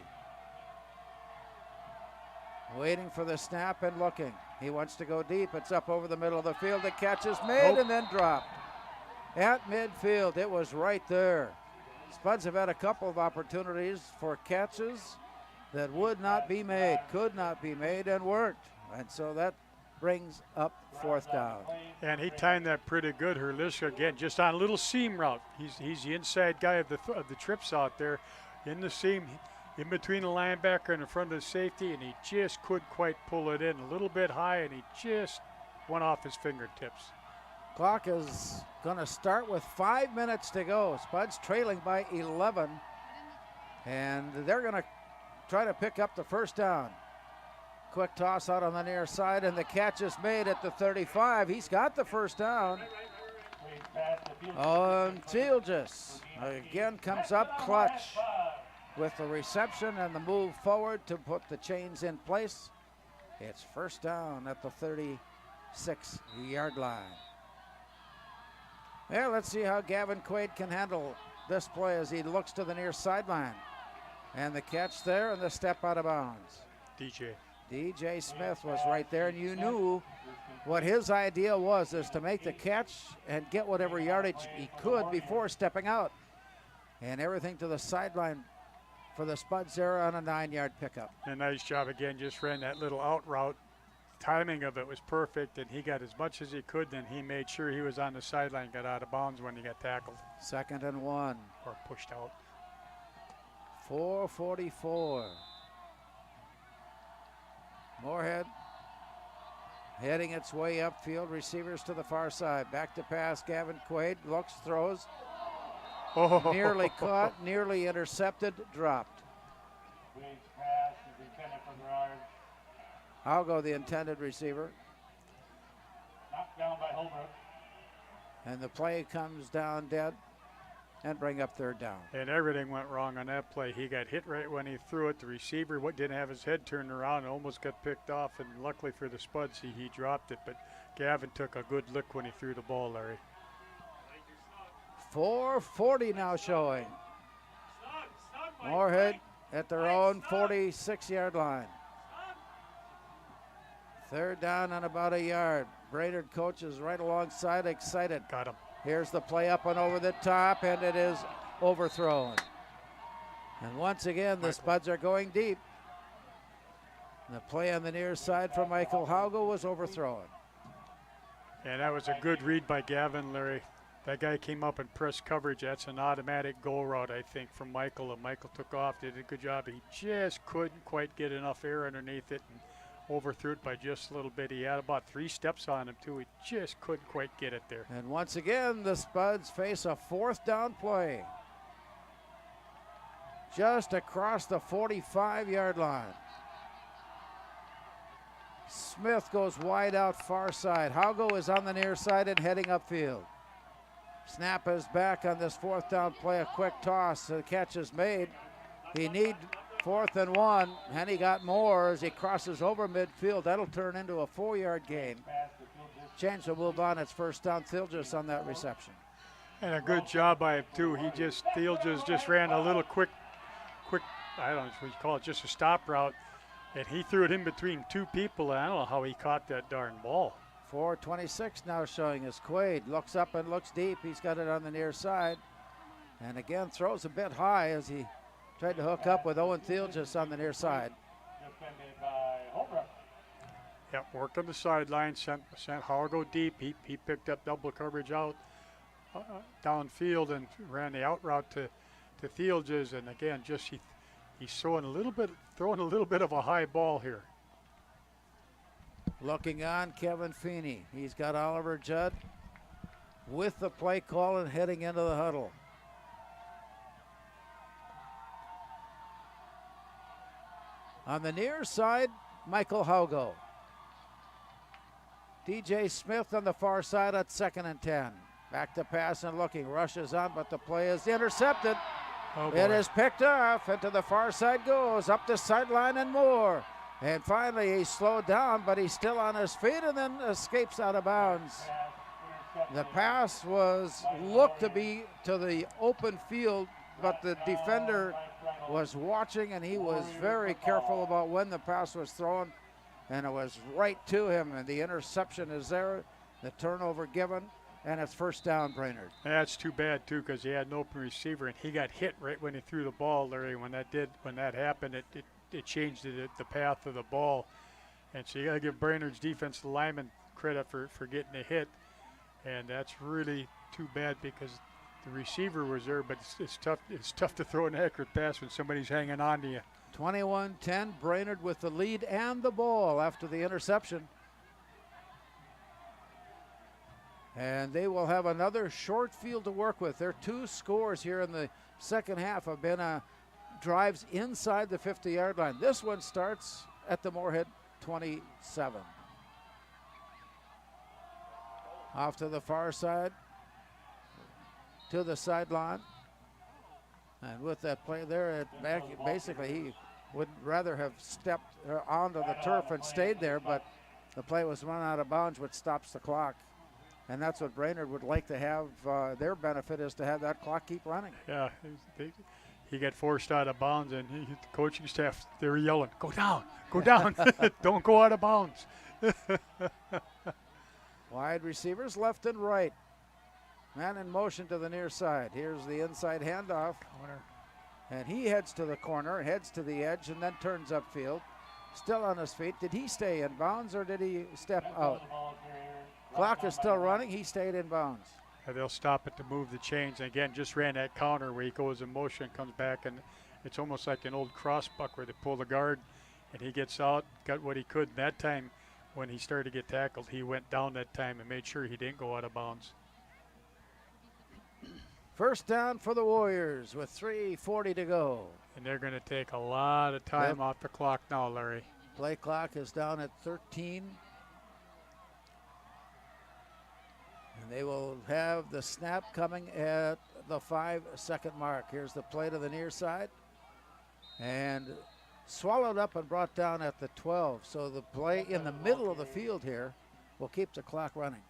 Waiting for the snap and looking. He wants to go deep. It's up over the middle of the field. The catch is made and then dropped. At midfield, it was right there. Spuds have had a couple of opportunities for catches that would not be made, could not be made, and worked. And so that brings up 4th down. And he timed that pretty good. Herliska again, just on a little seam route. He's the inside guy of the trips out there in the seam, in between the linebacker and in front of the safety, and he just couldn't quite pull it in. A little bit high, and he just went off his fingertips. Clock is going to start with 5 minutes to go. Spuds trailing by 11, and they're going to try to pick up the 1st down. Quick toss out on the near side, and the catch is made at the 35. He's got the 1st down. Theilges again comes up clutch with the reception and the move forward to put the chains in place. It's 1st down at the 36-yard line. Well, let's see how Gavin Quaid can handle this play as he looks to the near sideline. And the catch there and the step out of bounds. DJ Smith was right there, and you knew what his idea was, is to make the catch and get whatever yardage he could before stepping out. And everything to the sideline for the Spuds there on a 9-yard pickup. A nice job again, just ran that little out route. Timing of it was perfect, and he got as much as he could, then he made sure he was on the sideline, got out of bounds when he got tackled. 2nd and 1. Or pushed out. 4:44. Moorhead heading its way upfield. Receivers to the far side. Back to pass. Gavin Quaid looks, throws. Nearly caught, nearly intercepted, dropped. I'll go the intended receiver. Knocked down by Holbrook. And the play comes down dead and bring up 3rd down. And everything went wrong on that play. He got hit right when he threw it. The receiver didn't have his head turned around and almost got picked off. And luckily for the Spuds, he dropped it. But Gavin took a good lick when he threw the ball, Larry. 4:40 now showing. Moorhead at their own 46-yard line. 3rd down and about a yard. Brainerd coach is right alongside, excited. Got him. Here's the play up and over the top, and it is overthrown. And once again, the Spuds are going deep. The play on the near side from Michael Haugo was overthrown. And that was a good read by Gavin, Larry. That guy came up and pressed coverage. That's an automatic goal route, I think, from Michael. And Michael took off, did a good job. He just couldn't quite get enough air underneath it and overthrew it by just a little bit. He had about 3 steps on him, too. He just couldn't quite get it there. And once again, the Spuds face a 4th down play. Just across the 45-yard line. Smith goes wide out far side. Haugo is on the near side and heading upfield. Snap is back on this 4th down play. A quick toss. The catch is made. He needs 4th and 1, and he got more as he crosses over midfield. That'll turn into a 4-yard gain. Change will move on. It's 1st down. Theilges on that reception. And a good job by him, too. Theilges just ran a little quick, I don't know what you call it, just a stop route. And he threw it in between 2 people, and I don't know how he caught that darn ball. 4:26 now showing as Quaid looks up and looks deep. He's got it on the near side. And again, throws a bit high as he tried to hook up with Owen Theilges on the near side. Defended by Holbrook. Yep, worked on the sideline, sent Haugo deep. He picked up double coverage out downfield and ran the out route to Theilges. And again, just he's throwing a little bit of a high ball here. Looking on, Kevin Feeney. He's got Oliver Judd with the play call and heading into the huddle. On the near side, Michael Haugo. DJ Smith on the far side at 2nd and 10. Back to pass and looking, rushes on, but the play is intercepted. Oh, it boy. is picked off, and to the far side goes, up the sideline and more. And finally he's slowed down, but he's still on his feet and then escapes out of bounds. The pass looked to be to the open field, but the defender was watching and he was very careful about when the pass was thrown, and it was right to him, and the interception is there, the turnover given, and it's first down, Brainerd. That's too bad too, because he had an open receiver and he got hit right when he threw the ball, Larry. When that happened, it changed the path of the ball, and so you got to give Brainerd's defensive lineman credit for getting a hit, and that's really too bad because the receiver was there, but it's tough. It's tough to throw an accurate pass when somebody's hanging on to you. 21-10, Brainerd with the lead and the ball after the interception. And they will have another short field to work with. Their 2 scores here in the second half have been drives inside the 50-yard line. This one starts at the Moorhead 27. Off to the far side, to the sideline. And with that play there, basically he would rather have stepped onto the turf and stayed there, but the play was run out of bounds, which stops the clock. And that's what Brainerd would like to have. Their benefit is to have that clock keep running. Yeah, he got forced out of bounds, and the coaching staff, they were yelling, go down, don't go out of bounds. Wide receivers left and right. Man in motion to the near side. Here's the inside handoff. And he heads to the corner, heads to the edge, and then turns upfield. Still on his feet. Did he stay in bounds or did he step out? Clock is still running. He stayed in bounds. They'll stop it to move the chains. And again, just ran that counter where he goes in motion, comes back, and it's almost like an old cross buck where they pull the guard, and he gets out, got what he could. And that time, when he started to get tackled, he went down that time and made sure he didn't go out of bounds. First down for the Warriors with 3:40 to go. And they're going to take a lot of time off the clock now, Larry. Play clock is down at 13. And they will have the snap coming at the 5-second mark. Here's the play to the near side. And swallowed up and brought down at the 12. So the play in the middle of the field here will keep the clock running.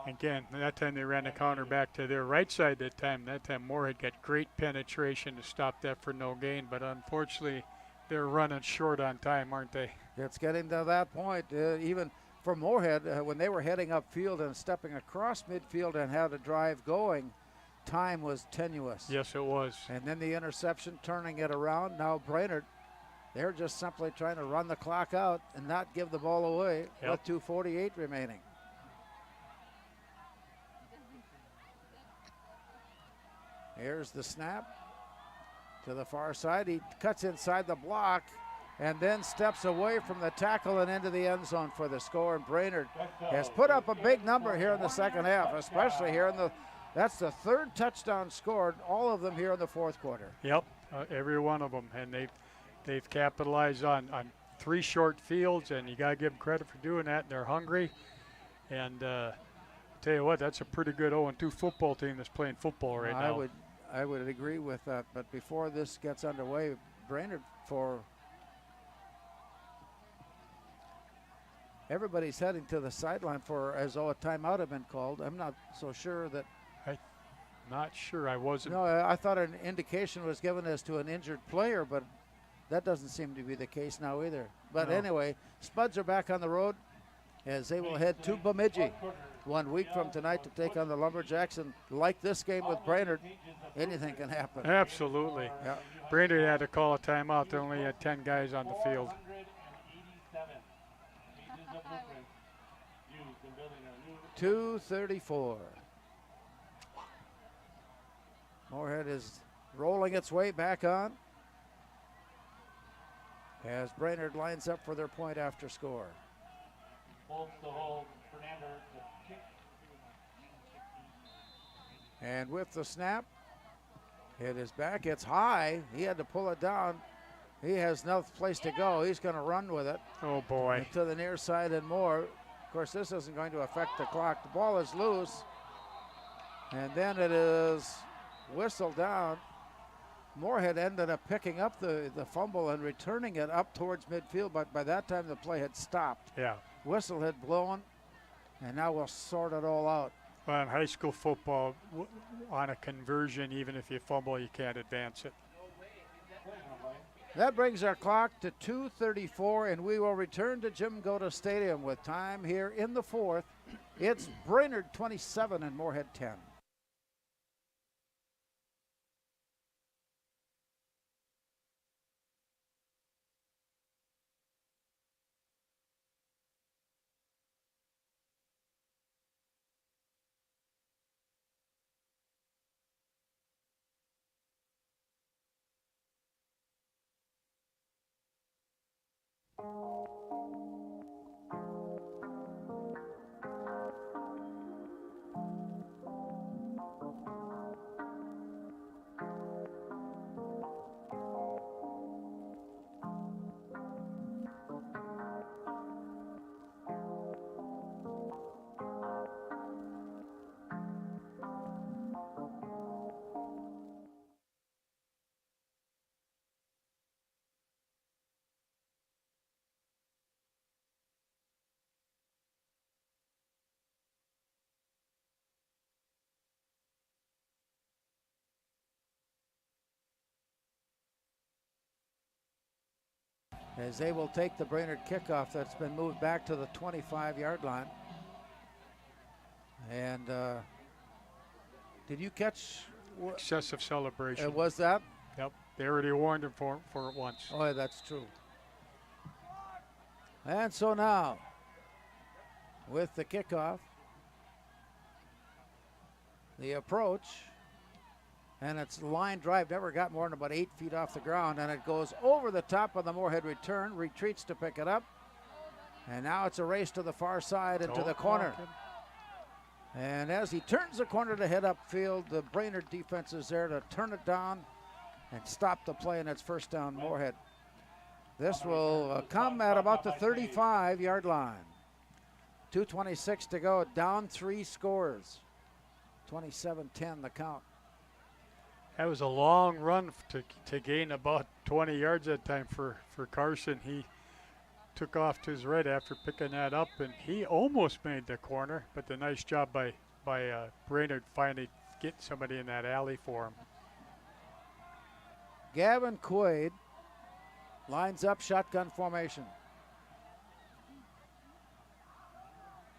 Again, that time they ran the counter back to their right side that time. That time Moorhead got great penetration to stop that for no gain, but unfortunately they're running short on time, aren't they? It's getting to that point. Even for Moorhead, when they were heading upfield and stepping across midfield and had a drive going, time was tenuous. Yes, it was. And then the interception, turning it around. Now Brainerd, they're just simply trying to run the clock out and not give the ball away with 2:48 remaining. Here's the snap to the far side. He cuts inside the block and then steps away from the tackle and into the end zone for the score. And Brainerd has put up a big number here in the second half, especially here in that's the 3rd touchdown scored, all of them here in the 4th quarter. Yep, every one of them. And they've capitalized on 3 short fields, and you got to give them credit for doing that. They're hungry. And tell you what, that's a pretty good 0-2 football team that's playing football right now. I would agree with that, but before this gets underway, Brainerd, everybody's heading to the sideline for as though a timeout had been called. I'm not so sure that. Not sure. I wasn't. No, I thought an indication was given as to an injured player, but that doesn't seem to be the case now either. But anyway, Spuds are back on the road as they will head to Bemidji 1 week from tonight to take on the Lumberjacks. And like this game with Brainerd, anything can happen. Absolutely. Yeah. Brainerd had to call a timeout. They only had 10 guys on the field. 2:34. Moorhead is rolling its way back on as Brainerd lines up for their point after score. And with the snap, it is back. It's high. He had to pull it down. He has no place to go. He's going to run with it. Oh, boy. To the near side and more. Of course, this isn't going to affect the clock. The ball is loose. And then it is whistled down. Moorhead ended up picking up the fumble and returning it up towards midfield, but by that time the play had stopped. Yeah. Whistle had blown, and now we'll sort it all out. Well, in high school football, on a conversion, even if you fumble, you can't advance it. That brings our clock to 2:34, and we will return to Jim Goda Stadium with time here in the fourth. It's Brainerd 27 and Moorhead 10. As they will take the Brainerd kickoff that's been moved back to the 25-yard line. And did you catch? Excessive celebration. Was that? Yep. They already warned him for it once. Oh, yeah, that's true. And so now, with the kickoff, the approach, and it's line drive, never got more than about 8 feet off the ground, and it goes over the top of the Moorhead return, retreats to pick it up, and now it's a race to the far side into the corner. And as he turns the corner to head upfield, the Brainerd defense is there to turn it down and stop the play, and it's first down Moorhead. This will come at about the 35-yard line. 2:26 to go, down 3 scores. 27-10 the count. That was a long run to gain about 20 yards that time for Carson. He took off to his right after picking that up, and he almost made the corner, but the nice job by Brainerd finally getting somebody in that alley for him. Gavin Quaid lines up shotgun formation.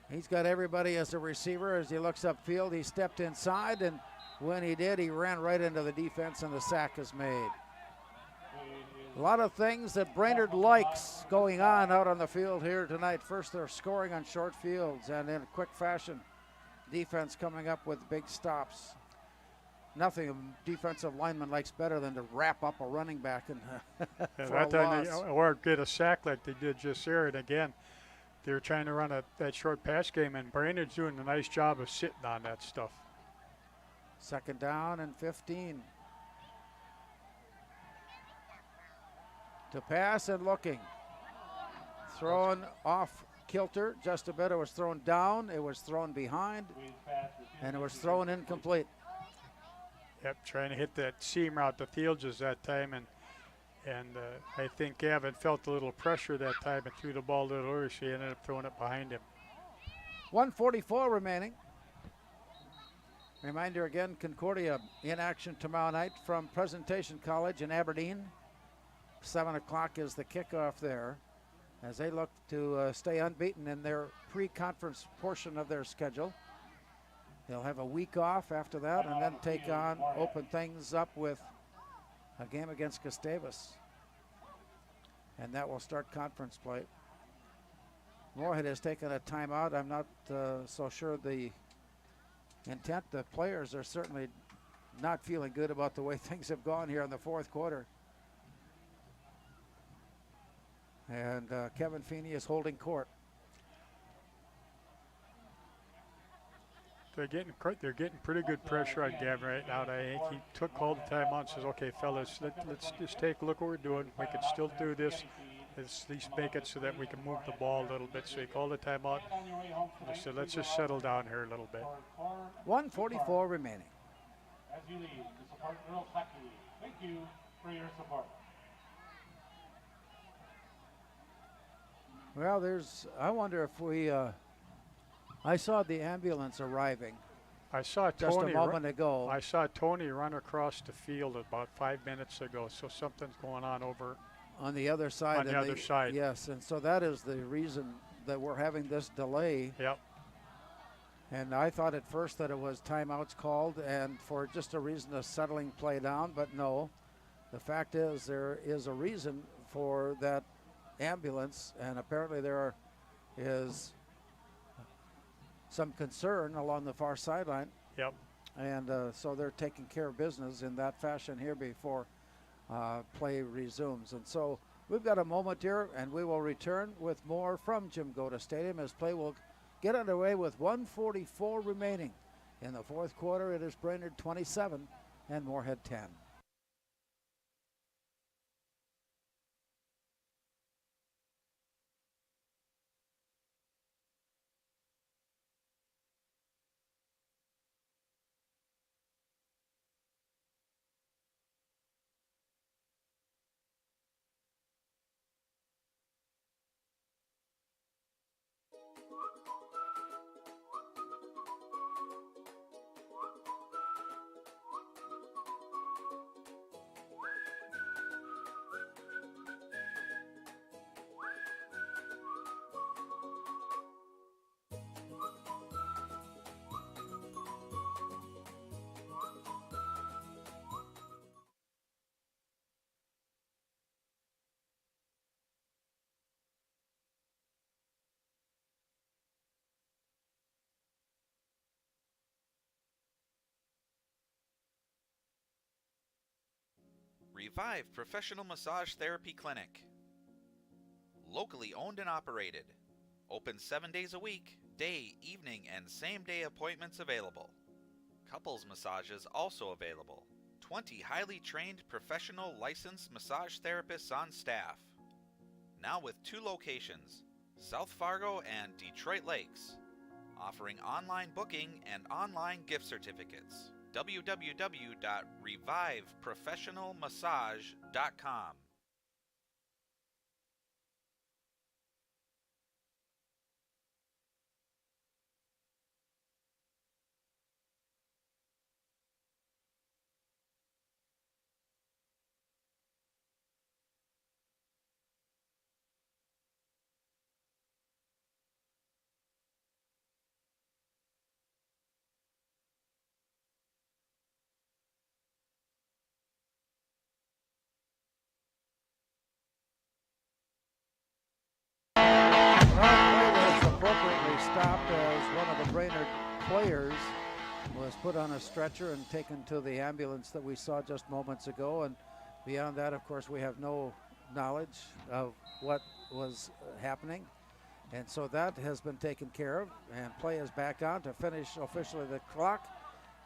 He's got everybody as a receiver. As he looks upfield, he stepped inside, and when he did, he ran right into the defense, and the sack is made. A lot of things that Brainerd likes going on out on the field here tonight. First, they're scoring on short fields, and in quick fashion, defense coming up with big stops. Nothing a defensive lineman likes better than to wrap up a running back and for that a time loss. or get a sack like they did just there. And again, they were trying to run that short pass game, and Brainerd's doing a nice job of sitting on that stuff. Second down and 15. To pass and looking. Thrown off kilter just a bit. It was thrown down, it was thrown behind, and it was thrown incomplete. Yep, trying to hit that seam route to Fields that time, and I think Gavin felt a little pressure that time and threw the ball a little early, so he ended up throwing it behind him. 1:44 remaining. Reminder again, Concordia in action tomorrow night from Presentation College in Aberdeen. 7 o'clock is the kickoff there as they look to stay unbeaten in their pre-conference portion of their schedule. They'll have a week off after that and then open things up with a game against Gustavus. And that will start conference play. Moorhead has taken a timeout. I'm not so sure the intent. The players are certainly not feeling good about the way things have gone here in the fourth quarter. And Kevin Feeney is holding court. They're getting pretty good pressure on Gavin right now. And I think he took all the time out and says, "Okay, fellas, let's just take a look what we're doing. We can still do this. Let's at least make it so that we can move the ball a little bit." So he called the timeout. And he said, "Let's just settle down here a little bit." 1:44 remaining. As you lead the support girls hockey league. Thank you for your support. Well, I wonder if we, I saw the ambulance arriving I saw just Tony a moment ago. I saw Tony run across the field about 5 minutes ago. So something's going on over on the other side. On the other side. Yes, and so that is the reason that we're having this delay. Yep. And I thought at first that it was timeouts called and for just a reason of settling play down, but no. The fact is there is a reason for that ambulance, and apparently there is some concern along the far sideline. Yep. And so they're taking care of business in that fashion here before play resumes. And so we've got a moment here, and we will return with more from Jim Goda Stadium as play will get underway with 1:44 remaining. In the fourth quarter, it is Brainerd 27 and Moorhead 10. Revive Professional Massage Therapy Clinic. Locally owned and operated. Open 7 days a week, day, evening, and same-day appointments available. Couples massages also available. 20 highly trained professional licensed massage therapists on staff. Now with 2 locations, South Fargo and Detroit Lakes. Offering online booking and online gift certificates. www.reviveprofessionalmassage.com. Appropriately stopped as one of the Brainerd players was put on a stretcher and taken to the ambulance that we saw just moments ago. And beyond that, of course, we have no knowledge of what was happening. And so that has been taken care of, and play is back on to finish officially the clock.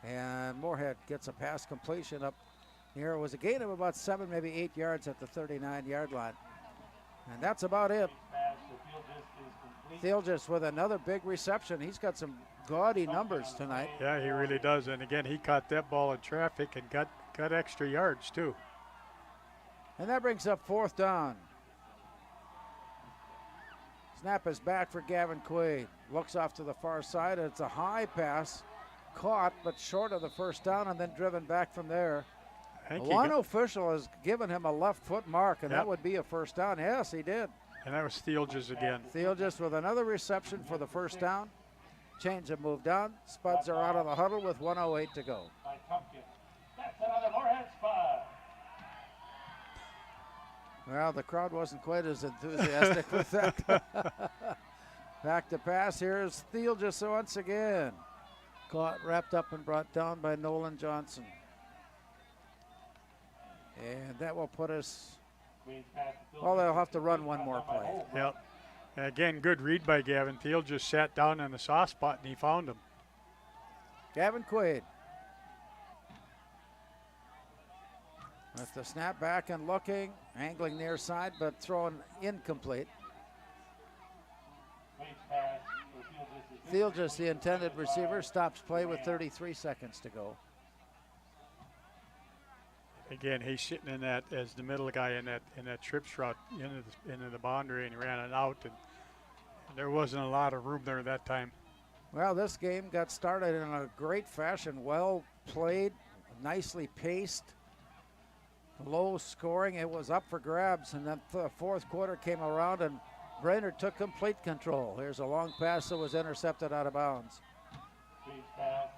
And Moorhead gets a pass completion up here. It was a gain of about 7, maybe 8 yards at the 39-yard line. And that's about it. Thielgis with another big reception. He's got some gaudy numbers tonight. Yeah, he really does. And again, he caught that ball in traffic and got extra yards too. And that brings up 4th down. Snap is back for Gavin Quaid. Looks off to the far side. It's a high pass. Caught, but short of the first down, and then driven back from there. One official has given him a left foot mark, and that would be a first down. Yes, he did. And that was Thielgis again. Thielgis with another reception for the first down. Change of move down. Spuds are out of the huddle with 1:08 to go. That's another Moorhead Spud. Well, the crowd wasn't quite as enthusiastic with that. Back to pass. Here's Thielgis once again. Caught, wrapped up, and brought down by Nolan Johnson. And that will put us, well, they'll have to run one more play. Yep. And again, good read by Gavin. Thiel just sat down in the soft spot and he found him. Gavin Quaid. With the snap back and looking, angling near side, but thrown incomplete. Thielges, the intended receiver, stops play with 33 seconds to go. Again, he's sitting in that as the middle guy in that trips route into the boundary, and he ran it out, and there wasn't a lot of room there that time. Well, this game got started in a great fashion, well played, nicely paced, low scoring. It was up for grabs, and then the fourth quarter came around, and Brainerd took complete control. Here's a long pass that was intercepted out of bounds.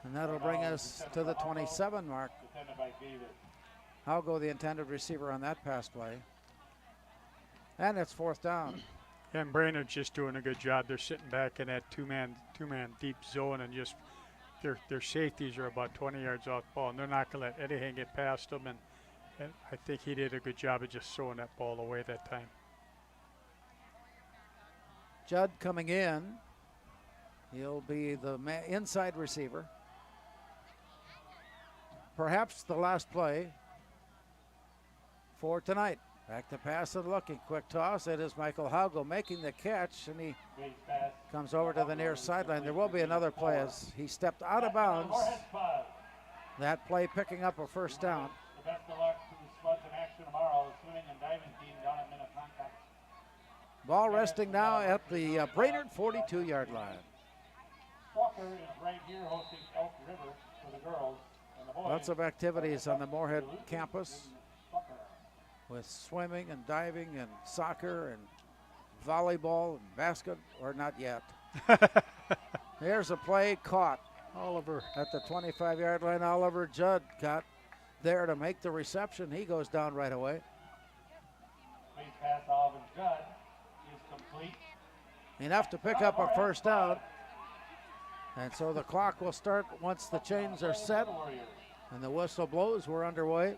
And that'll bring us to the 27 mark. Halgo, the intended receiver on that pass play. And it's fourth down. And Brainerd's just doing a good job. They're sitting back in that two-man deep zone, and just their safeties are about 20 yards off the ball, and they're not going to let anything get past them. And I think he did a good job of just throwing that ball away that time. Judd coming in. He'll be the inside receiver. Perhaps the last play for tonight. Back to pass and looking. Quick toss. It is Michael Halgo making the catch, and he comes over to the near sideline. There will be another play as he stepped out of bounds. That play picking up a first down. The best of luck to the Spuds in action tomorrow. The swimming and diving team down at Minnetonka. Ball resting now at the Brainerd 42-yard line. Walker is right here hosting Elk River for the girls and the boys. Lots of activities on the Moorhead campus with swimming and diving and soccer and volleyball and basket, or not yet. Here's a play caught. Oliver at the 25-yard line. Oliver Judd got there to make the reception. He goes down right away. Base pass, Oliver Judd is complete. Enough to pick up a first down. And so the clock will start once the chains are set and the whistle blows. We're underway.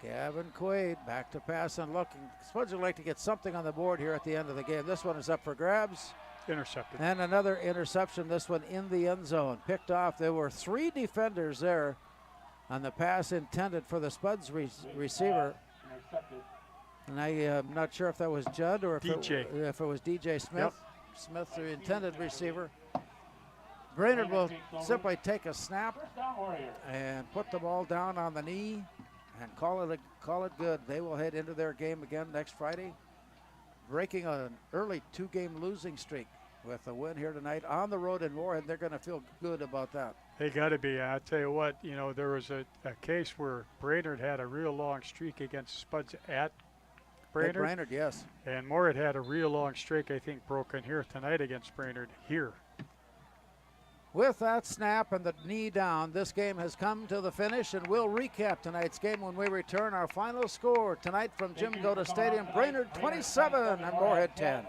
Gavin Quaid back to pass and looking. Spuds would like to get something on the board here at the end of the game. This one is up for grabs. Intercepted. And another interception, this one in the end zone. Picked off. There were three defenders there on the pass intended for the Spuds receiver. And I am not sure if that was Judd or if it was DJ Smith. Yep. Smith, the intended receiver. Brainerd will simply take a snap and put the ball down on the knee and call it good. They will head into their game again next Friday, breaking an early two-game losing streak with a win here tonight on the road in Moorhead. They're going to feel good about that. They got to be. I tell you what, there was a case where Brainerd had a real long streak against Spuds at Brainerd. At Brainerd, yes. And Moorhead had a real long streak, I think, broken here tonight against Brainerd here. With that snap and the knee down, this game has come to the finish, and we'll recap tonight's game when we return. Our final score tonight from Jim Goda Stadium: Brainerd 27 and Moorhead 10.